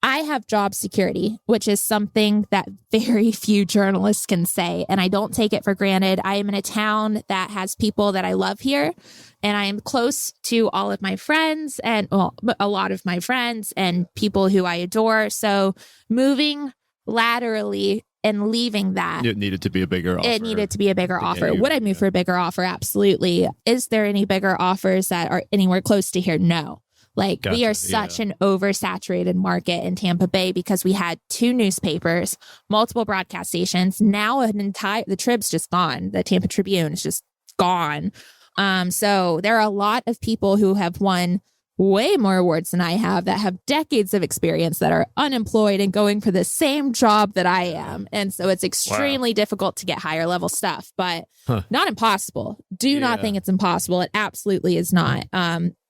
I have job security, which is something that very few journalists can say, and I don't take it for granted. I am in a town that has people that I love here, and I am close to all of my friends and a lot of my friends and people who I adore. So moving laterally and leaving that. It needed to be a bigger offer. It needed to be a bigger offer. Would I move for a bigger offer? Absolutely. Is there any bigger offers that are anywhere close to here? No. Like we are such an oversaturated market in Tampa Bay because we had 2 newspapers, multiple broadcast stations. Now the Trib's just gone. The Tampa Tribune is just gone. So there are a lot of people who have won way more awards than I have that have decades of experience that are unemployed and going for the same job that I am. And so it's extremely difficult to get higher level stuff, but not impossible. Do not think it's impossible. It absolutely is not.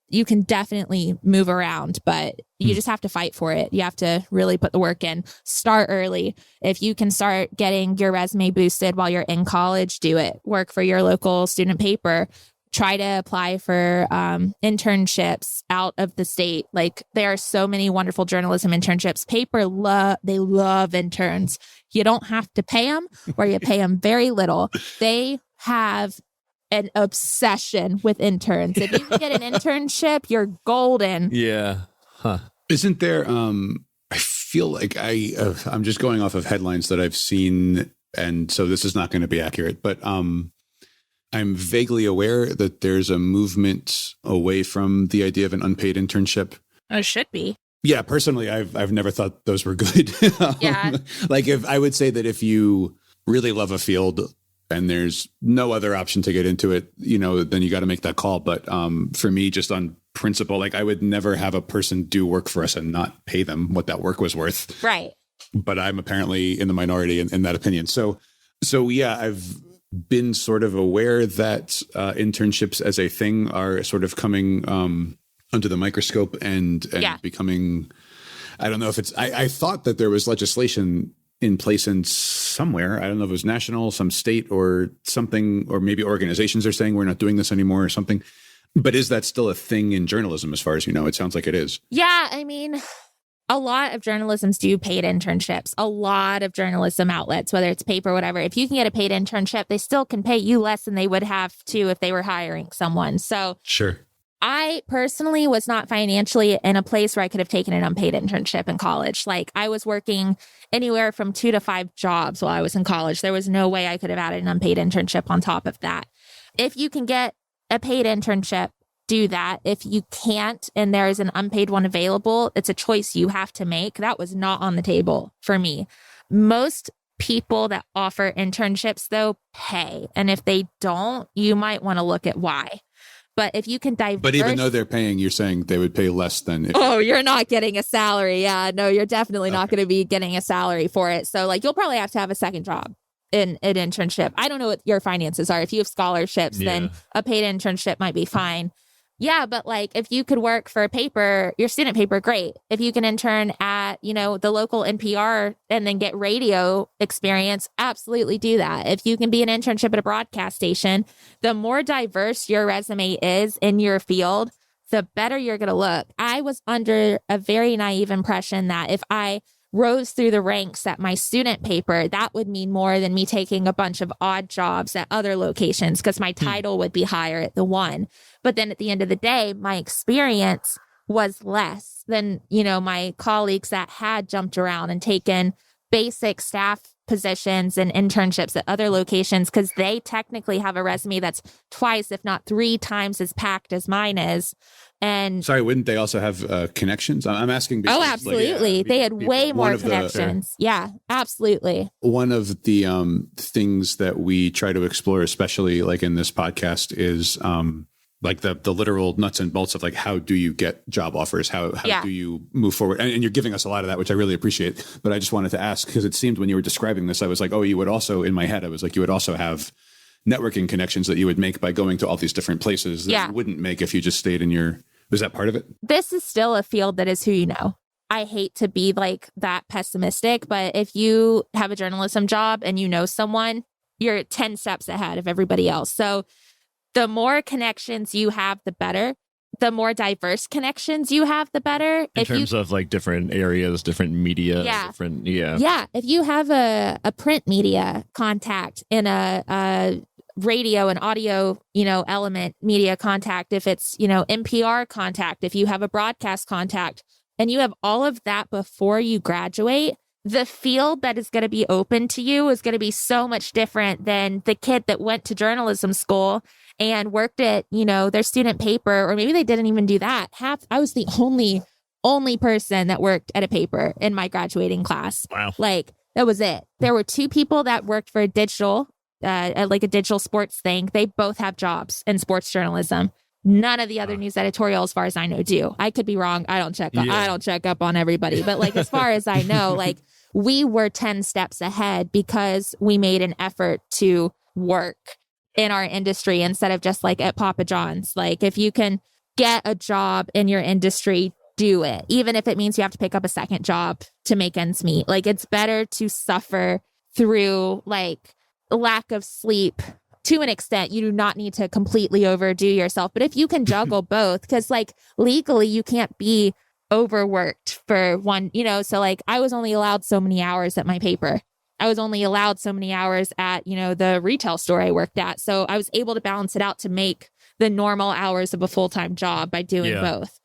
You can definitely move around, but you just have to fight for it. You have to really put the work in. Start early. If you can start getting your resume boosted while you're in college, do it. Work for your local student paper. Try to apply for internships out of the state. Like there are so many wonderful journalism internships. They love interns. You don't have to pay them or you pay them very little. They have an obsession with interns. If you can get an internship, you're golden. Yeah. Huh. Isn't there, I feel like I'm just going off of headlines that I've seen, and so this is not going to be accurate, but I'm vaguely aware that there's a movement away from the idea of an unpaid internship. It should be. Yeah, personally, I've never thought those were good. Yeah. Like if I would say that if you really love a field and there's no other option to get into it, then you got to make that call. But for me, just on principle, like I would never have a person do work for us and not pay them what that work was worth. Right. But I'm apparently in the minority in that opinion. So yeah, I've been sort of aware that internships as a thing are sort of coming under the microscope and becoming, I don't know if it's, I thought that there was legislation in place in somewhere. I don't know if it was national, some state or something, or maybe organizations are saying we're not doing this anymore or something. But is that still a thing in journalism as far as you know? It sounds like it is. Yeah, I mean, a lot of journalisms do paid internships. A lot of journalism outlets, whether it's paper or whatever, if you can get a paid internship, they still can pay you less than they would have to if they were hiring someone. So sure. I personally was not financially in a place where I could have taken an unpaid internship in college. Like I was working anywhere from 2 to 5 jobs while I was in college. There was no way I could have added an unpaid internship on top of that. If you can get a paid internship, do that. If you can't and there is an unpaid one available, it's a choice you have to make. That was not on the table for me. Most people that offer internships, though, pay. And if they don't, you might want to look at why. But if you can diverse... But even though they're paying, you're saying they would pay less than... you're not getting a salary. Yeah, no, you're definitely not going to be getting a salary for it. So like you'll probably have to have a second job in an internship. I don't know what your finances are. If you have scholarships, then a paid internship might be fine. Yeah, but like if you could work for a paper, your student paper, great. If you can intern at, the local NPR and then get radio experience, absolutely do that. If you can be an internship at a broadcast station, the more diverse your resume is in your field, the better you're going to look. I was under a very naive impression that if I rose through the ranks at my student paper, that would mean more than me taking a bunch of odd jobs at other locations because my title would be higher at the one. But then at the end of the day, my experience was less than, my colleagues that had jumped around and taken basic staff positions and internships at other locations, because they technically have a resume that's twice, if not 3 times as packed as mine is. And sorry, wouldn't they also have connections? I'm asking because, absolutely. They had way more connections. Yeah, absolutely. One of the things that we try to explore, especially like in this podcast, is like the literal nuts and bolts of like, how do you get job offers? How do you move forward? And you're giving us a lot of that, which I really appreciate. But I just wanted to ask, because it seemed when you were describing this, I was like, oh, you would also, in my head, I was like, you would also have networking connections that you would make by going to all these different places that you wouldn't make if you just stayed in your, was that part of it? This is still a field that is who you know. I hate to be like that pessimistic, but if you have a journalism job and you know someone, you're 10 steps ahead of everybody else. So the more connections you have, the better. The more diverse connections you have, the better. In terms of like different areas, different media, different. Yeah. If you have a print media contact in a radio and audio, element media contact, if it's, NPR contact, if you have a broadcast contact, and you have all of that before you graduate, the field that is going to be open to you is going to be so much different than the kid that went to journalism school and worked at, their student paper, or maybe they didn't even do that. I was the only person that worked at a paper in my graduating class. Wow. Like, that was it. There were 2 people that worked for a digital sports thing. They both have jobs in sports journalism. None of the other news editorial, as far as I know, do. I could be wrong. I don't check up on everybody. But like, as far as I know, like, we were 10 steps ahead because we made an effort to work in our industry instead of just like at Papa John's. Like, if you can get a job in your industry, do it. Even if it means you have to pick up a second job to make ends meet. Like, it's better to suffer through like lack of sleep. To an extent, you do not need to completely overdo yourself. But if you can juggle both, because like legally you can't be overworked for one, so like I was only allowed so many hours at my paper. I was only allowed so many hours at, the retail store I worked at. So I was able to balance it out to make the normal hours of a full-time job by doing both.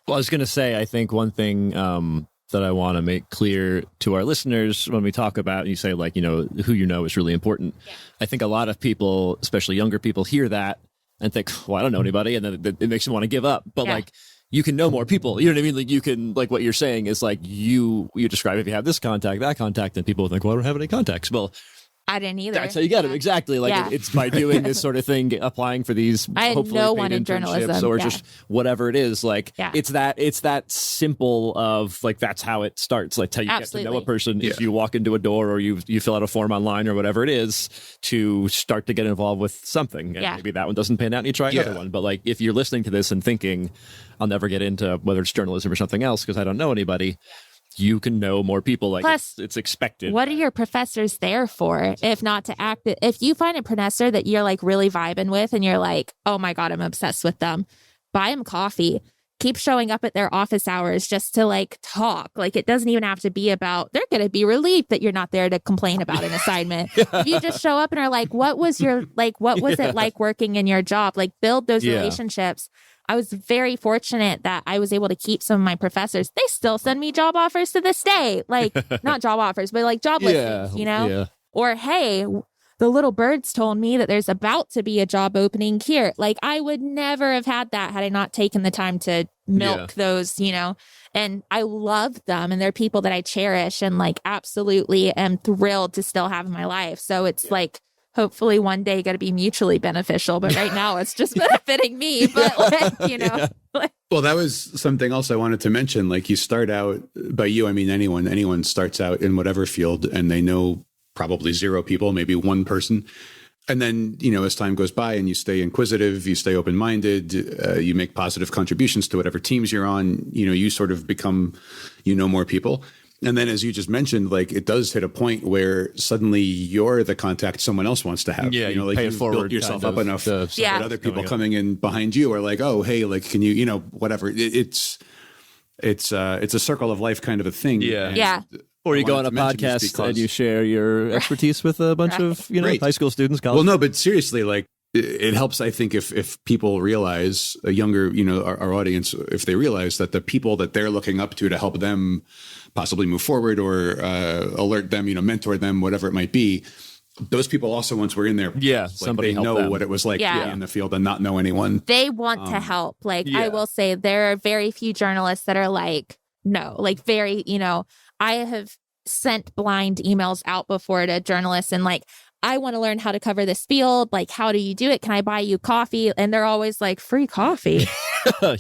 Well, I was going to say, I think one thing that I want to make clear to our listeners when we talk about, you say like, who is really important. Yeah. I think a lot of people, especially younger people, hear that and think, well, I don't know anybody. And then it makes them want to give up. But like, you can know more people. You know what I mean? Like, you can, like, what you're saying is like, you describe if you have this contact, that contact, and people think, well, I don't have any contacts. Well, I didn't either. That's how you get them. Exactly. Like, it's by doing this sort of thing, applying for these, I had hopefully no paid one in journalism. or just whatever it is. Like, it's that simple of like, that's how it starts. Like, how you get to know a person if you walk into a door or you fill out a form online or whatever it is to start to get involved with something. And maybe that one doesn't pan out and you try another one. But like, if you're listening to this and thinking, I'll never get into whether it's journalism or something else because I don't know anybody, you can know more people. Like, plus, it's expected. What are your professors there for if not to act? If you find a professor that you're like really vibing with and you're like, oh my God, I'm obsessed with them, buy them coffee. Keep showing up at their office hours just to like talk. Like, it doesn't even have to be about, they're going to be relieved that you're not there to complain about an assignment. If you just show up and are like, what was it like working in your job? Like, build those relationships. I was very fortunate that I was able to keep some of my professors. They still send me job offers to this day. Like, not job offers, but like job listings, Yeah. Or, hey, the little birds told me that there's about to be a job opening here. Like, I would never have had that had I not taken the time to milk those, and I love them and they're people that I cherish and like absolutely am thrilled to still have in my life. So it's like, hopefully one day going to be mutually beneficial, but right now it's just benefiting me. But well, that was something else I wanted to mention. Like, you start out, by you, I mean anyone starts out in whatever field and they know probably 0 people, maybe 1 person. And then, as time goes by and you stay inquisitive, you stay open-minded, you make positive contributions to whatever teams you're on, you sort of become, more people. And then, as you just mentioned, like, it does hit a point where suddenly you're the contact someone else wants to have. Yeah, like, pay it you've forward, built yourself up enough that other people coming in behind you are like, oh, hey, like, can you, whatever. It's a circle of life kind of a thing. Yeah. Or you go on a podcast and you share your expertise with a bunch of, high school students, college. Well, no, but seriously, like, it helps, I think, if people realize, a younger, our audience, if they realize that the people that they're looking up to help them possibly move forward or alert them, mentor them, whatever it might be, those people also, once we're in there, somebody they know them. what it was like to be in the field and not know anyone. They want to help. I will say there are very few journalists that are like, no, very, I have sent blind emails out before to journalists and I want to learn how to cover this field. How do you do it? Can I buy you coffee? And they're always like, free coffee.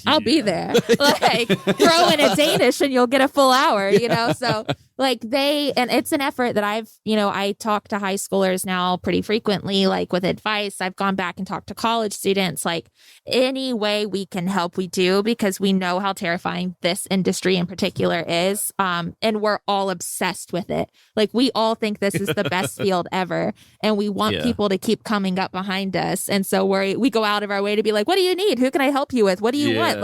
I'll be there. Throw in a Danish and you'll get a full hour, So and it's an effort that I talk to high schoolers now pretty frequently, with advice. I've gone back and talked to college students, any way we can help, we do, because we know how terrifying this industry in particular is. And we're all obsessed with it. We all think this is the best field ever. And we want people to keep coming up behind us. And so we go out of our way to be like, what do you need? Who can I help you with? What do you want?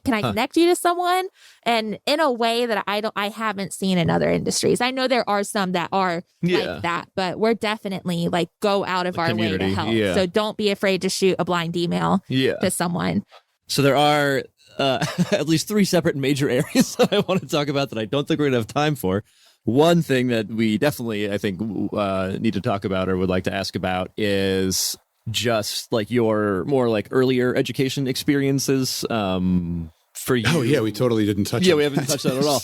Can I connect you to someone? And in a way that I haven't seen in other industries. I know there are some that are like that, but we're definitely go out of our way to help. Yeah. So don't be afraid to shoot a blind email to someone. So there are at least 3 separate major areas that I want to talk about that I don't think we're going to have time for. One thing that we definitely, I think, need to talk about or would like to ask about is just your more earlier education experiences. For you. Oh yeah, we totally didn't touch. Yeah, we haven't touched on it at all.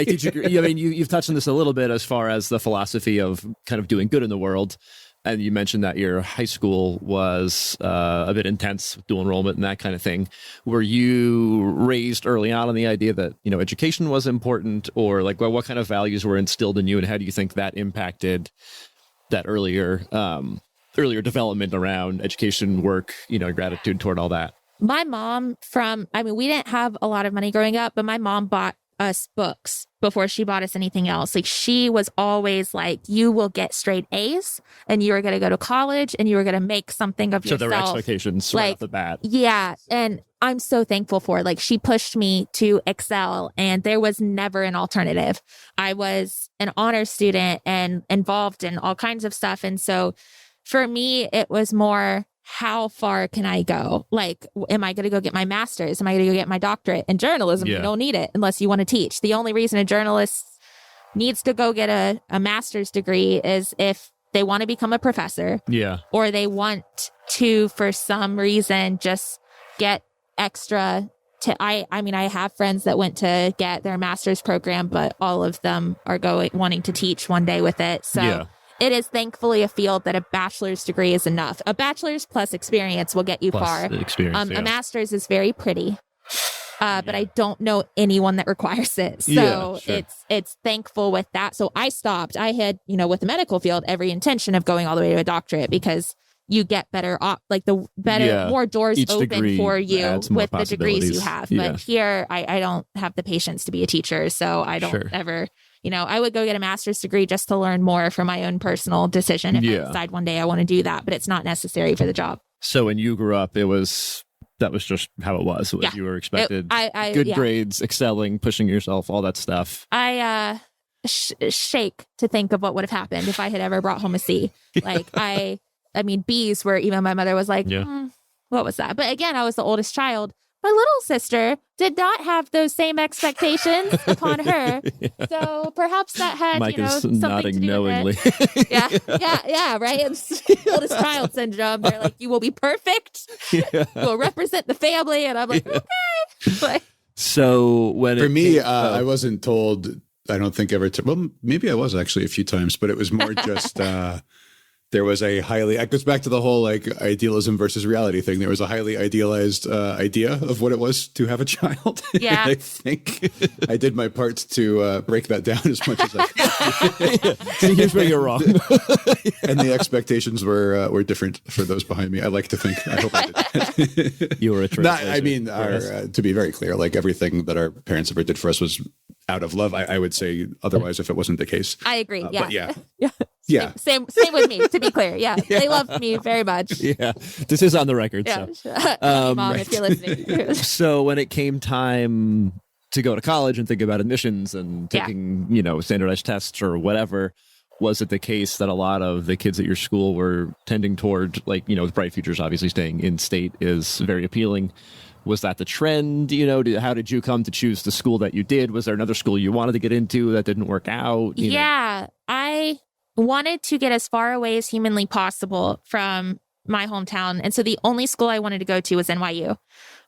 Did you? I mean, you've touched on this a little bit as far as the philosophy of kind of doing good in the world, and you mentioned that your high school was a bit intense with dual enrollment and that kind of thing. Were you raised early on the idea that education was important, or what kind of values were instilled in you, and how do you think that impacted that earlier development around education, work, gratitude toward all that? My mom we didn't have a lot of money growing up, but my mom bought us books before she bought us anything else. She was always you will get straight A's and you are going to go to college and you are going to make something of yourself. So there were expectations right off the bat. Yeah. And I'm so thankful for it. She pushed me to excel and there was never an alternative. I was an honor student and involved in all kinds of stuff. And so for me, it was more, how far can I go? Am I going to go get my master's? Am I going to go get my doctorate in journalism? You don't need it unless you want to teach. The only reason a journalist needs to go get a master's degree is if they want to become a professor. Yeah. Or they want to, for some reason, just get extra. I have friends that went to get their master's program, but all of them are wanting to teach one day with it. So it is thankfully a field that a bachelor's degree is enough. A bachelor's plus experience will get you far. A master's is very pretty, but I don't know anyone that requires it. So it's thankful with that. So I stopped. I had, with the medical field, every intention of going all the way to a doctorate because you get better, more doors open for you with the degrees you have. But here, I don't have the patience to be a teacher. So I don't ever... I would go get a master's degree just to learn more for my own personal decision if I decide one day I want to do that, but it's not necessary for the job. So when you grew up, that was just how it was. You were expected good grades, excelling, pushing yourself, all that stuff. I shake to think of what would have happened if I had ever brought home a C. B's were even my mother was like, what was that? But again, I was the oldest child. My little sister did not have those same expectations upon her. So perhaps that had, Mike is something nodding to do knowingly. with it. Yeah, right? It's oldest child syndrome. They're like, you will be perfect. You will represent the family. And I'm like, okay. So for me, I wasn't told, I don't think ever, well, maybe I was actually a few times, but it was more just... there was a it goes back to the whole idealism versus reality thing. There was a highly idealized idea of what it was to have a child. Yeah. I think I did my part to break that down as much as I could. Here's where you're wrong. And the expectations were different for those behind me. I like to think. I hope I did that. You were a trailblazer. To be very clear, everything that our parents ever did for us was out of love. I would say otherwise if it wasn't the case. I agree. But yeah. Same with me, to be clear. Yeah. They loved me very much. Yeah. This is on the record. Yeah. So. Mom, if you're listening. So when it came time to go to college and think about admissions and taking, standardized tests or whatever, was it the case that a lot of the kids at your school were tending toward, like, with bright futures, obviously staying in state is very appealing? Was that the trend? How did you come to choose the school that you did? Was there another school you wanted to get into that didn't work out? I wanted to get as far away as humanly possible from my hometown. And so the only school I wanted to go to was NYU.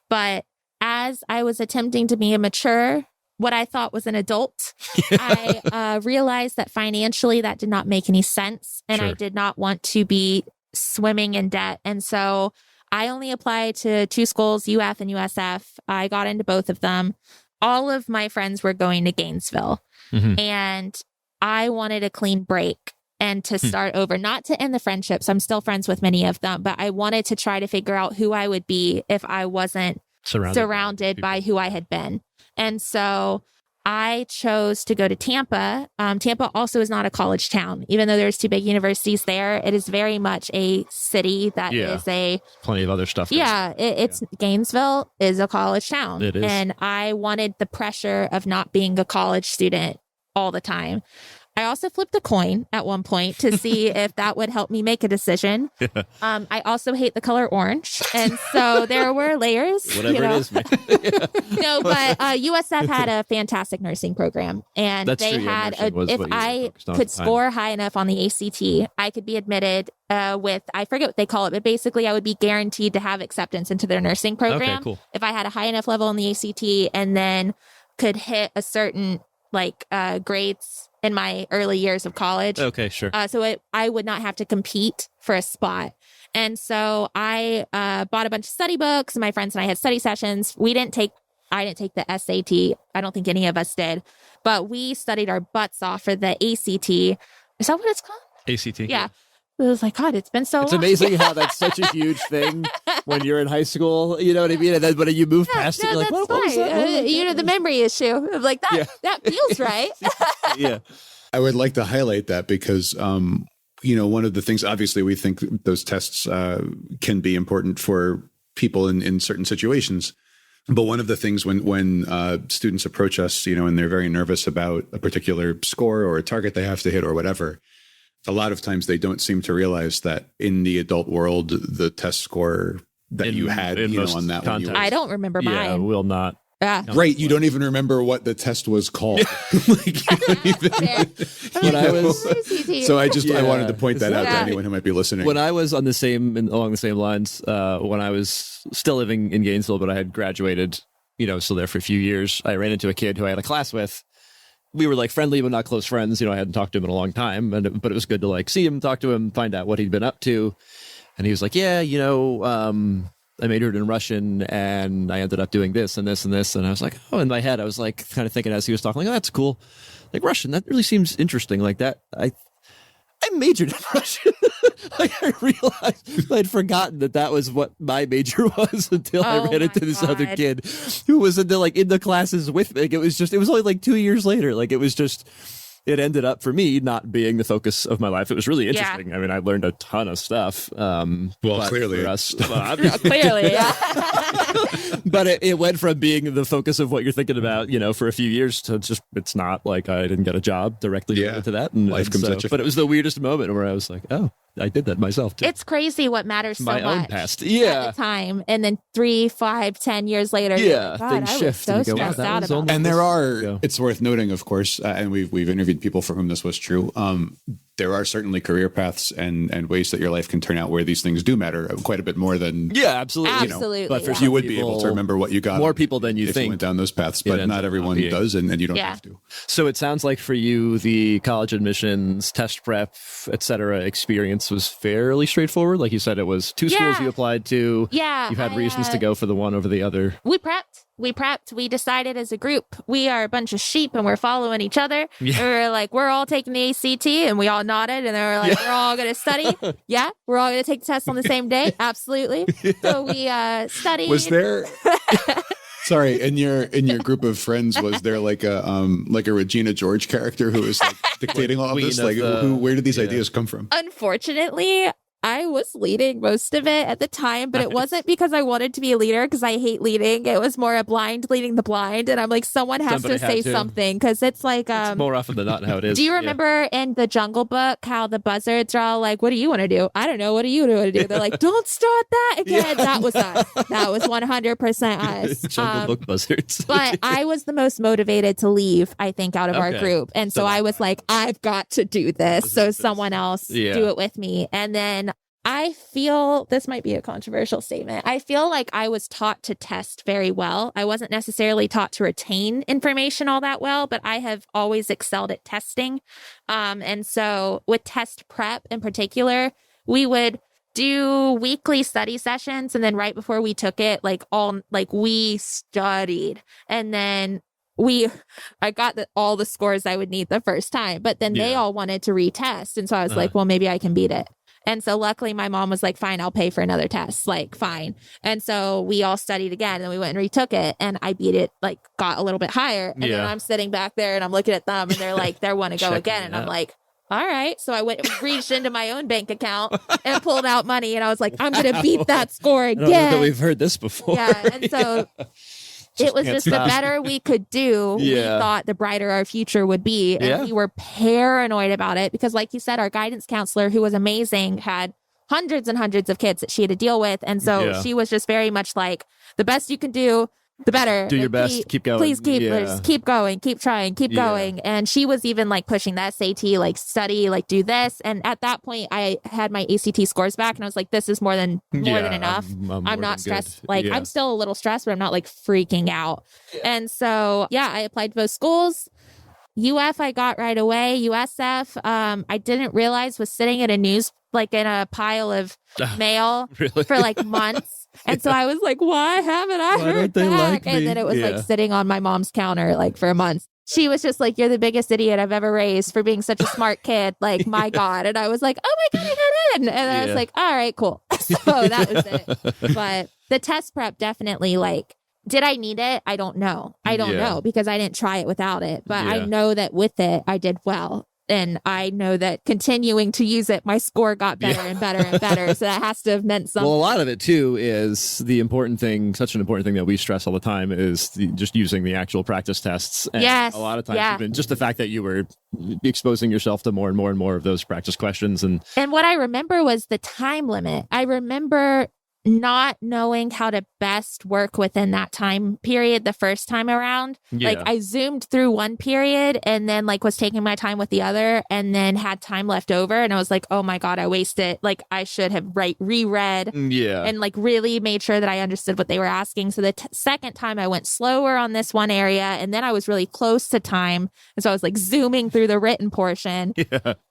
But as I was attempting to be a mature, what I thought was an adult, I realized that financially that did not make any sense. And I did not want to be swimming in debt. And so I only applied to 2 schools, UF and USF. I got into both of them. All of my friends were going to Gainesville. And I wanted a clean break and to start over, not to end the friendships. I'm still friends with many of them, but I wanted to try to figure out who I would be if I wasn't surrounded by who I had been. And so I chose to go to Tampa. Tampa also is not a college town, even though there's 2 big universities there. It is very much a city that is plenty of other stuff. It's Gainesville is a college town. It is. And I wanted the pressure of not being a college student all the time. I also flipped a coin at one point to see if that would help me make a decision. I also hate the color orange. And so there were layers. Whatever it is, man. No, but USF had a fantastic nursing program. And they had, if I could score high enough on the ACT, I could be admitted with, I forget what they call it, but basically I would be guaranteed to have acceptance into their nursing program. Okay, cool. If I had a high enough level on the ACT and then could hit a certain grades in my early years of college. Okay, sure. So I would not have to compete for a spot. And so I bought a bunch of study books. My friends and I had study sessions. I didn't take the SAT. I don't think any of us did. But we studied our butts off for the ACT. Is that what it's called? ACT. Yeah. It was like, God, it's been so long. It's amazing how that's such a huge thing when you're in high school. You know what I mean? And then when you move past it, you're like, what was that? The memory issue of like that. Yeah. That feels right. Yeah. I would like to highlight that because, one of the things, obviously, we think those tests can be important for people in certain situations. But one of the things when students approach us, and they're very nervous about a particular score or a target they have to hit or whatever, a lot of times they don't seem to realize that in the adult world, the test score that you had, on that context. one. I don't remember mine. Yeah, will not. Yeah. Right. You don't even remember what the test was called. So I wanted to point that out to anyone who might be listening. When I was along the same lines, when I was still living in Gainesville, but I had graduated, still there for a few years, I ran into a kid who I had a class with. We were friendly, but not close friends. I hadn't talked to him in a long time, but it was good to see him, talk to him, find out what he'd been up to. And he was like, yeah, I majored in Russian and I ended up doing this and this and this. And I was like, oh, in my head, I was kind of thinking as he was talking, oh, that's cool. Russian, that really seems interesting. That. I majored in Russian. I realized I'd forgotten that was what my major was until I ran into this other kid who was in the classes with me. It was only 2 years later. It ended up for me not being the focus of my life. It was really interesting. Yeah. I mean, I learned a ton of stuff. Clearly. For us, clearly, yeah. But it went from being the focus of what you're thinking about, for a few years to just, it's not I didn't get a job directly related to that. And life comes at you. But it was the weirdest moment where I was like, oh, I did that myself too. It's crazy what matters so much. My own past. At the time. And then 3, 5, 10 years later. Things shift. I was so stressed out about it. And there are, it's worth noting, of course, and we've interviewed people for whom this was true. There are certainly career paths and ways that your life can turn out where these things do matter quite a bit more than absolutely. But for you would be able to remember what you got. More people than you if think you went down those paths, but not everyone does, and you don't have to. So it sounds like for you, the college admissions, test prep, etc. experience was fairly straightforward. Like you said, it was 2 schools you applied to. Yeah, you had reasons to go for the one over the other. We prepped. We decided as a group, we are a bunch of sheep and we're following each other. Yeah. We were we're all taking the ACT, and we all nodded, and they were like, we're all going to study. Yeah, we're all going to take the test on the same day. Absolutely. So we studied. Was there... Sorry, in your group of friends, was there a Regina George character who was dictating all of this? Where did these ideas come from? Unfortunately, I was leading most of it at the time, but it wasn't because I wanted to be a leader, because I hate leading. It was more a blind leading the blind. And I'm like, someone has to say something, because it's like... it's more often than not how it is. Do you remember in the Jungle Book how the buzzards are all like, what do you want to do? I don't know. What do you want to do? They're like, don't start that again. Yeah. That was us. That was 100% us. Jungle Book buzzards. But I was the most motivated to leave, I think, out of our group. And so I was like, I've got to do this. So someone else do it with me. And then I feel, this might be a controversial statement, I feel like I was taught to test very well. I wasn't necessarily taught to retain information all that well, but I have always excelled at testing. And so with test prep in particular, we would do weekly study sessions. And then right before we took it, we studied. And then I got all the scores I would need the first time, but then they all wanted to retest. And so I was like, well, maybe I can beat it. And so luckily my mom was like, fine, I'll pay for another test. Like, fine. And so we all studied again, and we went and retook it, and I beat it, got a little bit higher. And then I'm sitting back there and I'm looking at them, and they're like, they want to go again. And I'm like, all right. So I went and reached into my own bank account and pulled out money, and I was like, I'm going to beat that score again. I don't know that we've heard this before. Yeah. And so it was just the better we could do, we thought the brighter our future would be. And we were paranoid about it because, like you said, our guidance counselor, who was amazing, had hundreds and hundreds of kids that she had to deal with. And so she was just very much like, the best you can do, the better. Do your best. Keep going. Please keep going. Keep trying. Keep going. And she was even pushing the SAT, study, do this. And at that point, I had my ACT scores back, and I was like, this is more than enough. I'm not stressed. I'm still a little stressed, but I'm not freaking out. And so, I applied to both schools. UF I got right away. USF, I didn't realize was sitting in in a pile of mail for months. And so I was like, why haven't I heard back? And then it was sitting on my mom's counter for months. She was just like, you're the biggest idiot I've ever raised for being such a smart kid. My God. And I was like, oh my God, I got in. And I was like, all right, cool. So that was it. But the test prep definitely did I need it? I don't know. I don't know, because I didn't try it without it. But I know that with it, I did well. And I know that continuing to use it, my score got better and better and better. So that has to have meant something. Well, a lot of it, too, is the important thing, such an important thing that we stress all the time, is just using the actual practice tests. And a lot of times, even just the fact that you were exposing yourself to more and more and more of those practice questions. And what I remember was the time limit. I remember not knowing how to best work within that time period the first time around. I zoomed through one period and then was taking my time with the other, and then had time left over, and I was like, oh my God, I wasted, I should have reread and really made sure that I understood what they were asking. So the second time I went slower on this one area, and then I was really close to time, and so I was zooming through the written portion.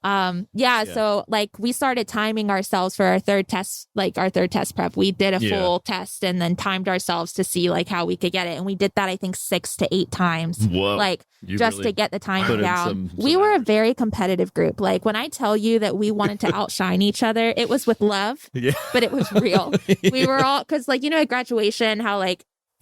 So we started timing ourselves for our third test prep. We did a full test and then timed ourselves to see how we could get it. And we did that, I think, 6 to 8 times. Whoa. Just really to get the time down. We were a very competitive group. When I tell you that we wanted to outshine each other, it was with love, but it was real. We were all, because at graduation, how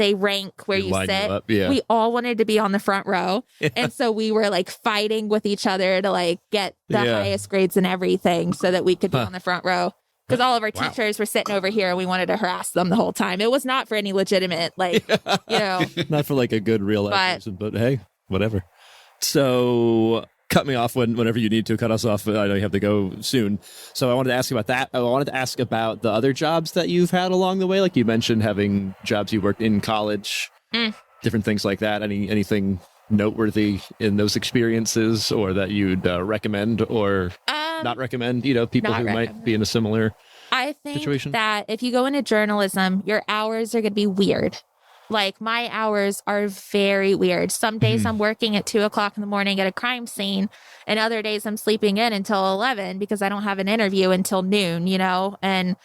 they rank where you sit. We all wanted to be on the front row. And so we were fighting with each other to get the highest grades and everything so that we could be on the front row. Because all of our teachers were sitting over here, and we wanted to harass them the whole time. It was not for any legitimate, not for a good real life person, but hey, whatever. So cut me off whenever you need to cut us off. I know you have to go soon. So I wanted to ask you about that. I wanted to ask about the other jobs that you've had along the way. You mentioned having jobs you worked in college, different things like that. Anything noteworthy in those experiences, or that you'd recommend or not recommend, people who might be in a similar situation? That if you go into journalism, your hours are going to be weird. My hours are very weird. Some days I'm working at 2:00 in the morning at a crime scene, and other days I'm sleeping in until 11 because I don't have an interview until noon, and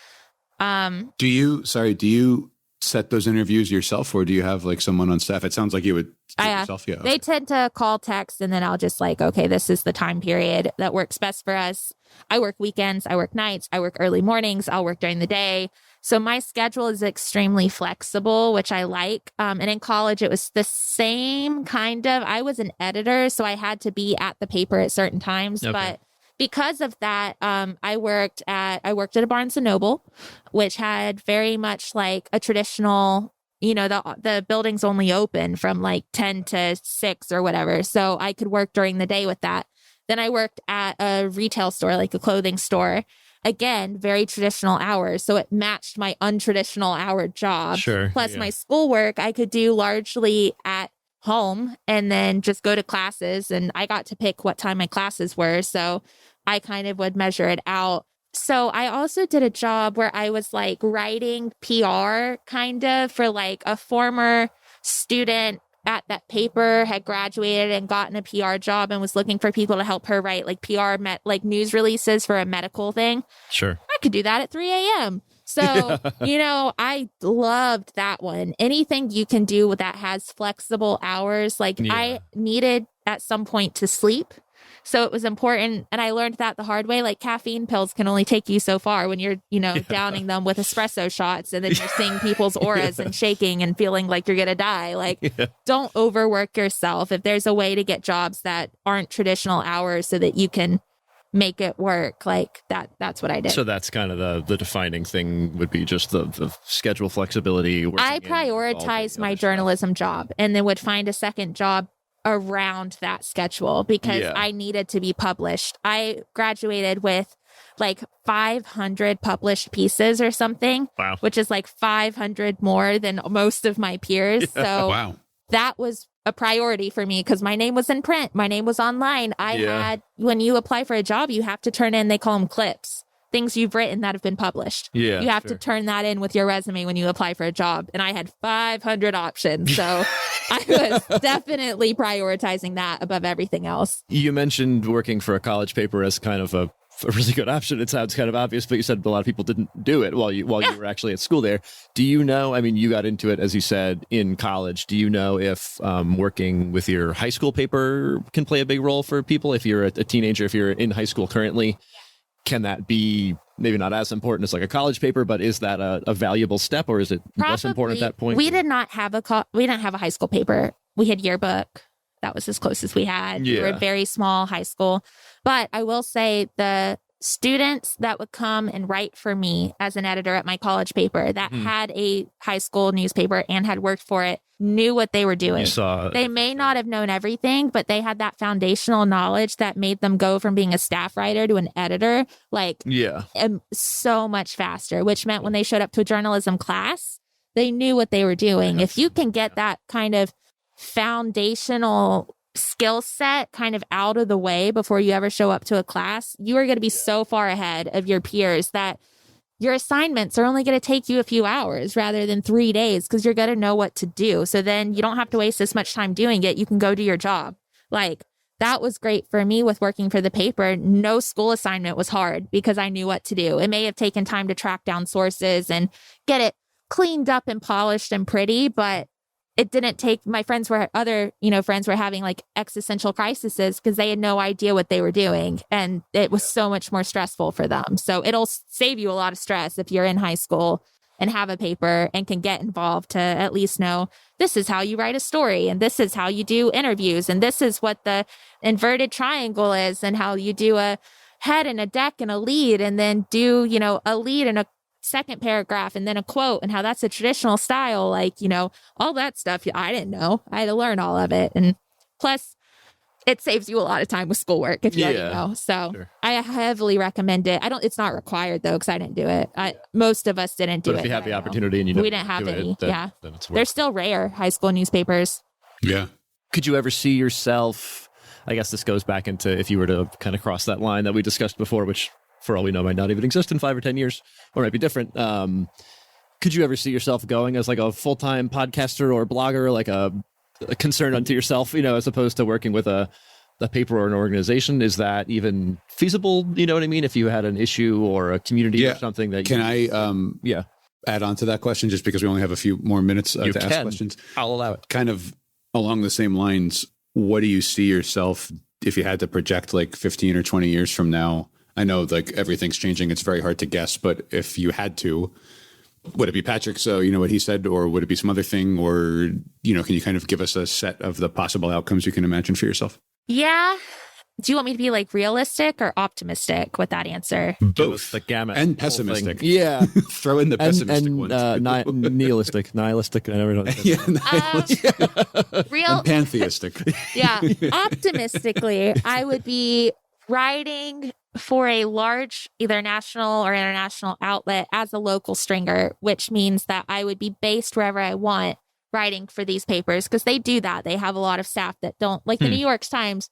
do you set those interviews yourself, or do you have someone on staff? It sounds like you would do it yourself. Yeah. They tend to call, text, and then I'll just okay, this is the time period that works best for us. I work weekends, I work nights, I work early mornings, I'll work during the day. So my schedule is extremely flexible, which I like. And in college, it was the same kind of, I was an editor, so I had to be at the paper at certain times, but because of that, I worked at a Barnes and Noble, which had very much like a traditional, the building's only open from like 10 to 6 or whatever. So I could work during the day with that. Then I worked at a retail store, like a clothing store. Again, very traditional hours. So it matched my untraditional hour job. Sure. Plus my schoolwork, I could do largely at home and then just go to classes. And I got to pick what time my classes were. So I kind of would measure it out. So I also did a job where I was like writing PR kind of for like a former student at that paper, had graduated and gotten a PR job and was looking for people to help her write like PR, like news releases for a medical thing. Sure. I could do that at 3 a.m. So, I loved that one. Anything you can do that has flexible hours. Like I needed at some point to sleep. So it was important. And I learned that the hard way. Like caffeine pills can only take you so far when you're, downing them with espresso shots and then you're seeing people's auras and shaking and feeling like you're going to die. Like don't overwork yourself. If there's a way to get jobs that aren't traditional hours so that you can make it work, like that's what I did. So that's kind of the defining thing would be just the schedule flexibility. I prioritized my journalism job and then would find a second job around that schedule because I needed to be published. I graduated with like 500 published pieces or something, which is like 500 more than most of my peers. So that was a priority for me because my name was in print. My name was online. I had, when you apply for a job, you have to turn in, they call them clips, things you've written that have been published. You have to turn that in with your resume when you apply for a job. And I had 500 options. So I was definitely prioritizing that above everything else. You mentioned working for a college paper as kind of a really good option. It sounds kind of obvious, but you said a lot of people didn't do it while you were actually at school there. Do you know, I mean, you got into it, as you said, in college. Do you know if working with your high school paper can play a big role for people? If you're a teenager, if you're in high school currently, can that be maybe not as important as like a college paper, but is that a valuable step or is it less important at that point? We did not have we didn't have a high school paper. We had yearbook. That was as close as we had. We were a very small high school. But I will say the students that would come and write for me as an editor at my college paper that had a high school newspaper and had worked for it knew what they were doing. They may not have known everything, but they had that foundational knowledge that made them go from being a staff writer to an editor, so much faster, which meant when they showed up to a journalism class, they knew what they were doing. If you can get that kind of foundational skill set kind of out of the way before you ever show up to a class, you are going to be so far ahead of your peers that your assignments are only going to take you a few hours rather than 3 days because you're going to know what to do. So then you don't have to waste as much time doing it. You can go do your job. Like that was great for me with working for the paper. No school assignment was hard because I knew what to do. It may have taken time to track down sources and get it cleaned up and polished and pretty, but it didn't take, my friends were having like existential crises because they had no idea what they were doing. And it was so much more stressful for them. So it'll save you a lot of stress if you're in high school and have a paper and can get involved to at least know this is how you write a story and this is how you do interviews and this is what the inverted triangle is and how you do a head and a deck and a lead and then do, a lead and a second paragraph and then a quote and how that's a traditional style, all that stuff. I didn't know. I had to learn all of it. And plus it saves you a lot of time with schoolwork if you already know. So I heavily recommend it. It's not required though, because I didn't do it. Most of us didn't do it. But if you have the opportunity and we didn't have any. Then they're still rare, high school newspapers. Yeah. Could you ever see yourself, I guess this goes back into if you were to kind of cross that line that we discussed before, which for all we know might not even exist in 5 or 10 years or might be different. Could you ever see yourself going as like a full-time podcaster or blogger, like a concern unto yourself, as opposed to working with a paper or an organization? Is that even feasible? You know what I mean? If you had an issue or a community or something that Can I add on to that question just because we only have a few more minutes to ask questions? I'll allow it. Kind of along the same lines, what do you see yourself if you had to project like 15 or 20 years from now? I know like everything's changing. It's very hard to guess, but if you had to, would it be Patrick? So, what he said, or would it be some other thing? Or, can you kind of give us a set of the possible outcomes you can imagine for yourself? Yeah. do you want me to be like realistic or optimistic with that answer? Both. The gamut. And pessimistic. Yeah. Throw in the pessimistic ones. Nihilistic. Nihilistic. I never know. Real. And pantheistic. Yeah. Optimistically, I would be writing for a large, either national or international outlet as a local stringer, which means that I would be based wherever I want writing for these papers, because they do that. They have a lot of staff that don't, like the New York Times,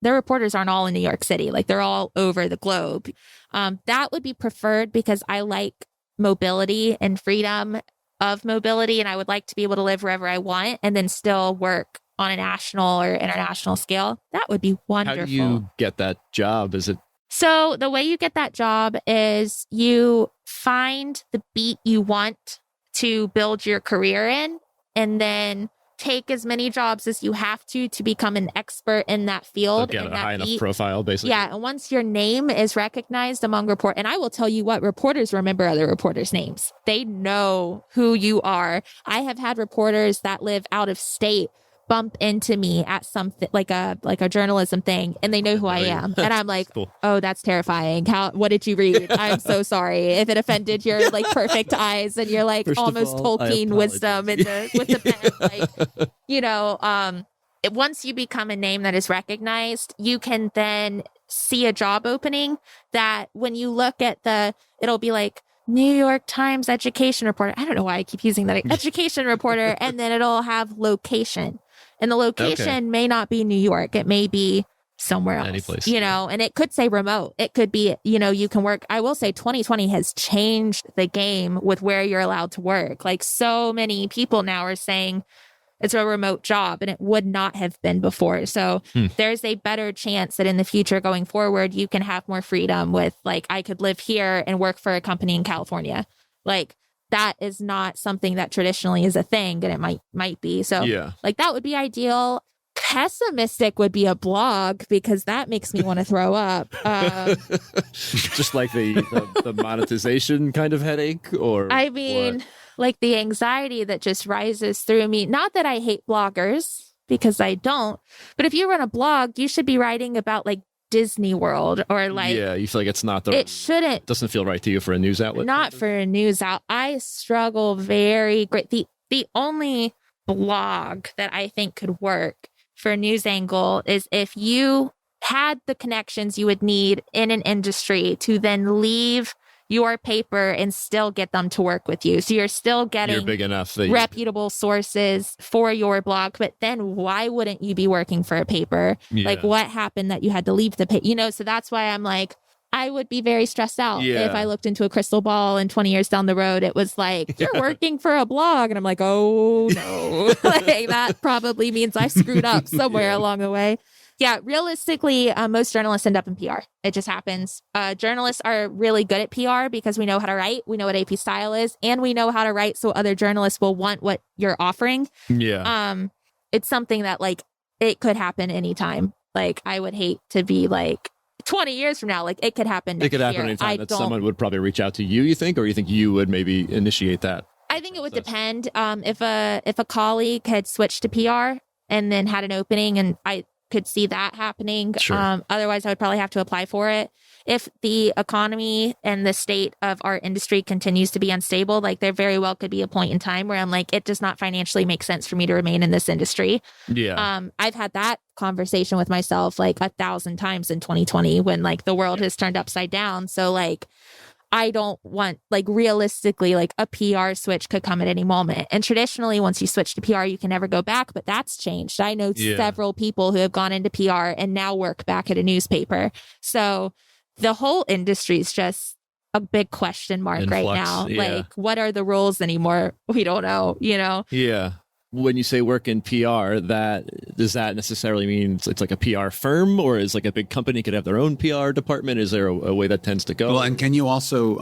their reporters aren't all in New York City. Like they're all over the globe. That would be preferred because I like mobility and freedom of mobility. And I would like to be able to live wherever I want and then still work on a national or international scale. That would be wonderful. How do you get that job? Is it? So the way you get that job is you find the beat you want to build your career in, and then take as many jobs as you have to become an expert in that field. Get a high enough profile, basically. Yeah. And once your name is recognized among and I will tell you what, reporters remember other reporters' names. They know who you are. I have had reporters that live out of state bump into me at something like a journalism thing, and they know who I am. And I'm like, cool. Oh, that's terrifying. What did you read? I'm so sorry if it offended your like perfect eyes and you're like almost Tolkien wisdom with the pen. Like, once you become a name that is recognized, you can then see a job opening that when you look at it'll be like New York Times education reporter. I don't know why I keep using that, education reporter, and then it'll have location. And the location may not be New York. It may be somewhere else, any place, and it could say remote. It could be, you can work. I will say 2020 has changed the game with where you're allowed to work. Like so many people now are saying it's a remote job, and it would not have been before. So there's a better chance that in the future going forward, you can have more freedom with like, I could live here and work for a company in California. Like, that is not something that traditionally is a thing, and it might be. So like that would be ideal. Pessimistic would be a blog, because that makes me want to throw up. Just like the monetization kind of headache, or I mean, like the anxiety that just rises through me. Not that I hate bloggers, because I don't, but if you run a blog, you should be writing about like Disney World or like, you feel like it shouldn't, doesn't feel right to you for a news outlet. Not for a news outlet. I struggle very great. The only blog that I think could work for a news angle is if you had the connections you would need in an industry to then leave your paper and still get them to work with you. So you're still getting big enough reputable sources for your blog. But then why wouldn't you be working for a paper? Yeah. Like what happened that you had to leave the paper? So that's why I'm like, I would be very stressed out if I looked into a crystal ball and 20 years down the road, it was like, you're working for a blog. And I'm like, oh no, like that probably means I screwed up somewhere along the way. Yeah, realistically, most journalists end up in PR. It just happens. Journalists are really good at PR because we know how to write. We know what AP style is, and we know how to write so other journalists will want what you're offering. Yeah. It's something that like it could happen anytime. Like I would hate to be like 20 years from now, like it could happen. It could happen anytime that someone would probably reach out to you think, or you think you would maybe initiate that? I think it would depend. If a colleague had switched to PR and then had an opening, and I could see that happening. Sure. Otherwise, I would probably have to apply for it. If the economy and the state of our industry continues to be unstable, like there very well could be a point in time where I'm like, it does not financially make sense for me to remain in this industry. Yeah. I've had that conversation with myself like 1,000 times in 2020 when like the world has turned upside down. So like, I don't want, like realistically, like a PR switch could come at any moment. And traditionally, once you switch to PR, you can never go back, but that's changed. I know several people who have gone into PR and now work back at a newspaper. So the whole industry is just a big question mark right now. Yeah. Like, what are the rules anymore? We don't know, Yeah. When you say work in PR, does that necessarily mean it's like a PR firm, or is like a big company could have their own PR department? Is there a way that tends to go? Well, and can you also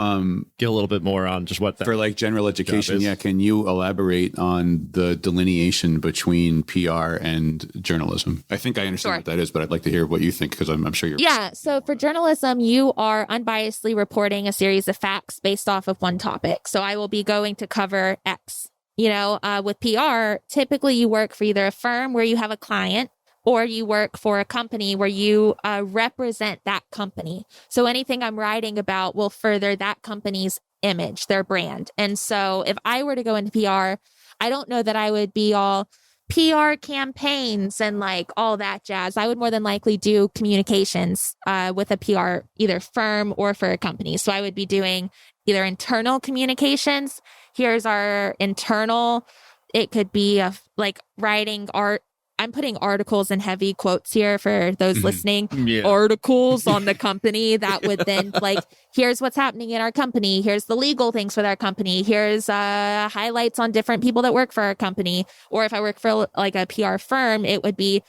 get a little bit more on just what that for like general education? Yeah, can you elaborate on the delineation between PR and journalism? I think I understand what that is, but I'd like to hear what you think, because I'm sure you're. Yeah. So for journalism, you are unbiasedly reporting a series of facts based off of one topic. So I will be going to cover X. With PR, typically you work for either a firm where you have a client or you work for a company where you represent that company. So anything I'm writing about will further that company's image, their brand. And so if I were to go into PR, I don't know that I would be all PR campaigns and like all that jazz. I would more than likely do communications with a PR either firm or for a company. So I would be doing either internal communications. Here's our internal. It could be like writing art. I'm putting articles in heavy quotes here for those listening. Yeah. Articles on the company that would then like, here's what's happening in our company. Here's the legal things with our company. Here's highlights on different people that work for our company. Or if I work for like a PR firm, it would be,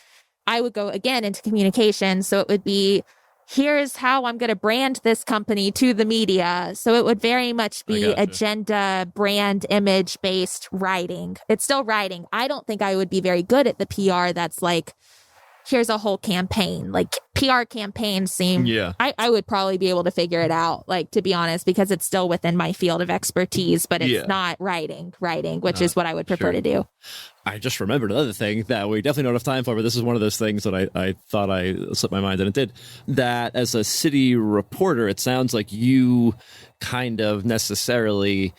I would go again into communication. So it would be, here's how I'm going to brand this company to the media. So it would very much be agenda, brand, image based writing. It's still writing. I don't think I would be very good at the PR that's like, here's a whole campaign. Like PR campaigns seem, I would probably be able to figure it out, like, to be honest, because it's still within my field of expertise, but it's not writing, which is what I would prefer to do. I just remembered another thing that we definitely don't have time for, but this is one of those things that I thought I slipped my mind and it did. That as a city reporter, it sounds like you kind of necessarily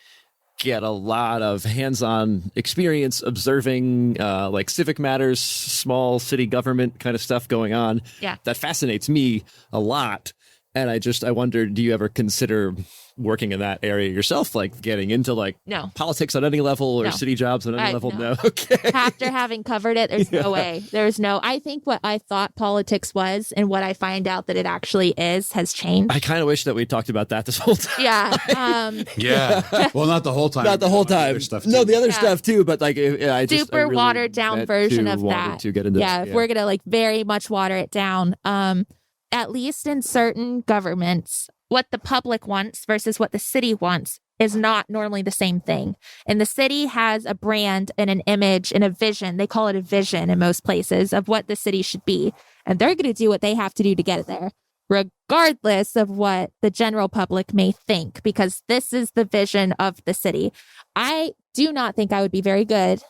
get a lot of hands-on experience observing like civic matters, small city government kind of stuff going on. Yeah. That fascinates me a lot. And I wonder, do you ever consider working in that area yourself, like getting into like politics on any level or city jobs on any level? No. Okay. After having covered it, there's no way. There's no, I think what I thought politics was and what I find out that it actually is has changed. I kind of wish that we talked about that this whole time. Yeah. Well, not the whole time. Not the whole time. No, the other stuff too, but like I just super really watered down version of that. To get into if we're going to like very much water it down, at least in certain governments, what the public wants versus what the city wants is not normally the same thing. And the city has a brand and an image and a vision. They call it a vision in most places of what the city should be. And they're going to do what they have to do to get it there, regardless of what the general public may think, because this is the vision of the city. I do not think I would be very good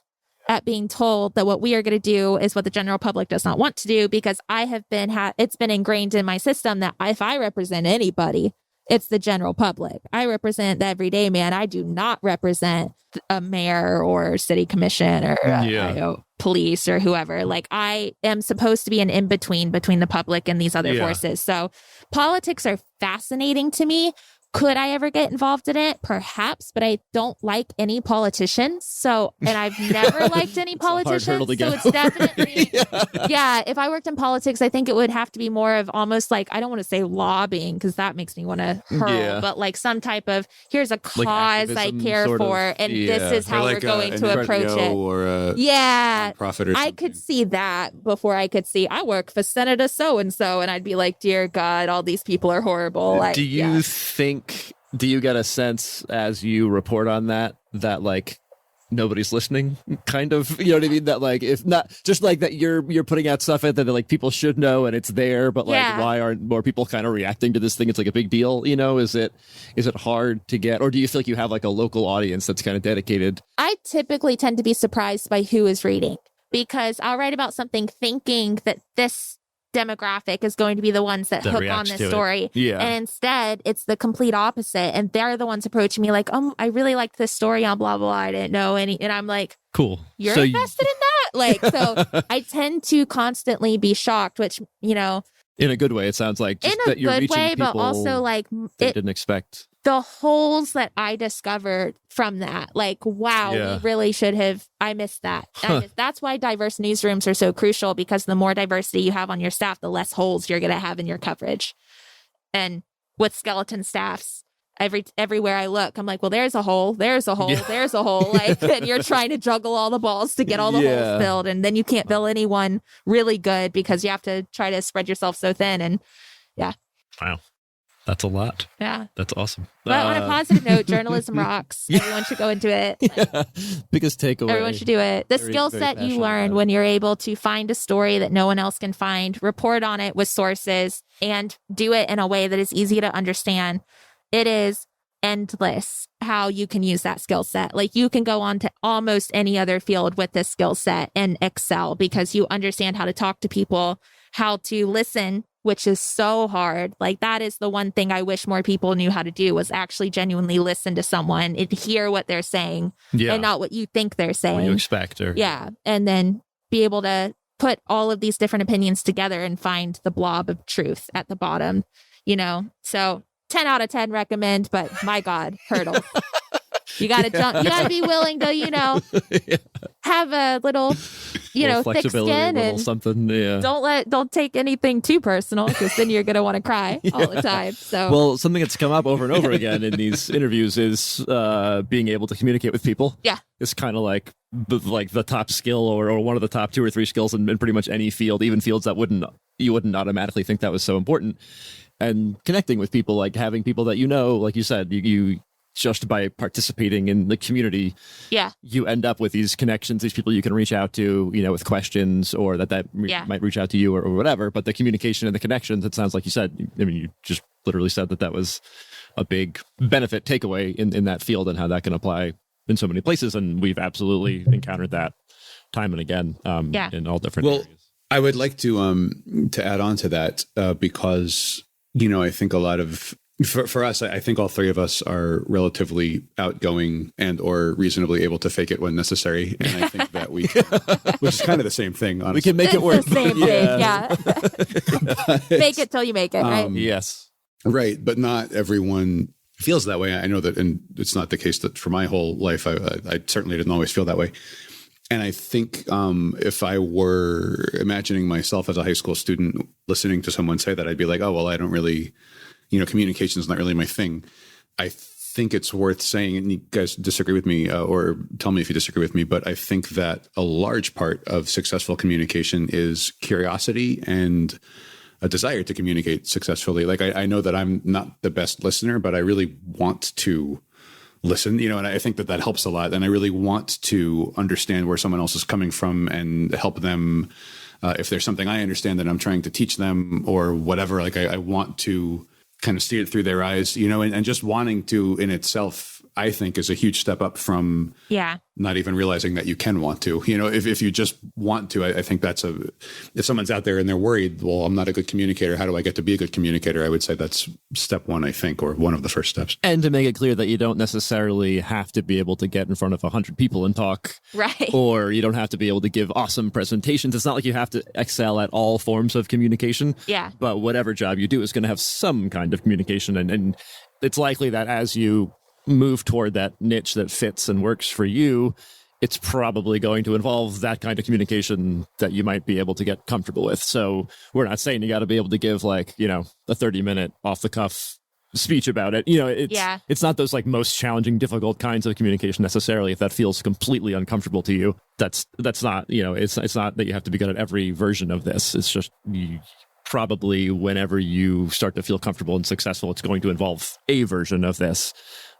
at being told that what we are going to do is what the general public does not want to do, because I have been, it's been ingrained in my system that if I represent anybody, it's the general public. I represent the everyday man. I do not represent a mayor or city commission or police or whoever. Like, I am supposed to be an in-between between the public and these other forces. So politics are fascinating to me. Could I ever get involved in it? Perhaps, but I don't like any politicians. So, and I've never liked any politicians. So it's definitely, if I worked in politics, I think it would have to be more of almost like, I don't want to say lobbying because that makes me want to hurl, but like some type of, here's a cause I care for, and this is how we're going to approach it. Or a nonprofit or something. I could see that before I could see, I work for Senator so-and-so, and I'd be like, dear God, all these people are horrible. Like, do you do you get a sense as you report on that like nobody's listening, kind of, you know what I mean? That like, if not just like that you're putting out stuff that like people should know and it's there, but like why aren't more people kind of reacting to this thing? It's like a big deal, you know? Is it hard to get, or do you feel like you have like a local audience that's kind of dedicated? I typically tend to be surprised by who is reading, because I'll write about something thinking that this demographic is going to be the ones that hook on this story. And instead it's the complete opposite, and they're the ones approaching me like, I really liked this story on blah blah blah, I didn't know any, and I'm like, cool, you're invested in that? Like, so I tend to constantly be shocked, which, you know, in a good way, it sounds like, just in a good way, but also like didn't expect the holes that I discovered from that. Like, wow, we really should have, I missed that. That's why diverse newsrooms are so crucial, because the more diversity you have on your staff, the less holes you're going to have in your coverage. And with skeleton staffs, everywhere I look, I'm like, well, there's a hole, there's a hole, there's a hole. Like, and you're trying to juggle all the balls to get all the holes filled. And then you can't bill anyone really good because you have to try to spread yourself so thin. And wow. That's a lot. Yeah. That's awesome. But on a positive note, journalism rocks. Everyone should go into it. Biggest takeaway. Everyone should do it. The skill set you learn when you're able to find a story that no one else can find, report on it with sources, and do it in a way that is easy to understand. It is endless how you can use that skill set. Like you can go on to almost any other field with this skill set and excel because you understand how to talk to people, how to listen, which is so hard. Like that is the one thing I wish more people knew how to do, was actually genuinely listen to someone and hear what they're saying and not what you think they're saying. What you expect. Yeah. And then be able to put all of these different opinions together and find the blob of truth at the bottom, you know? So 10 out of 10 recommend, but my God, hurdle. You got to jump. You got to be willing to, you know, have a little, you know, thick skin and something. Yeah. Don't take anything too personal, because then you're going to want to cry all the time. So, well, something that's come up over and over again in these interviews is being able to communicate with people. Yeah. It's kind of like the top skill or one of the top 2 or 3 skills in pretty much any field, even fields that you wouldn't automatically think that was so important. And connecting with people, like having people that you know, like you said, you just by participating in the community, you end up with these connections, these people you can reach out to, you know, with questions, or that might reach out to you or whatever. But the communication and the connections, it sounds like you said, I mean, you just literally said that was a big benefit takeaway in that field, and how that can apply in so many places. And we've absolutely encountered that time and again in all different areas. I would like to add on to that because, you know, I think a lot of, for us, I think all 3 of us are relatively outgoing and or reasonably able to fake it when necessary. And I think that we can, which is kind of the same thing, honestly. We can make it work. The same thing, Make it till you make it, right? Yes. Right. But not everyone feels that way. I know that, and it's not the case that for my whole life, I certainly didn't always feel that way. And I think if I were imagining myself as a high school student listening to someone say that, I'd be like, oh, well, I don't really, you know, communication is not really my thing. I think it's worth saying, and you guys disagree with me or tell me if you disagree with me, but I think that a large part of successful communication is curiosity and a desire to communicate successfully. Like I know that I'm not the best listener, but I really want to listen, you know, and I think that helps a lot. And I really want to understand where someone else is coming from and help them. If there's something I understand that I'm trying to teach them or whatever, like I want to kind of see it through their eyes, you know, and just wanting to in itself, I think, is a huge step up from not even realizing that you can want to, you know, if you just want to, I think that's if someone's out there and they're worried, well, I'm not a good communicator, how do I get to be a good communicator? I would say that's step 1, I think, or one of the first steps. And to make it clear that you don't necessarily have to be able to get in front of 100 people and talk. Right. Or you don't have to be able to give awesome presentations. It's not like you have to excel at all forms of communication. Yeah. But whatever job you do is going to have some kind of communication. And it's likely that as you move toward that niche that fits and works for you, it's probably going to involve that kind of communication that you might be able to get comfortable with. So we're not saying you got to be able to give like, you know, a 30-minute off the cuff speech about it. You know, it's not those like most challenging, difficult kinds of communication necessarily. If that feels completely uncomfortable to you, that's not, you know, it's not that you have to be good at every version of this. It's just probably whenever you start to feel comfortable and successful, it's going to involve a version of this.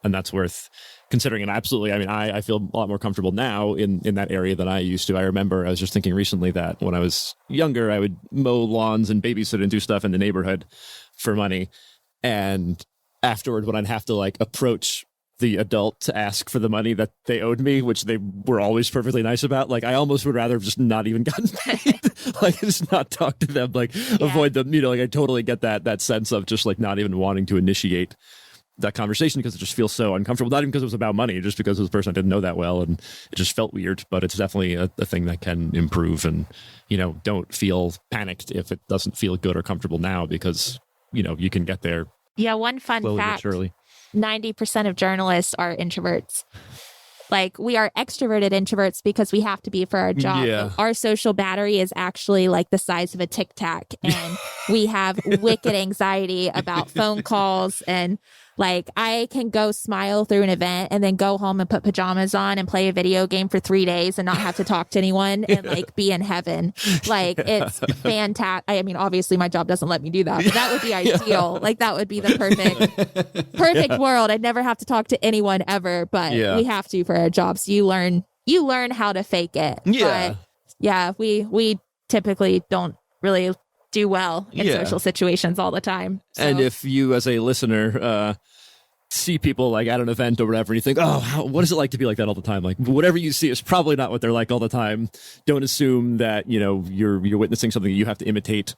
And that's worth considering. And absolutely, I mean, I feel a lot more comfortable now in that area than I used to. I remember I was just thinking recently that when I was younger, I would mow lawns and babysit and do stuff in the neighborhood for money. And afterward, when I'd have to like approach the adult to ask for the money that they owed me, which they were always perfectly nice about, like I almost would rather have just not even gotten paid. Like just not talk to them, like avoid them, you know, like I totally get that sense of just like not even wanting to initiate that conversation because it just feels so uncomfortable. Not even because it was about money, just because it was a person I didn't know that well, and it just felt weird. But it's definitely a thing that can improve. And you know, don't feel panicked if it doesn't feel good or comfortable now, because you know you can get there. Yeah, one fun fact: 90% of journalists are introverts. Like we are extroverted introverts because we have to be for our job. Yeah. Our social battery is actually like the size of a Tic Tac, and we have wicked anxiety about phone calls. And like I can go smile through an event and then go home and put pajamas on and play a video game for 3 days and not have to talk to anyone and like be in heaven. Like it's fantastic. I mean, obviously my job doesn't let me do that, but that would be ideal. Like that would be the perfect world. I'd never have to talk to anyone ever, but we have to for our jobs. You learn how to fake it. Yeah. But we typically don't really do well in social situations all the time. So. And if you as a listener see people like at an event or whatever, and you think, oh, what is it like to be like that all the time? Like whatever you see is probably not what they're like all the time. Don't assume that, you're witnessing something that you have to imitate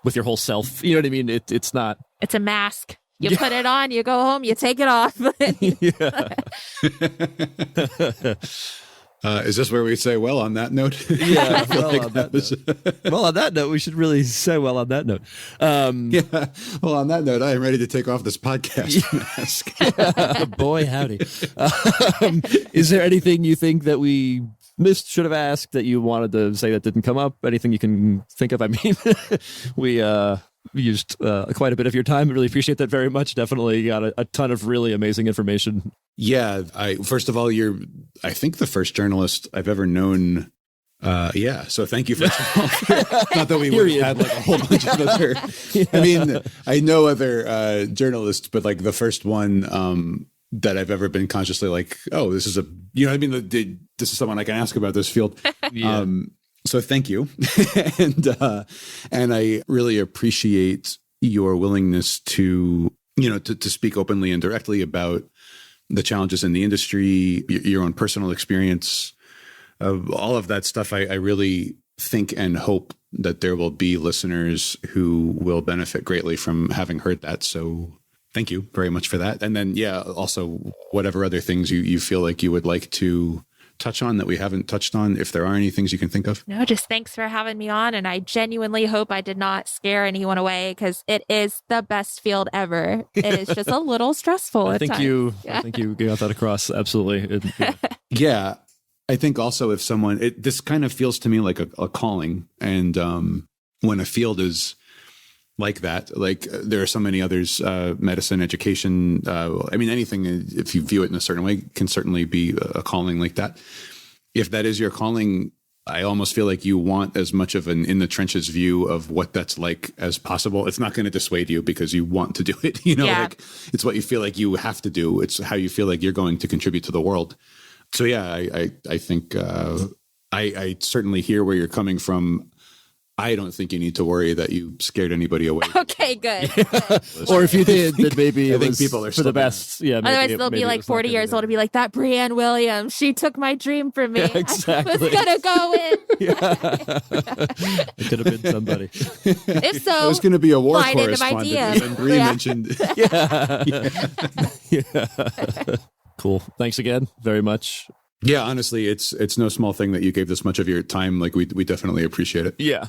with your whole self. You know what I mean? It's not. It's a mask. You put it on, you go home, you take it off. Is this where we say, well, on that note? Yeah. Well, on that note, we should really say, well, on that note. Yeah. Well, on that note, I am ready to take off this podcast mask. Boy, howdy. Is there anything you think that we missed, should have asked, that you wanted to say that didn't come up? Anything you can think of? I mean, we used quite a bit of your time. I really appreciate that very much. Definitely got a ton of really amazing information. Yeah. First of all, you're, I think, the first journalist I've ever known. So thank you, first of all. Not that we would have had like a whole bunch of other. I mean, I know other journalists, but like the first one that I've ever been consciously like, oh, this is this is someone I can ask about this field. Yeah. So thank you. and I really appreciate your willingness to speak openly and directly about the challenges in the industry, your own personal experience, all of that stuff. I really think and hope that there will be listeners who will benefit greatly from having heard that. So thank you very much for that. And then, also whatever other things you feel like you would like to touch on that we haven't touched on, if there are any things you can think of. No, just thanks for having me on. And I genuinely hope I did not scare anyone away, because it is the best field ever. It is just a little stressful at times. I think you got that across. Absolutely. Yeah. I think also if someone, this kind of feels to me like a calling. And when a field is like that, like there are so many others, medicine, education, anything, if you view it in a certain way, can certainly be a calling like that. If that is your calling, I almost feel like you want as much of an in the trenches view of what that's like as possible. It's not going to dissuade you because you want to do it. Like it's what you feel like you have to do. It's how you feel like you're going to contribute to the world. So I think I certainly hear where you're coming from. I don't think you need to worry that you scared anybody away. Okay, good. Or if you did, then maybe I think people are for the best. Yeah. Otherwise, they'll be like 40 years old and be like, that Breanne Williams, she took my dream from me. Yeah, exactly. I was going to go in. It could have been somebody. If so, I was going to be a war slide into my correspondent. DM. And Breanne mentioned. Cool. Thanks again very much. Yeah, honestly, it's no small thing that you gave this much of your time. Like we definitely appreciate it. Yeah.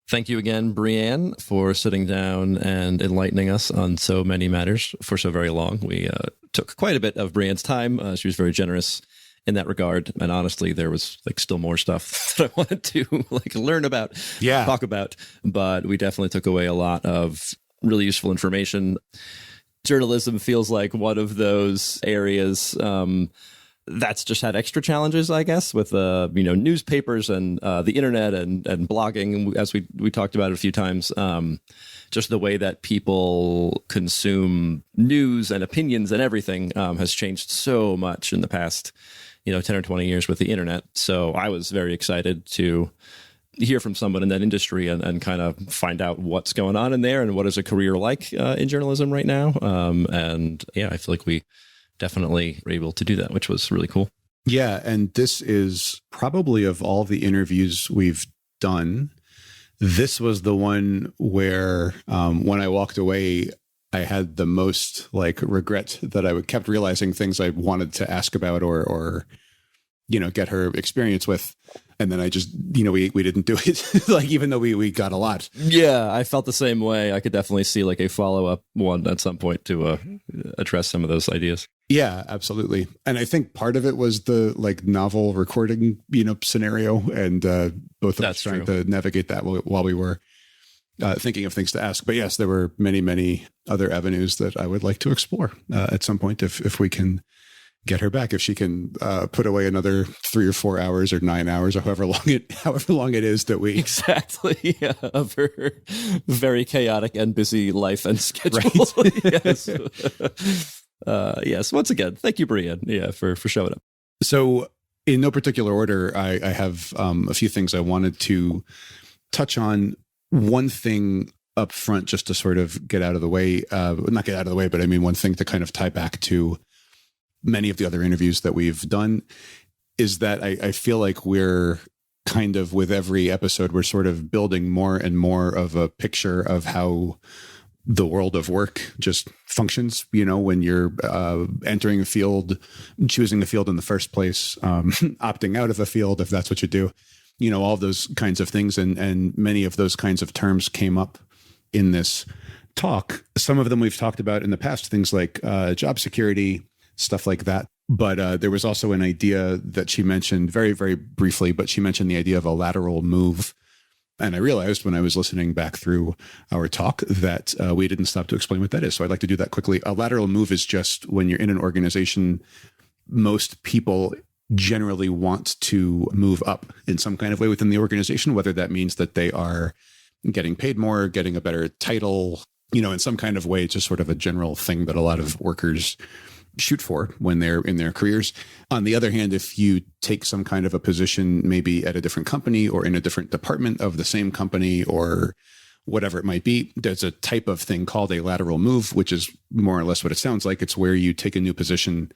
Thank you again, Breanne, for sitting down and enlightening us on so many matters for so very long. We took quite a bit of Breanne's time. She was very generous in that regard. And honestly, there was like still more stuff that I wanted to like learn about, talk about. But we definitely took away a lot of really useful information. Journalism feels like one of those areas that's just had extra challenges, I guess, with newspapers and the internet and blogging, as we talked about it a few times. Just the way that people consume news and opinions and everything has changed so much in the past 10 or 20 years with the internet. So I was very excited to hear from someone in that industry and kind of find out what's going on in there and what is a career like in journalism right now. I feel like we definitely were able to do that, which was really cool. Yeah. And this is probably, of all the interviews we've done, this was the one where when I walked away, I had the most like regret that I kept realizing things I wanted to ask about or get her experience with. And then I just, we didn't do it, like, even though we got a lot. Yeah, I felt the same way. I could definitely see like a follow-up one at some point to address some of those ideas. Yeah, absolutely. And I think part of it was the like novel recording, scenario, and both of us trying to navigate that while we were thinking of things to ask. But yes, there were many, many other avenues that I would like to explore at some point if we can get her back, if she can put away another 3 or 4 hours or 9 hours or however long it is that we of her very chaotic and busy life and schedule. Right. Yes. Yes. Once again, thank you, Breanne, for showing up. So in no particular order, I have a few things I wanted to touch on. One thing up front, just to sort of get out of the way, not get out of the way, but I mean, one thing to kind of tie back to many of the other interviews that we've done is that I feel like we're kind of, with every episode, we're sort of building more and more of a picture of how the world of work just functions, when you're entering a field, choosing a field in the first place, opting out of a field if that's what you do, all those kinds of things. And many of those kinds of terms came up in this talk. Some of them we've talked about in the past, things like job security, stuff like that. But there was also an idea that she mentioned very, very briefly, but she mentioned the idea of a lateral move. And I realized when I was listening back through our talk that we didn't stop to explain what that is. So I'd like to do that quickly. A lateral move is just when you're in an organization, most people generally want to move up in some kind of way within the organization, whether that means that they are getting paid more, getting a better title, in some kind of way. It's just sort of a general thing that a lot of workers shoot for when they're in their careers. On the other hand, if you take some kind of a position, maybe at a different company or in a different department of the same company or whatever it might be, there's a type of thing called a lateral move, which is more or less what it sounds like. It's where you take a new position,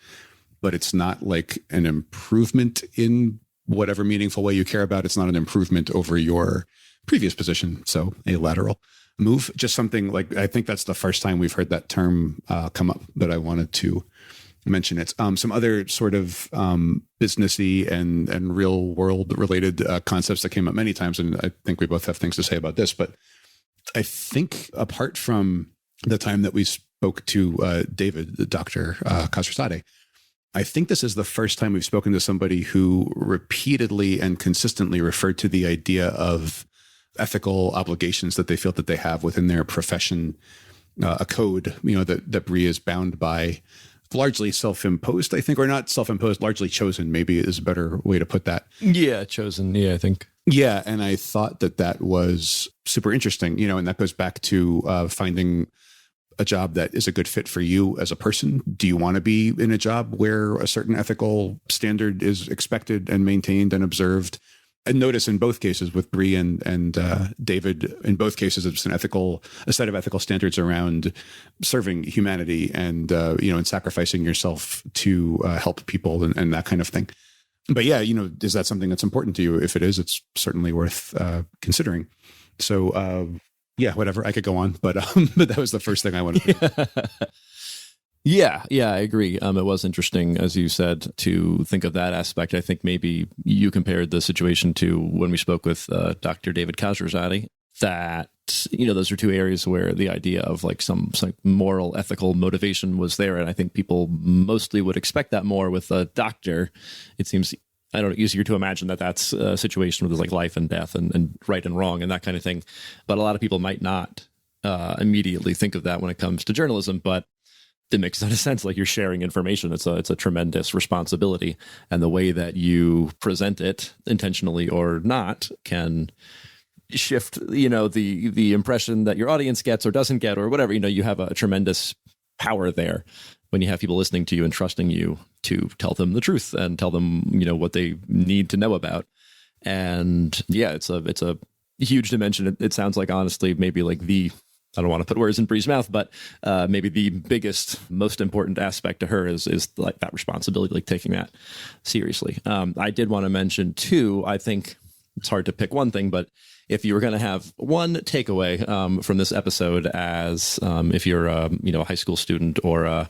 but it's not like an improvement in whatever meaningful way you care about. It's not an improvement over your previous position. So a lateral move, just something like, I think that's the first time we've heard that term come up, but I wanted to mention it. Some other sort of businessy and real world related concepts that came up many times, and I think we both have things to say about this, but I think apart from the time that we spoke to David, Dr. Khosrowzadeh, I think this is the first time we've spoken to somebody who repeatedly and consistently referred to the idea of ethical obligations that they feel that they have within their profession, a code, that Bree is bound by, largely self-imposed, I think, or not self-imposed, largely chosen, maybe is a better way to put that. Yeah, chosen. Yeah, I think. Yeah, and I thought that was super interesting, and that goes back to finding a job that is a good fit for you as a person. Do you want to be in a job where a certain ethical standard is expected and maintained and observed? And notice in both cases with Bree and David, in both cases, it's a set of ethical standards around serving humanity and, and sacrificing yourself to help people and that kind of thing. But yeah, is that something that's important to you? If it is, it's certainly worth considering. So yeah, whatever, I could go on, but that was the first thing I wanted to do. Yeah, I agree. It was interesting, as you said, to think of that aspect. I think maybe you compared the situation to when we spoke with Dr. David Khosrowzadeh, that, those are two areas where the idea of like some moral, ethical motivation was there. And I think people mostly would expect that more with a doctor. It seems, easier to imagine that that's a situation with like life and death and right and wrong and that kind of thing. But a lot of people might not immediately think of that when it comes to journalism, but it makes a lot of sense. Like, you're sharing information. It's a tremendous responsibility, and the way that you present it, intentionally or not, can shift, the impression that your audience gets or doesn't get or whatever. You have a tremendous power there when you have people listening to you and trusting you to tell them the truth and tell them, what they need to know about. And yeah, it's a huge dimension. It sounds like, honestly, maybe like I don't want to put words in Bree's mouth, but maybe the biggest, most important aspect to her is like that responsibility, like taking that seriously. I did want to mention too, I think it's hard to pick one thing, but if you were going to have one takeaway from this episode, as if you're a high school student or a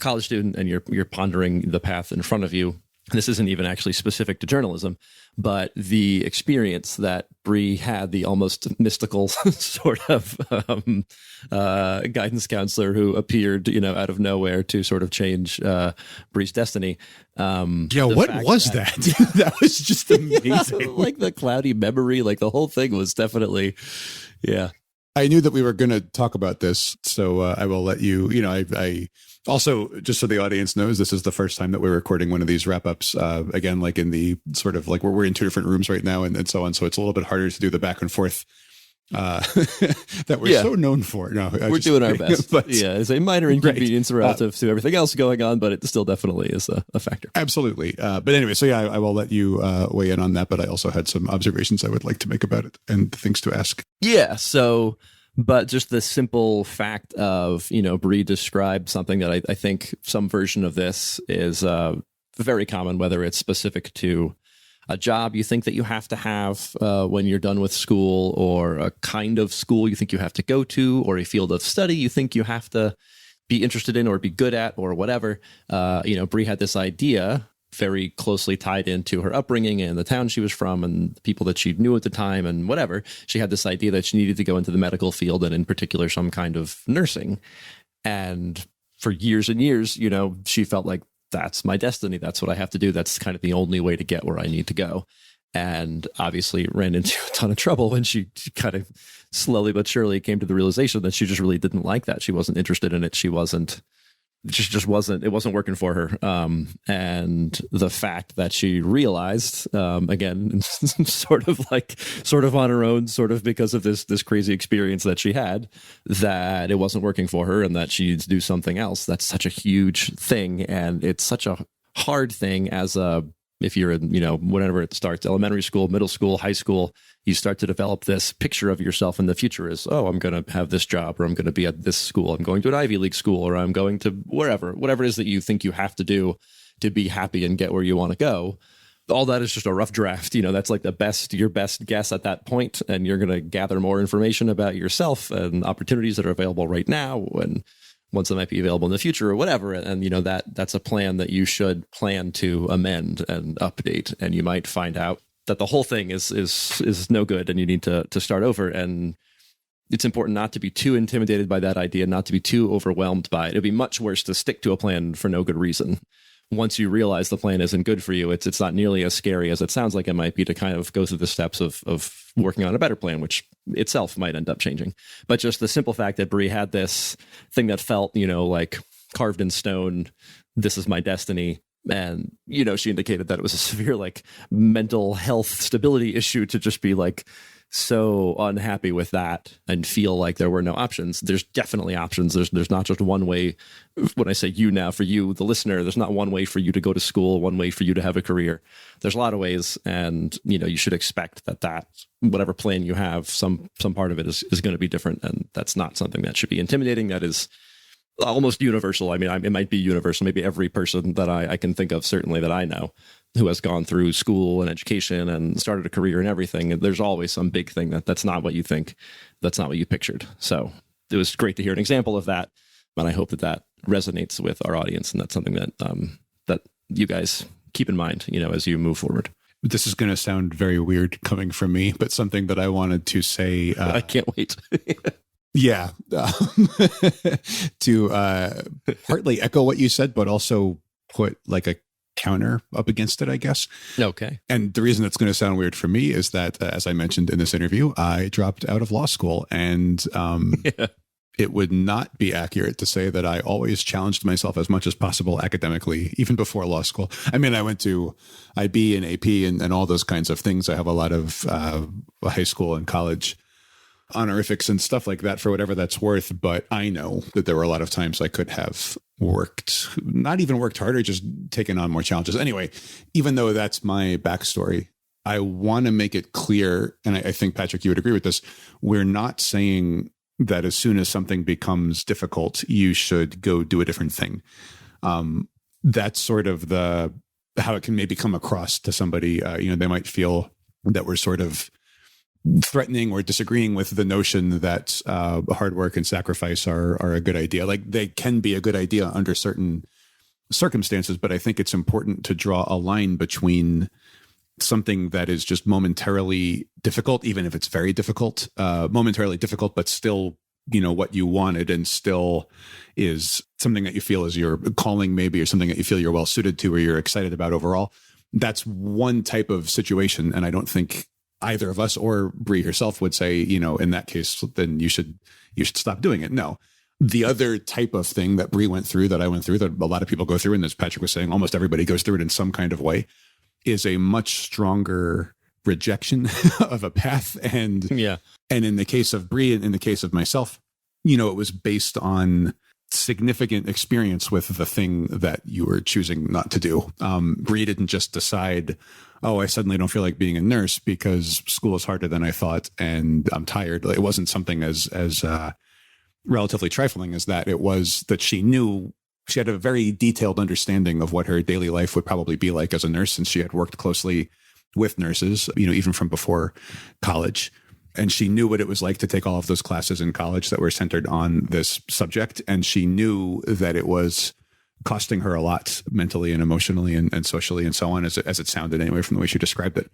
college student and you're pondering the path in front of you, this isn't even actually specific to journalism, but the experience that Bree had, the almost mystical sort of guidance counselor who appeared, out of nowhere to sort of change Bree's destiny. What was that? That was just amazing. Like the cloudy memory, like the whole thing was definitely, yeah. I knew that we were going to talk about this, so I will let you, I also, just so the audience knows, this is the first time that we're recording one of these wrap-ups, again, like in the sort of like we're in two different rooms right now and so on. So it's a little bit harder to do the back and forth that we're so known for. No, we're doing our best. But, it's a minor inconvenience relative to everything else going on, but it still definitely is a factor. Absolutely. But anyway, so yeah, I will let you weigh in on that, but I also had some observations I would like to make about it and things to ask. Yeah, so But just the simple fact of, Bree described something that I think some version of this is very common, whether it's specific to a job you think that you have to have when you're done with school, or a kind of school you think you have to go to, or a field of study you think you have to be interested in or be good at, or whatever. Bree had this idea very closely tied into her upbringing and the town she was from and the people that she knew at the time and whatever. She had this idea that she needed to go into the medical field, and in particular some kind of nursing. And for years and years, she felt like, that's my destiny. That's what I have to do. That's kind of the only way to get where I need to go. And obviously ran into a ton of trouble when she kind of slowly but surely came to the realization that she just really didn't like that. She wasn't interested in it. It wasn't working for her. And the fact that she realized, again, sort of on her own, sort of because of this crazy experience that she had, that it wasn't working for her and that she needs to do something else. That's such a huge thing. And it's such a hard thing if you're in, whenever it starts, elementary school, middle school, high school, you start to develop this picture of yourself in the future as, oh, I'm going to have this job, or I'm going to be at this school, I'm going to an Ivy League school, or I'm going to whatever it is that you think you have to do to be happy and get where you want to go. All that is just a rough draft. That's like your best guess at that point. And you're going to gather more information about yourself and opportunities that are available right now, and ones that might be available in the future or whatever. And, that's a plan that you should plan to amend and update. And you might find out that the whole thing is no good and you need to start over. And it's important not to be too intimidated by that idea, not to be too overwhelmed by it. It'd be much worse to stick to a plan for no good reason. Once you realize the plan isn't good for you, it's not nearly as scary as it sounds like it might be to kind of go through the steps of working on a better plan, which itself might end up changing. But just the simple fact that Bree had this thing that felt, like carved in stone, this is my destiny. And, she indicated that it was a severe, mental health stability issue to just be so unhappy with that and feel like there were no options. There's definitely options. There's not just one way. When I say you now, for you, the listener, there's not one way for you to go to school, one way for you to have a career. There's a lot of ways. And, you should expect that whatever plan you have, some part of it is going to be different. And that's not something that should be intimidating. That is almost universal. I mean, it might be universal. Maybe every person that I can think of, certainly that I know, who has gone through school and education and started a career and everything, and there's always some big thing that's not what you think, that's not what you pictured. So it was great to hear an example of that, and I hope that resonates with our audience, and that's something that that you guys keep in mind, as you move forward. This is going to sound very weird coming from me, but something that I wanted to say. I can't wait. Yeah. To partly echo what you said, but also put a counter up against it, I guess. Okay. And the reason it's going to sound weird for me is that, as I mentioned in this interview, I dropped out of law school, and it would not be accurate to say that I always challenged myself as much as possible academically, even before law school. I mean, I went to IB and AP and all those kinds of things. I have a lot of high school and college honorifics and stuff like that for whatever that's worth. But I know that there were a lot of times I could have not even worked harder, just taken on more challenges. Anyway, even though that's my backstory, I want to make it clear, and I think, Patrick, you would agree with this, we're not saying that as soon as something becomes difficult, you should go do a different thing. That's sort of how it can maybe come across to somebody. They might feel that we're sort of threatening or disagreeing with the notion that hard work and sacrifice are a good idea. They can be a good idea under certain circumstances, but I think it's important to draw a line between something that is just momentarily difficult, even if it's very difficult, momentarily difficult, but still, what you wanted, and still is something that you feel is your calling, maybe, or something that you feel you're well suited to or you're excited about overall. That's one type of situation. And I don't think either of us or Bree herself would say, in that case, then you should stop doing it. No. The other type of thing that Bree went through, that I went through, that a lot of people go through, and as Patrick was saying, almost everybody goes through it in some kind of way, is a much stronger rejection of a path. And in the case of Bree, and in the case of myself, it was based on significant experience with the thing that you were choosing not to do. Bree didn't just decide, oh, I suddenly don't feel like being a nurse because school is harder than I thought and I'm tired. It wasn't something as relatively trifling as that. It was that she knew she had a very detailed understanding of what her daily life would probably be like as a nurse, since she had worked closely with nurses, even from before college. And she knew what it was like to take all of those classes in college that were centered on this subject. And she knew that it was costing her a lot mentally and emotionally and socially and so on, as it sounded anyway from the way she described it.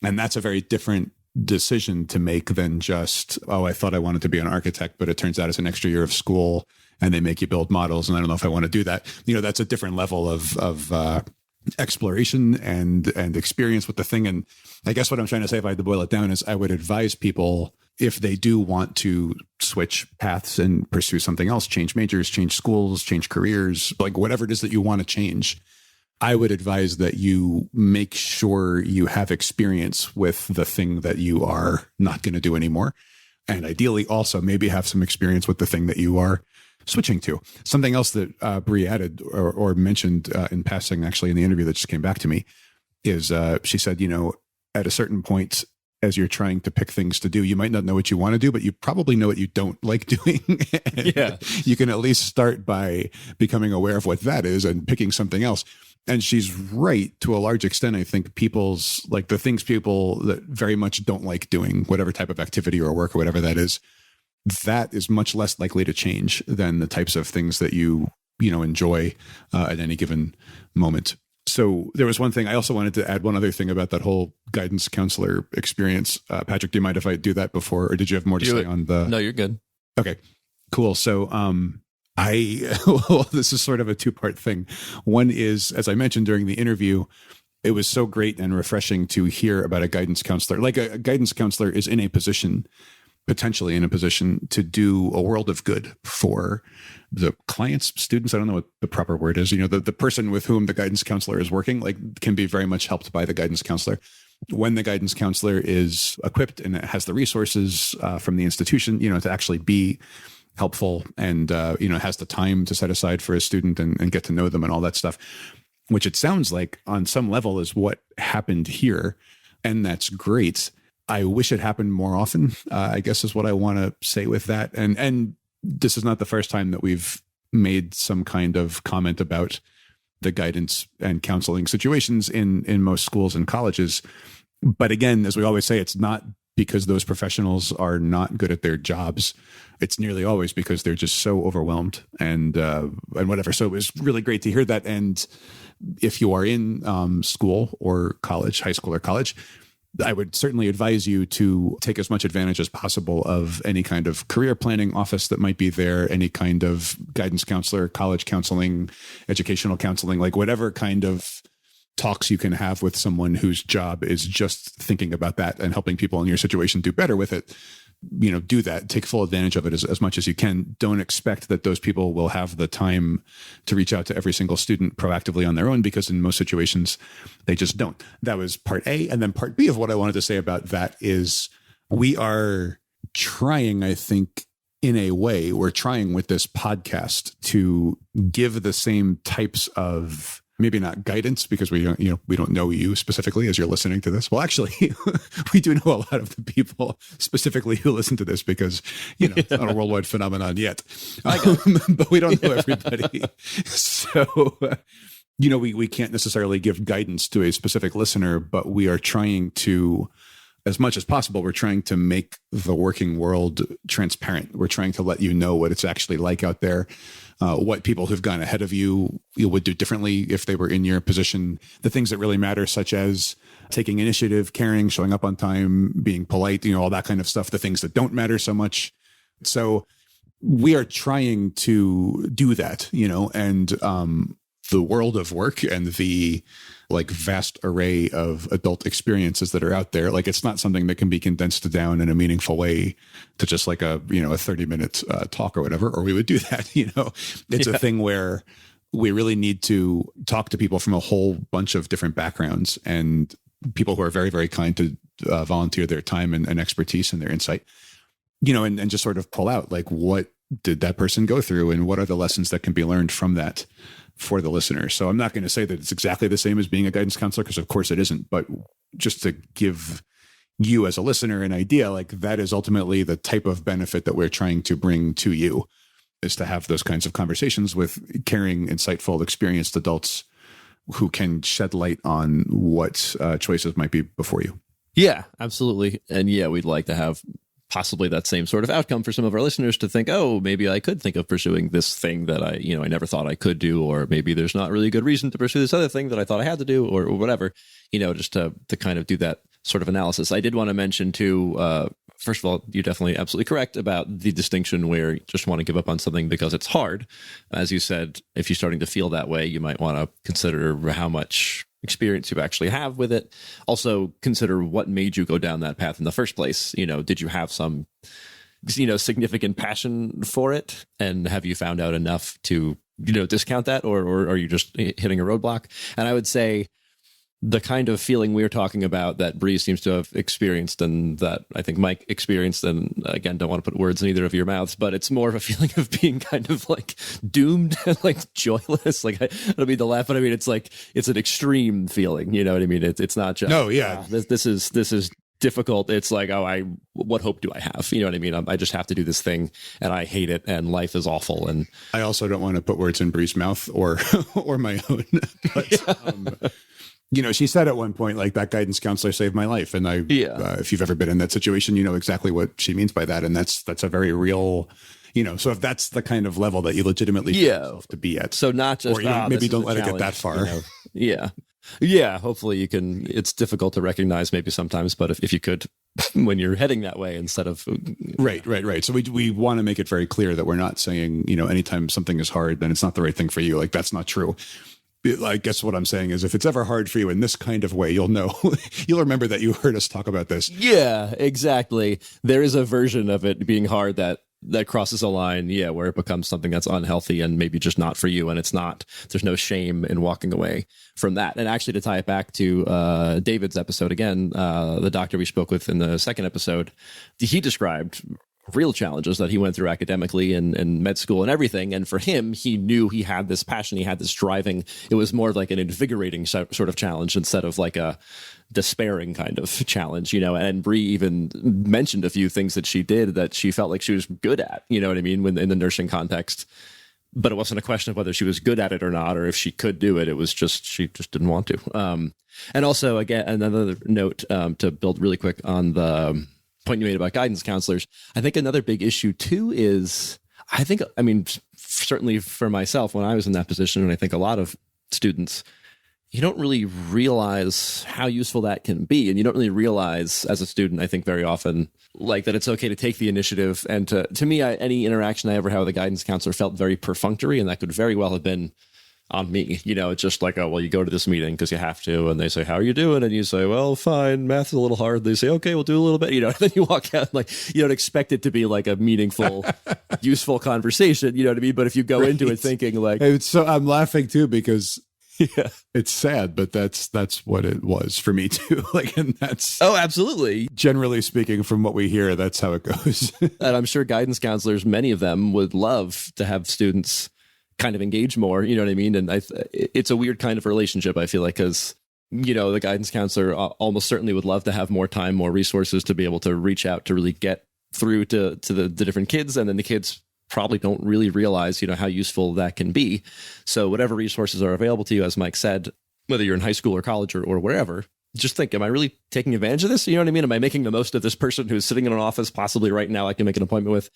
And that's a very different decision to make than just, oh, I thought I wanted to be an architect, but it turns out it's an extra year of school and they make you build models. And I don't know if I want to do that. That's a different level of exploration and experience with the thing. And I guess what I'm trying to say, if I had to boil it down, is I would advise people, if they do want to switch paths and pursue something else, change majors, change schools, change careers, like whatever it is that you want to change, I would advise that you make sure you have experience with the thing that you are not going to do anymore. And ideally also maybe have some experience with the thing that you are switching to. Something else that Bree added or mentioned in passing, actually, in the interview that just came back to me, is she said, at a certain point, as you're trying to pick things to do, you might not know what you want to do, but you probably know what you don't like doing. Yeah. You can at least start by becoming aware of what that is and picking something else. And she's right to a large extent. I think the things people that very much don't like doing, whatever type of activity or work or whatever that is much less likely to change than the types of things that you enjoy at any given moment. So there was one thing I also wanted to add, one other thing about that whole guidance counselor experience. Patrick, do you mind if I do that before, or did you have more to say on the? No, you're good. Okay, cool. So this is sort of a two-part thing. One is, as I mentioned during the interview, it was so great and refreshing to hear about a guidance counselor. Like a guidance counselor is potentially in a position to do a world of good for the clients, students. I don't know what the proper word is. The person with whom the guidance counselor is working, can be very much helped by the guidance counselor. When the guidance counselor is equipped and has the resources from the institution, to actually be helpful and, has the time to set aside for a student and get to know them and all that stuff, which it sounds like on some level is what happened here. And that's great. I wish it happened more often, I guess is what I want to say with that. And this is not the first time that we've made some kind of comment about the guidance and counseling situations in most schools and colleges. But again, as we always say, it's not because those professionals are not good at their jobs. It's nearly always because they're just so overwhelmed and whatever. So it was really great to hear that. And if you are in school or college, high school or college, I would certainly advise you to take as much advantage as possible of any kind of career planning office that might be there, any kind of guidance counselor, college counseling, educational counseling, like whatever kind of talks you can have with someone whose job is just thinking about that and helping people in your situation do better with it. Do that. Take full advantage of it as much as you can. Don't expect that those people will have the time to reach out to every single student proactively on their own, because in most situations, they just don't. That was part A. And then part B of what I wanted to say about that is we are trying, I think, in a way, we're trying with this podcast to give the same types of, maybe not guidance, because we don't know you specifically as you're listening to this. Well, actually, we do know a lot of the people specifically who listen to this, because it's not a worldwide phenomenon yet, but we don't know everybody. So, we can't necessarily give guidance to a specific listener, but we are trying to, as much as possible, we're trying to make the working world transparent. We're trying to let you know what it's actually like out there. What people who've gone ahead of you would do differently if they were in your position, the things that really matter, such as taking initiative, caring, showing up on time, being polite, all that kind of stuff, the things that don't matter so much. So we are trying to do that, and the world of work and the vast array of adult experiences that are out there. It's not something that can be condensed down in a meaningful way to just a 30-minute talk or whatever, or we would do that. It's a thing where we really need to talk to people from a whole bunch of different backgrounds and people who are very, very kind to volunteer their time and expertise and their insight, and just sort of pull out what did that person go through, and what are the lessons that can be learned from that for the listener? So I'm not going to say that it's exactly the same as being a guidance counselor, because of course it isn't, but just to give you as a listener an idea, like that is ultimately the type of benefit that we're trying to bring to you, is to have those kinds of conversations with caring, insightful, experienced adults who can shed light on what choices might be before you. Yeah, absolutely. And yeah, we'd like to have possibly that same sort of outcome for some of our listeners to think, oh, maybe I could think of pursuing this thing that I never thought I could do, or maybe there's not really a good reason to pursue this other thing that I thought I had to do, or whatever, just to kind of do that sort of analysis. I did want to mention too, first of all, you're definitely absolutely correct about the distinction where you just want to give up on something because it's hard. As you said, if you're starting to feel that way, you might want to consider how much experience you actually have with it. Also consider what made you go down that path in the first place. Did you have some, significant passion for it? And have you found out enough to, discount that, or are you just hitting a roadblock? And I would say the kind of feeling we're talking about that Bree seems to have experienced, and that I think Mike experienced, and again, don't want to put words in either of your mouths, but it's more of a feeling of being kind of like doomed and like joyless. Like, I don't mean to laugh, but I mean, it's like, it's an extreme feeling, you know what I mean? It's not just, no, yeah, this is difficult. It's like, what hope do I have? You know what I mean? I just have to do this thing, and I hate it, and life is awful. And I also don't want to put words in Bree's mouth or my own, but, she said at one point, like, that guidance counselor saved my life. And if you've ever been in that situation, you know exactly what she means by that. And that's a very real, so if that's the kind of level that you legitimately feel yourself to be at. So not just, or maybe don't let it get that far. Yeah. Yeah. Hopefully you can, it's difficult to recognize maybe sometimes, but if you could, when you're heading that way instead of. Right. So we want to make it very clear that we're not saying, anytime something is hard, then it's not the right thing for you. Like, that's not true. I guess what I'm saying is, if it's ever hard for you in this kind of way, you'll know, you'll remember that you heard us talk about this. Yeah, exactly. There is a version of it being hard that crosses a line, where it becomes something that's unhealthy and maybe just not for you. And there's no shame in walking away from that. And actually, to tie it back to David's episode again, the doctor we spoke with in the second episode, he described real challenges that he went through academically and med school and everything. And for him, he knew he had this passion, he had this driving. It was more like an invigorating sort of challenge instead of like a despairing kind of challenge, and Bree even mentioned a few things that she did that she felt like she was good at, you know what I mean, when in the nursing context. But it wasn't a question of whether she was good at it or not, or if she could do it. It was just, she just didn't want to. And also, again, another note to build really quick on the point you made about guidance counselors. I think another big issue too is, certainly for myself, when I was in that position, and I think a lot of students, you don't really realize how useful that can be. And you don't really realize as a student, I think very often, like, that it's okay to take the initiative. And to me, any interaction I ever had with a guidance counselor felt very perfunctory, and that could very well have been on me. It's just like, oh, well, you go to this meeting because you have to, and they say, how are you doing? And you say, well, fine, math's a little hard. They say, okay, we'll do a little bit, and then you walk out, like, you don't expect it to be like a meaningful, useful conversation, you know what I mean? But if you go into it thinking like, so I'm laughing too, because it's sad, but that's what it was for me too. Like, and that's, oh, absolutely, generally speaking, from what we hear, that's how it goes. And I'm sure guidance counselors, many of them, would love to have students kind of engage more, you know what I mean? And it's a weird kind of relationship, I feel like, because, the guidance counselor almost certainly would love to have more time, more resources to be able to reach out to really get through to the different kids. And then the kids probably don't really realize, how useful that can be. So whatever resources are available to you, as Mike said, whether you're in high school or college or wherever, just think, am I really taking advantage of this? You know what I mean? Am I making the most of this person who's sitting in an office possibly right now I can make an appointment with?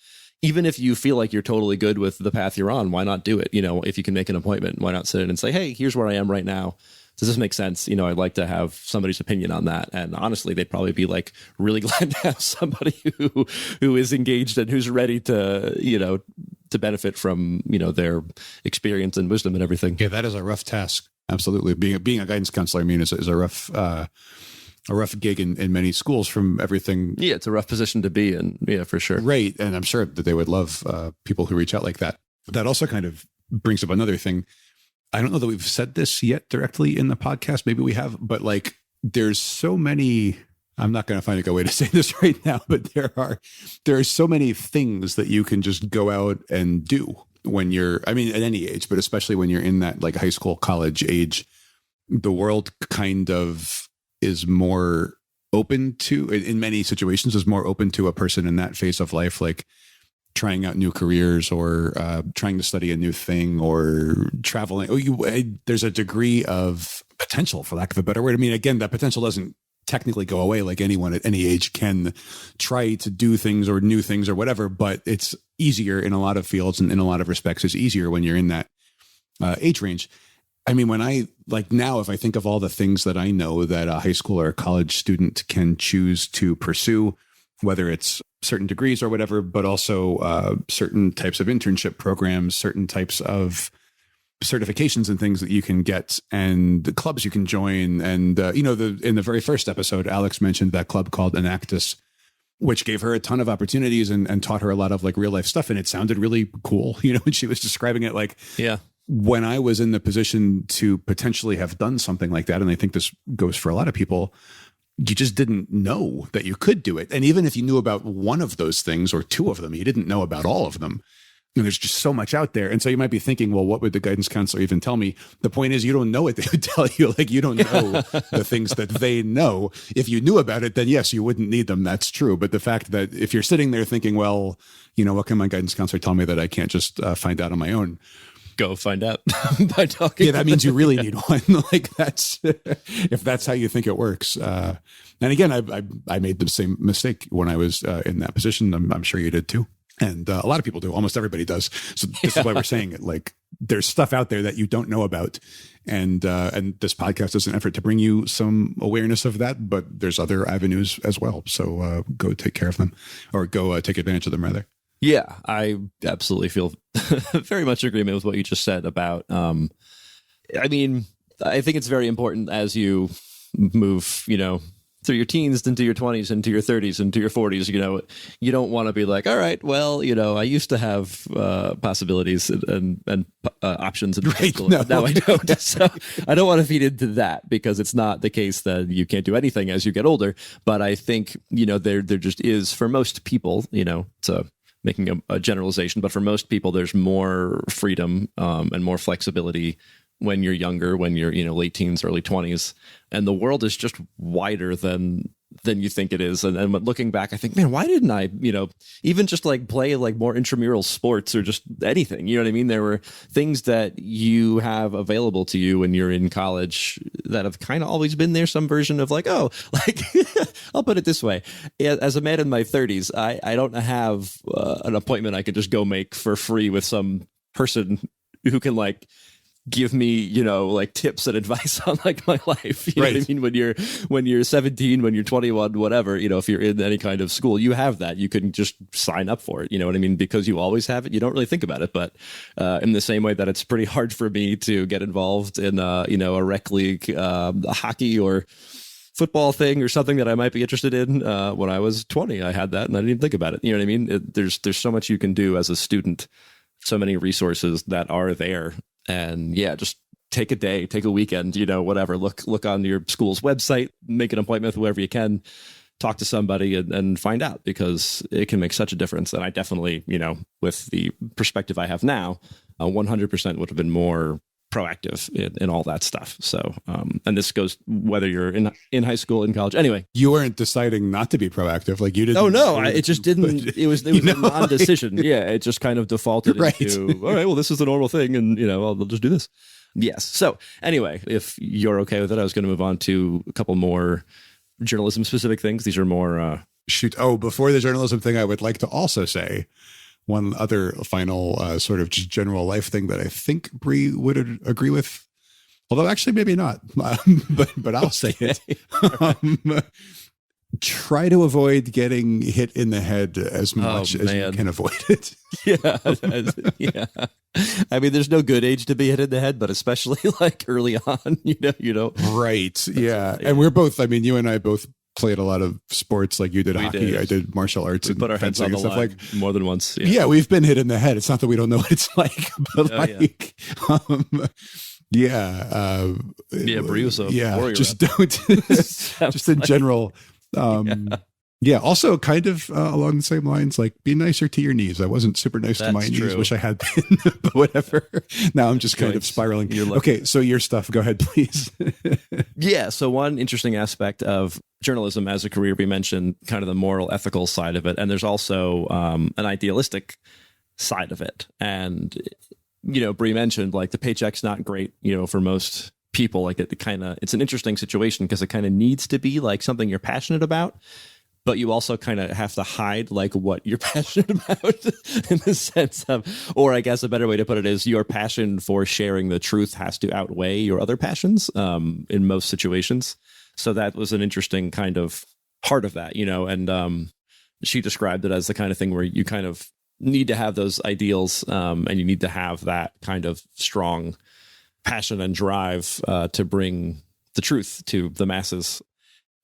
Even if you feel like you're totally good with the path you're on, why not do it? If you can make an appointment, why not sit in and say, hey, here's where I am right now. Does this make sense? I'd like to have somebody's opinion on that. And honestly, they'd probably be like really glad to have somebody who is engaged and who's ready to, to benefit from, their experience and wisdom and everything. Yeah, that is a rough task. Absolutely. Being a guidance counselor, is a rough gig in many schools from everything. Yeah, it's a rough position to be in. Yeah, for sure. Right. And I'm sure that they would love people who reach out like that. That also kind of brings up another thing. I don't know that we've said this yet directly in the podcast. Maybe we have, but like, there's so many I'm not going to find a good way to say this right now, but there are so many things that you can just go out and do when you're, I mean, at any age, but especially when you're in that like high school, college age. The world kind of is more open to, in many situations, is more open to a person in that phase of life, like trying out new careers or trying to study a new thing or traveling. There's a degree of potential, for lack of a better word. I mean, again, that potential doesn't technically go away. Like anyone at any age can try to do things or new things or whatever, but it's easier in a lot of fields, and in a lot of respects it's easier when you're in that age range. I mean, when I like now, if I think of all the things that I know that a high school or a college student can choose to pursue, whether it's certain degrees or whatever, but also certain types of internship programs, certain types of certifications and things that you can get, and the clubs you can join. And, in the very first episode, Alex mentioned that club called Enactus, which gave her a ton of opportunities and taught her a lot of like real life stuff. And it sounded really cool, when she was describing it. Like, yeah. When I was in the position to potentially have done something like that, and I think this goes for a lot of people, you just didn't know that you could do it. And even if you knew about one of those things or two of them, you didn't know about all of them. And there's just so much out there. And so you might be thinking, well, what would the guidance counselor even tell me? The point is, you don't know what they would tell you. Like, you don't know the things that they know. If you knew about it, then yes, you wouldn't need them. That's true. But the fact that if you're sitting there thinking, well, what can my guidance counselor tell me that I can't just find out on my own? Go find out by talking. Yeah, that means you really need one. Like, that's if that's how you think it works. And again, I made the same mistake when I was in that position. I'm sure you did too. And a lot of people do. Almost everybody does. So this is why we're saying it. Like, there's stuff out there that you don't know about. And this podcast is an effort to bring you some awareness of that. But there's other avenues as well. So go take care of them, or go take advantage of them, rather. Yeah, I absolutely feel very much in agreement with what you just said about, I mean, I think it's very important as you move, through your teens into your 20s, into your 30s, into your 40s, you don't want to be like, all right, well, I used to have possibilities and options in high school. No. Now I don't. So I don't want to feed into that, because it's not the case that you can't do anything as you get older. But I think, there just is, for most people, so making a generalization, but for most people, there's more freedom and more flexibility when you're younger, when you're, late teens, early 20s, and the world is just wider than you think it is. And looking back, I think, man, why didn't I, even just like play like more intramural sports or just anything, you know what I mean? There were things that you have available to you when you're in college that have kind of always been there, some version of like, oh, like, I'll put it this way. As a man in my 30s, I don't have an appointment I could just go make for free with some person who can like give me, like tips and advice on like my life. You know what I mean? When you're 17, when you're 21, whatever, if you're in any kind of school, you have that. You can just sign up for it. You know what I mean? Because you always have it. You don't really think about it. But in the same way that it's pretty hard for me to get involved in, a rec league, a hockey or football thing or something that I might be interested in. When I was 20, I had that and I didn't even think about it. You know what I mean? There's so much you can do as a student, so many resources that are there. And yeah, just take a day, take a weekend, whatever, look on your school's website, make an appointment with whoever you can, talk to somebody and find out, because it can make such a difference. And I definitely, with the perspective I have now, 100% would have been more proactive in all that stuff. So, and this goes whether you're in high school, in college. Anyway, you weren't deciding not to be proactive, like you didn't. Oh no, it just didn't. It was a non-decision. Yeah, it just kind of defaulted into, all right, well, this is the normal thing, and I'll just do this. Yes. So anyway, if you're okay with it, I was going to move on to a couple more journalism specific things. These are more shoot. Oh, before the journalism thing, I would like to also say one other final sort of just general life thing that I think Bree would agree with, although actually maybe not, but I'll say it. Try to avoid getting hit in the head as much as you can avoid it. Yeah. I mean, there's no good age to be hit in the head, but especially like early on, you know. Right. Yeah. And we're both, I mean, you and I both played a lot of sports. Like you did hockey, I did martial arts, and put our heads on the line like more than once. Yeah, we've been hit in the head. It's not that we don't know what it's like, but Bree was a warrior. Just don't. Just in general, Yeah. Also, kind of along the same lines, like be nicer to your knees. I wasn't super nice to my knees. Wish I had been, but whatever. Now I'm just kind of spiraling. Okay, so your stuff. Go ahead, please. Yeah. So one interesting aspect of journalism as a career, we mentioned kind of the moral, ethical side of it, and there's also an idealistic side of it. And Bree mentioned like the paycheck's not great, for most people. Like it's an interesting situation because it kind of needs to be like something you're passionate about. But you also kind of have to hide like what you're passionate about in the sense of, or I guess a better way to put it is your passion for sharing the truth has to outweigh your other passions in most situations. So that was an interesting kind of part of that, and she described it as the kind of thing where you kind of need to have those ideals and you need to have that kind of strong passion and drive to bring the truth to the masses.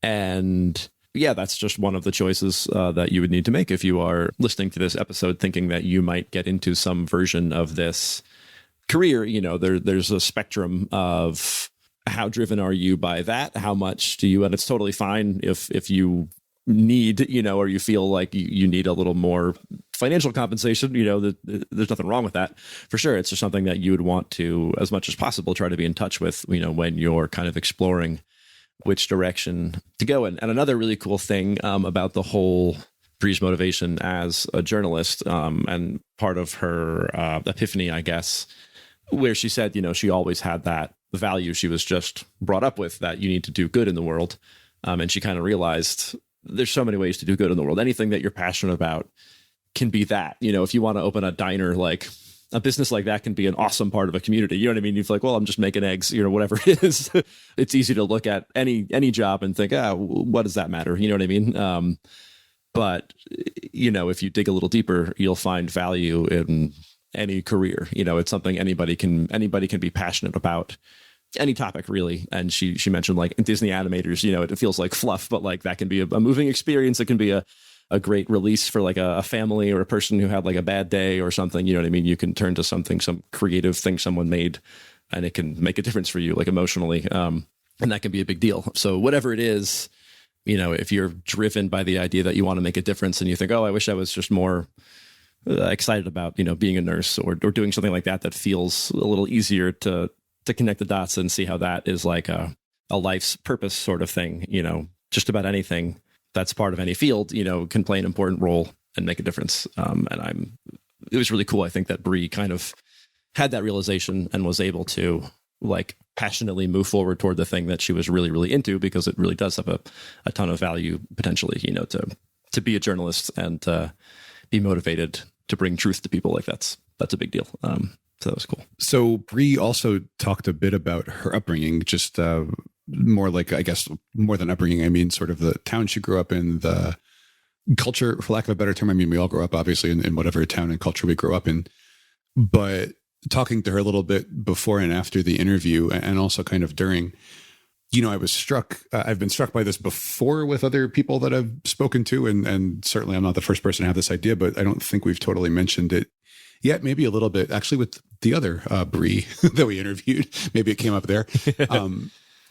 And yeah, that's just one of the choices that you would need to make if you are listening to this episode thinking that you might get into some version of this career. There's a spectrum of how driven are you by that? How much do you, and it's totally fine if you need, or you feel like you need a little more financial compensation, there's nothing wrong with that for sure. It's just something that you would want to, as much as possible, try to be in touch with, when you're kind of exploring which direction to go in. And another really cool thing about the whole Bree's motivation as a journalist and part of her epiphany, I guess, where she said, she always had that value she was just brought up with, that you need to do good in the world. And she kind of realized there's so many ways to do good in the world. Anything that you're passionate about can be that. If you want to open a diner, like a business like that can be an awesome part of a community. You know what I mean? You're like, well, I'm just making eggs, whatever it is. It's easy to look at any job and think, what does that matter? You know what I mean? But if you dig a little deeper, you'll find value in any career. It's something anybody can be passionate about, any topic really. And she mentioned like Disney animators, it feels like fluff, but like that can be a moving experience. It can be a great release for like a family or a person who had like a bad day or something. You know what I mean? You can turn to something, some creative thing someone made, and it can make a difference for you, like emotionally. And that can be a big deal. So whatever it is, if you're driven by the idea that you want to make a difference and you think, I wish I was just more excited about, being a nurse or doing something like that feels a little easier to connect the dots and see how that is like a life's purpose sort of thing, just about anything that's part of any field, can play an important role and make a difference. It was really cool. I think that Bree kind of had that realization and was able to like passionately move forward toward the thing that she was really, really into, because it really does have a ton of value potentially, to be a journalist and be motivated to bring truth to people. Like that's a big deal. So that was cool. So Bree also talked a bit about her upbringing, just more like, I guess, more than upbringing. I mean, sort of the town she grew up in, the culture, for lack of a better term. I mean, we all grow up obviously in whatever town and culture we grow up in, but talking to her a little bit before and after the interview, and also kind of during, I was struck, I've been struck by this before with other people that I've spoken to, and certainly I'm not the first person to have this idea, but I don't think we've totally mentioned it yet. Maybe a little bit actually with the other Bree that we interviewed. Maybe it came up there.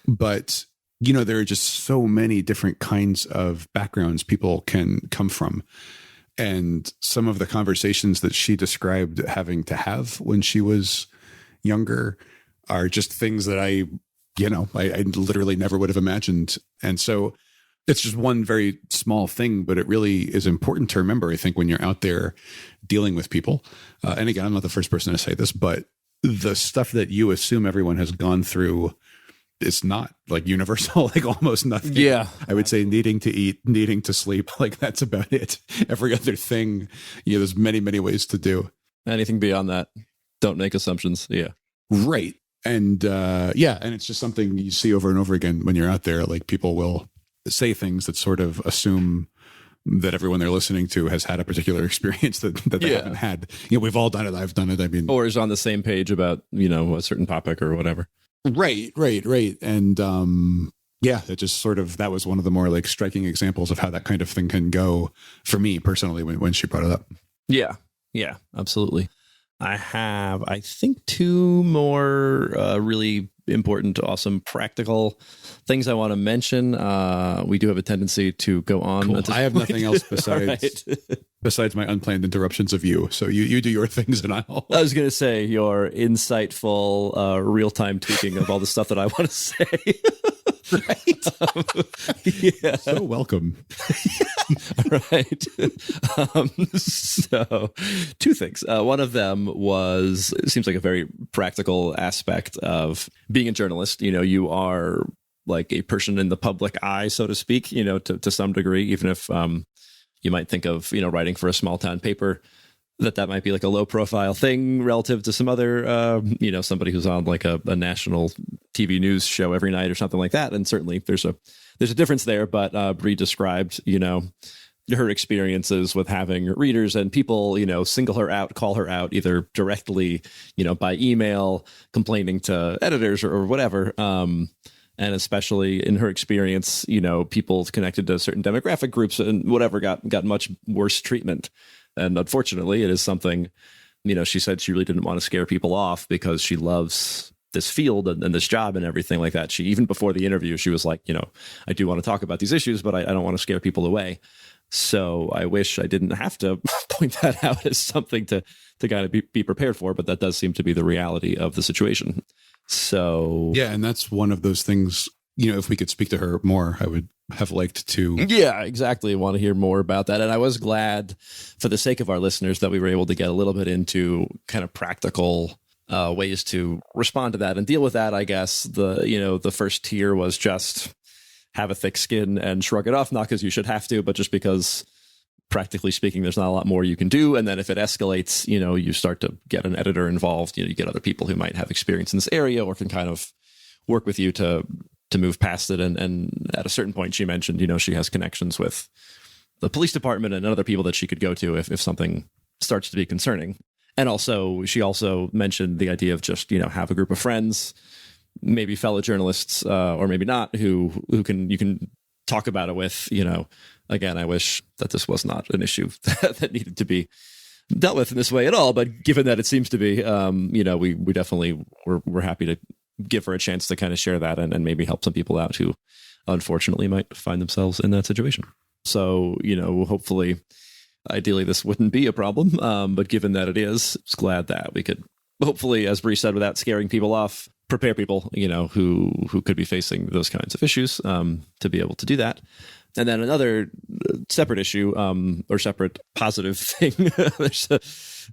But, there are just so many different kinds of backgrounds people can come from. And some of the conversations that she described having to have when she was younger are just things that I literally never would have imagined. And so it's just one very small thing, but it really is important to remember, I think, when you're out there dealing with people. And again, I'm not the first person to say this, but the stuff that you assume everyone has gone through, it's not like universal, like almost nothing. Yeah. I would say needing to eat, needing to sleep, like that's about it. Every other thing, there's many, many ways to do. Anything beyond that, don't make assumptions. Yeah. Right. And and it's just something you see over and over again when you're out there. Like people will say things that sort of assume that everyone they're listening to has had a particular experience that they haven't had. We've all done it. I've done it. I mean, or is on the same page about, a certain topic or whatever. Right. And it just sort of, that was one of the more like striking examples of how that kind of thing can go for me personally when she brought it up. Yeah, absolutely. I have, I think, two more really important, awesome, practical things I want to mention. We do have a tendency to go on. Cool. I have nothing else besides my unplanned interruptions of you. So you do your things and I'll. I was going to say your insightful, real-time tweaking of all the stuff that I want to say. Right. Yeah. So welcome. Right. So 2 things. One of them was, it seems like a very practical aspect of being a journalist. You are like a person in the public eye, so to speak, to some degree, even if you might think of, writing for a small town paper, that might be like a low profile thing relative to some other, somebody who's on like a national TV news show every night or something like that. And certainly there's a difference there. But Bree described, her experiences with having readers and people, single her out, call her out either directly, by email, complaining to editors or whatever. And especially in her experience, people connected to certain demographic groups and whatever got much worse treatment. And unfortunately, it is something, she said she really didn't want to scare people off because she loves this field and this job and everything like that. She, even before the interview, she was like, I do want to talk about these issues, but I don't want to scare people away. So I wish I didn't have to point that out as something to kind of be prepared for, but that does seem to be the reality of the situation. So yeah, and that's one of those things, if we could speak to her more, I would have liked to. Yeah, exactly. I want to hear more about that. And I was glad for the sake of our listeners that we were able to get a little bit into kind of practical ways to respond to that and deal with that. I guess the first tier was just have a thick skin and shrug it off, not because you should have to, but just because practically speaking, there's not a lot more you can do. And then if it escalates, you start to get an editor involved, you get other people who might have experience in this area or can kind of work with you to move past it. And at a certain point, she mentioned, she has connections with the police department and other people that she could go to if something starts to be concerning. And also, she also mentioned the idea of just, have a group of friends, maybe fellow journalists, or maybe not, who you can talk about it with. Again, I wish that this was not an issue that needed to be dealt with in this way at all. But given that it seems to be, we definitely we're happy to give her a chance to kind of share that and maybe help some people out who unfortunately might find themselves in that situation. So, hopefully, ideally this wouldn't be a problem. But given that it is, it's glad that we could hopefully, as Bree said, without scaring people off, prepare people, who could be facing those kinds of issues to be able to do that. And then another separate issue or separate positive thing. There's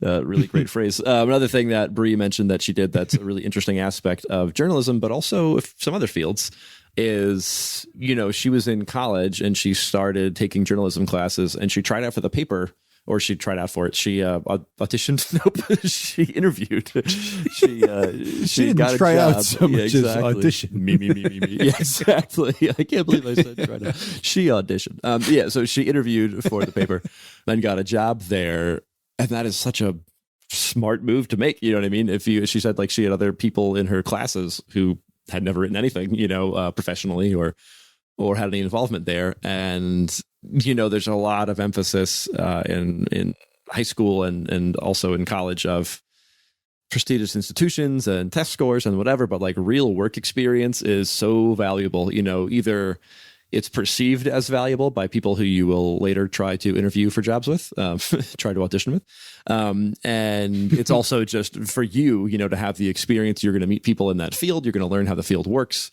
a really great phrase. Another thing that Bree mentioned that she did that's a really interesting aspect of journalism, but also some other fields, is, she was in college and she started taking journalism classes and she tried out for the paper. Or she tried out for it. She auditioned. Nope. She interviewed. She didn't got a try job. out so much as audition. Me. Yeah, exactly. I can't believe I said try out. She auditioned. So she interviewed for the paper and got a job there. And that is such a smart move to make. You know what I mean? She said like she had other people in her classes who had never written anything, professionally or had any involvement there. And there's a lot of emphasis in high school and also in college of prestigious institutions and test scores and whatever, but like real work experience is so valuable. Either it's perceived as valuable by people who you will later try to interview for jobs with, try to audition with. And it's also just for you, to have the experience. You're going to meet people in that field. You're going to learn how the field works.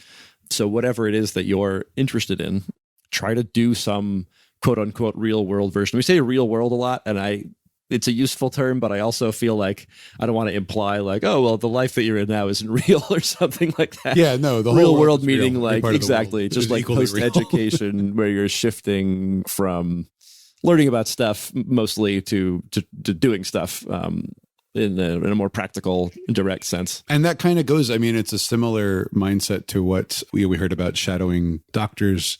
So whatever it is that you're interested in, try to do some quote unquote real world version. We say real world a lot, and it's a useful term, but I also feel like I don't want to imply like, oh, well, the life that you're in now isn't real or something like that. Yeah, no, the real whole world meaning like exactly just like post education where you're shifting from learning about stuff mostly to doing stuff in a more practical, direct sense. And that kind of goes, it's a similar mindset to what we heard about shadowing doctors,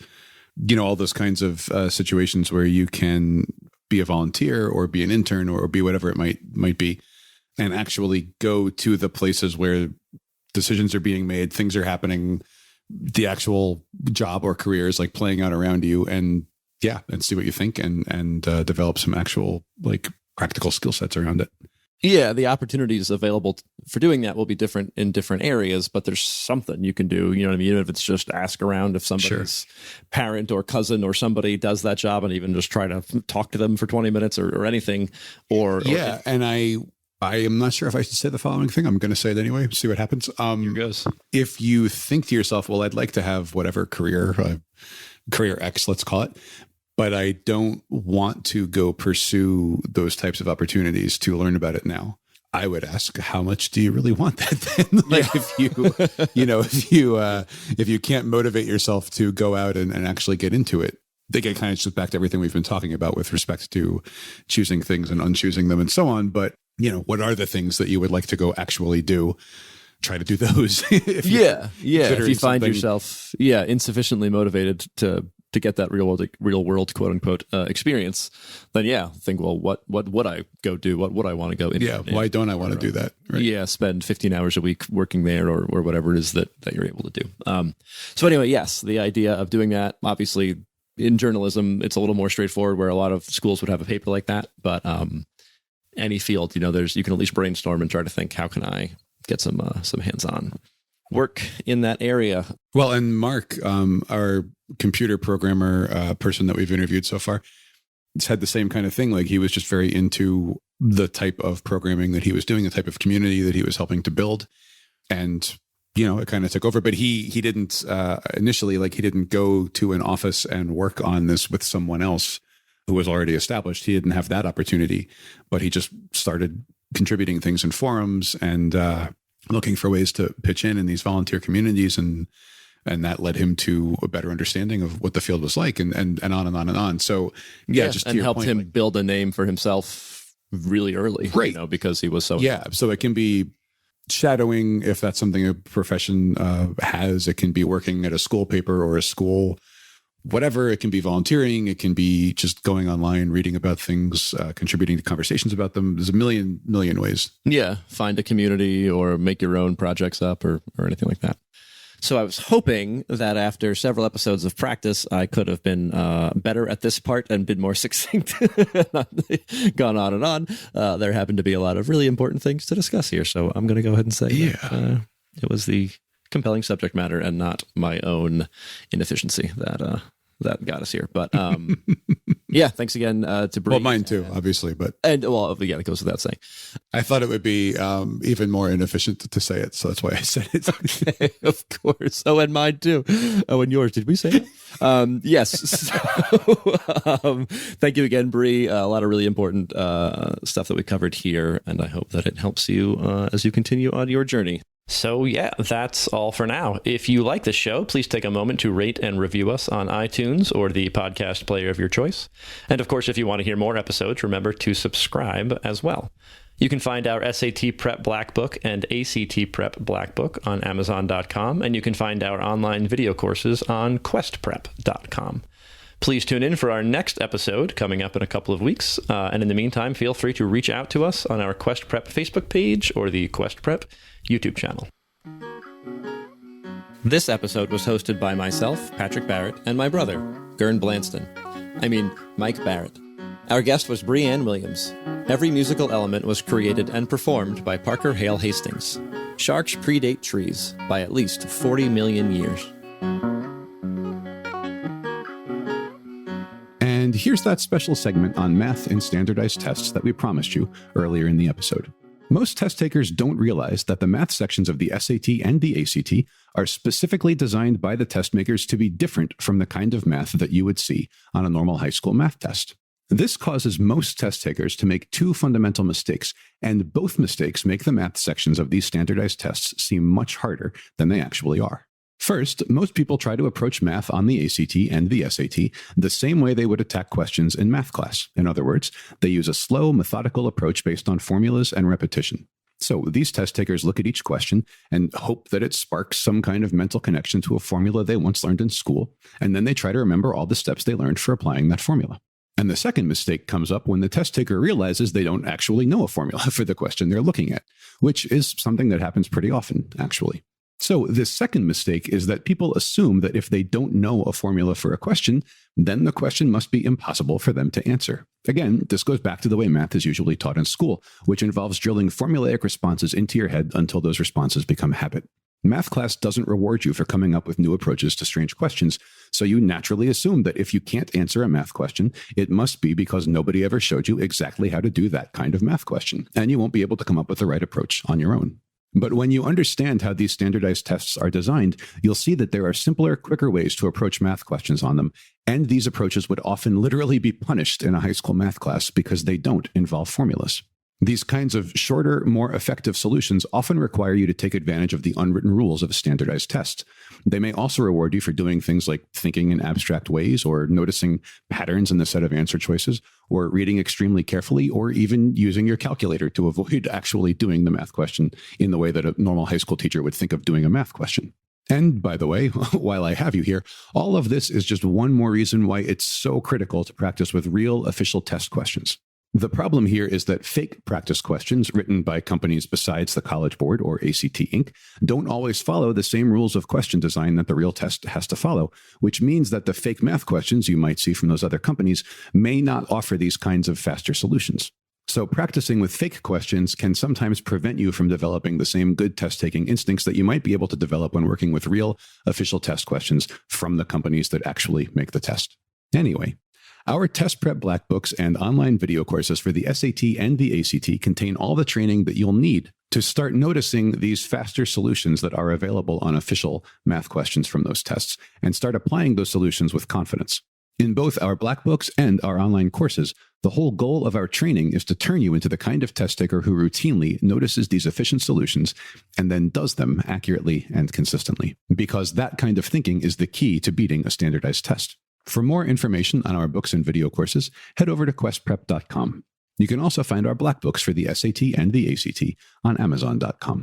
all those kinds of situations where you can be a volunteer or be an intern or be whatever it might be, and actually go to the places where decisions are being made, things are happening, the actual job or career is like playing out around you, and see what you think and develop some actual like practical skill sets around it. Yeah, the opportunities available for doing that will be different in different areas, but there's something you can do. You know what I mean? Even if it's just ask around if somebody's parent or cousin or somebody does that job, and even just try to talk to them for 20 minutes or anything. And I am not sure if I should say the following thing. I'm going to say it anyway. See what happens. Here goes. If you think to yourself, well, I'd like to have whatever career X, let's call it, but I don't want to go pursue those types of opportunities to learn about it now, I would ask, how much do you really want that then? If you can't motivate yourself to go out and actually get into it, they get kind of just back to everything we've been talking about with respect to choosing things and unchoosing them and so on. But, what are the things that you would like to go actually do? Try to do those. If you find yourself, insufficiently motivated to get that real world, quote unquote, experience, then think, well, what would I go do? What would I want to go into? Yeah. Why don't I want to do that? Right? Yeah. Spend 15 hours a week working there or whatever it is that you're able to do. So anyway, yes, the idea of doing that, obviously in journalism, it's a little more straightforward where a lot of schools would have a paper like that, but any field, you can at least brainstorm and try to think, how can I get some hands-on work in that area? Well, and Mark, our computer programmer person that we've interviewed so far, he's had the same kind of thing. Like, he was just very into the type of programming that he was doing, the type of community that he was helping to build. And, it kind of took over. But he didn't initially, he didn't go to an office and work on this with someone else who was already established. He didn't have that opportunity, but he just started contributing things in forums and looking for ways to pitch in these volunteer communities, and that led him to a better understanding of what the field was like, and on and on and on. So just to and your helped point, him build a name for himself really early, right? Because he was so So it can be shadowing, if that's something a profession has. It can be working at a school paper or a school, whatever. It can be volunteering. It can be just going online, reading about things, contributing to conversations about them. There's a million ways. Yeah. Find a community or make your own projects up or anything like that. So I was hoping that after several episodes of practice, I could have been better at this part and been more succinct, not gone on and on. There happened to be a lot of really important things to discuss here. So I'm going to go ahead and say that, it was the compelling subject matter and not my own inefficiency that got us here. But thanks again to Breanne. Well, mine too, obviously, but it goes without saying. I thought it would be even more inefficient to say it, so that's why I said it. Okay, of course. Oh, and mine too. Oh, and yours. Did we say it? Yes. So, thank you again, Bree. A lot of really important stuff that we covered here, and I hope that it helps you as you continue on your journey. So that's all for now. If you like the show, please take a moment to rate and review us on iTunes or the podcast player of your choice. And of course, if you want to hear more episodes, remember to subscribe as well. You can find our SAT Prep Black Book and ACT Prep Black Book on Amazon.com, and you can find our online video courses on QuestPrep.com. Please tune in for our next episode coming up in a couple of weeks. And in the meantime, feel free to reach out to us on our Quest Prep Facebook page or the Quest Prep YouTube channel. This episode was hosted by myself, Patrick Barrett, and my brother, Mike Barrett. Our guest was Breanne Williams. Every musical element was created and performed by Parker Hale Hastings. Sharks predate trees by at least 40 million years. And here's that special segment on math and standardized tests that we promised you earlier in the episode. Most test takers don't realize that the math sections of the SAT and the ACT are specifically designed by the test makers to be different from the kind of math that you would see on a normal high school math test. This causes most test takers to make two fundamental mistakes, and both mistakes make the math sections of these standardized tests seem much harder than they actually are. First, most people try to approach math on the ACT and the SAT the same way they would attack questions in math class. In other words, they use a slow, methodical approach based on formulas and repetition. So these test takers look at each question and hope that it sparks some kind of mental connection to a formula they once learned in school, and then they try to remember all the steps they learned for applying that formula. And the second mistake comes up when the test taker realizes they don't actually know a formula for the question they're looking at, which is something that happens pretty often, actually. So the second mistake is that people assume that if they don't know a formula for a question, then the question must be impossible for them to answer. Again, this goes back to the way math is usually taught in school, which involves drilling formulaic responses into your head until those responses become habit. Math class doesn't reward you for coming up with new approaches to strange questions, so you naturally assume that if you can't answer a math question, it must be because nobody ever showed you exactly how to do that kind of math question, and you won't be able to come up with the right approach on your own. But when you understand how these standardized tests are designed, you'll see that there are simpler, quicker ways to approach math questions on them, and these approaches would often literally be punished in a high school math class because they don't involve formulas. These kinds of shorter, more effective solutions often require you to take advantage of the unwritten rules of a standardized test. They may also reward you for doing things like thinking in abstract ways, or noticing patterns in the set of answer choices, or reading extremely carefully, or even using your calculator to avoid actually doing the math question in the way that a normal high school teacher would think of doing a math question. And by the way, while I have you here, all of this is just one more reason why it's so critical to practice with real official test questions. The problem here is that fake practice questions written by companies besides the College Board or ACT Inc. don't always follow the same rules of question design that the real test has to follow, which means that the fake math questions you might see from those other companies may not offer these kinds of faster solutions. So practicing with fake questions can sometimes prevent you from developing the same good test-taking instincts that you might be able to develop when working with real official test questions from the companies that actually make the test. Anyway, our test prep black books and online video courses for the SAT and the ACT contain all the training that you'll need to start noticing these faster solutions that are available on official math questions from those tests and start applying those solutions with confidence. In both our black books and our online courses, the whole goal of our training is to turn you into the kind of test taker who routinely notices these efficient solutions and then does them accurately and consistently, because that kind of thinking is the key to beating a standardized test. For more information on our books and video courses, head over to questprep.com. You can also find our black books for the SAT and the ACT on Amazon.com.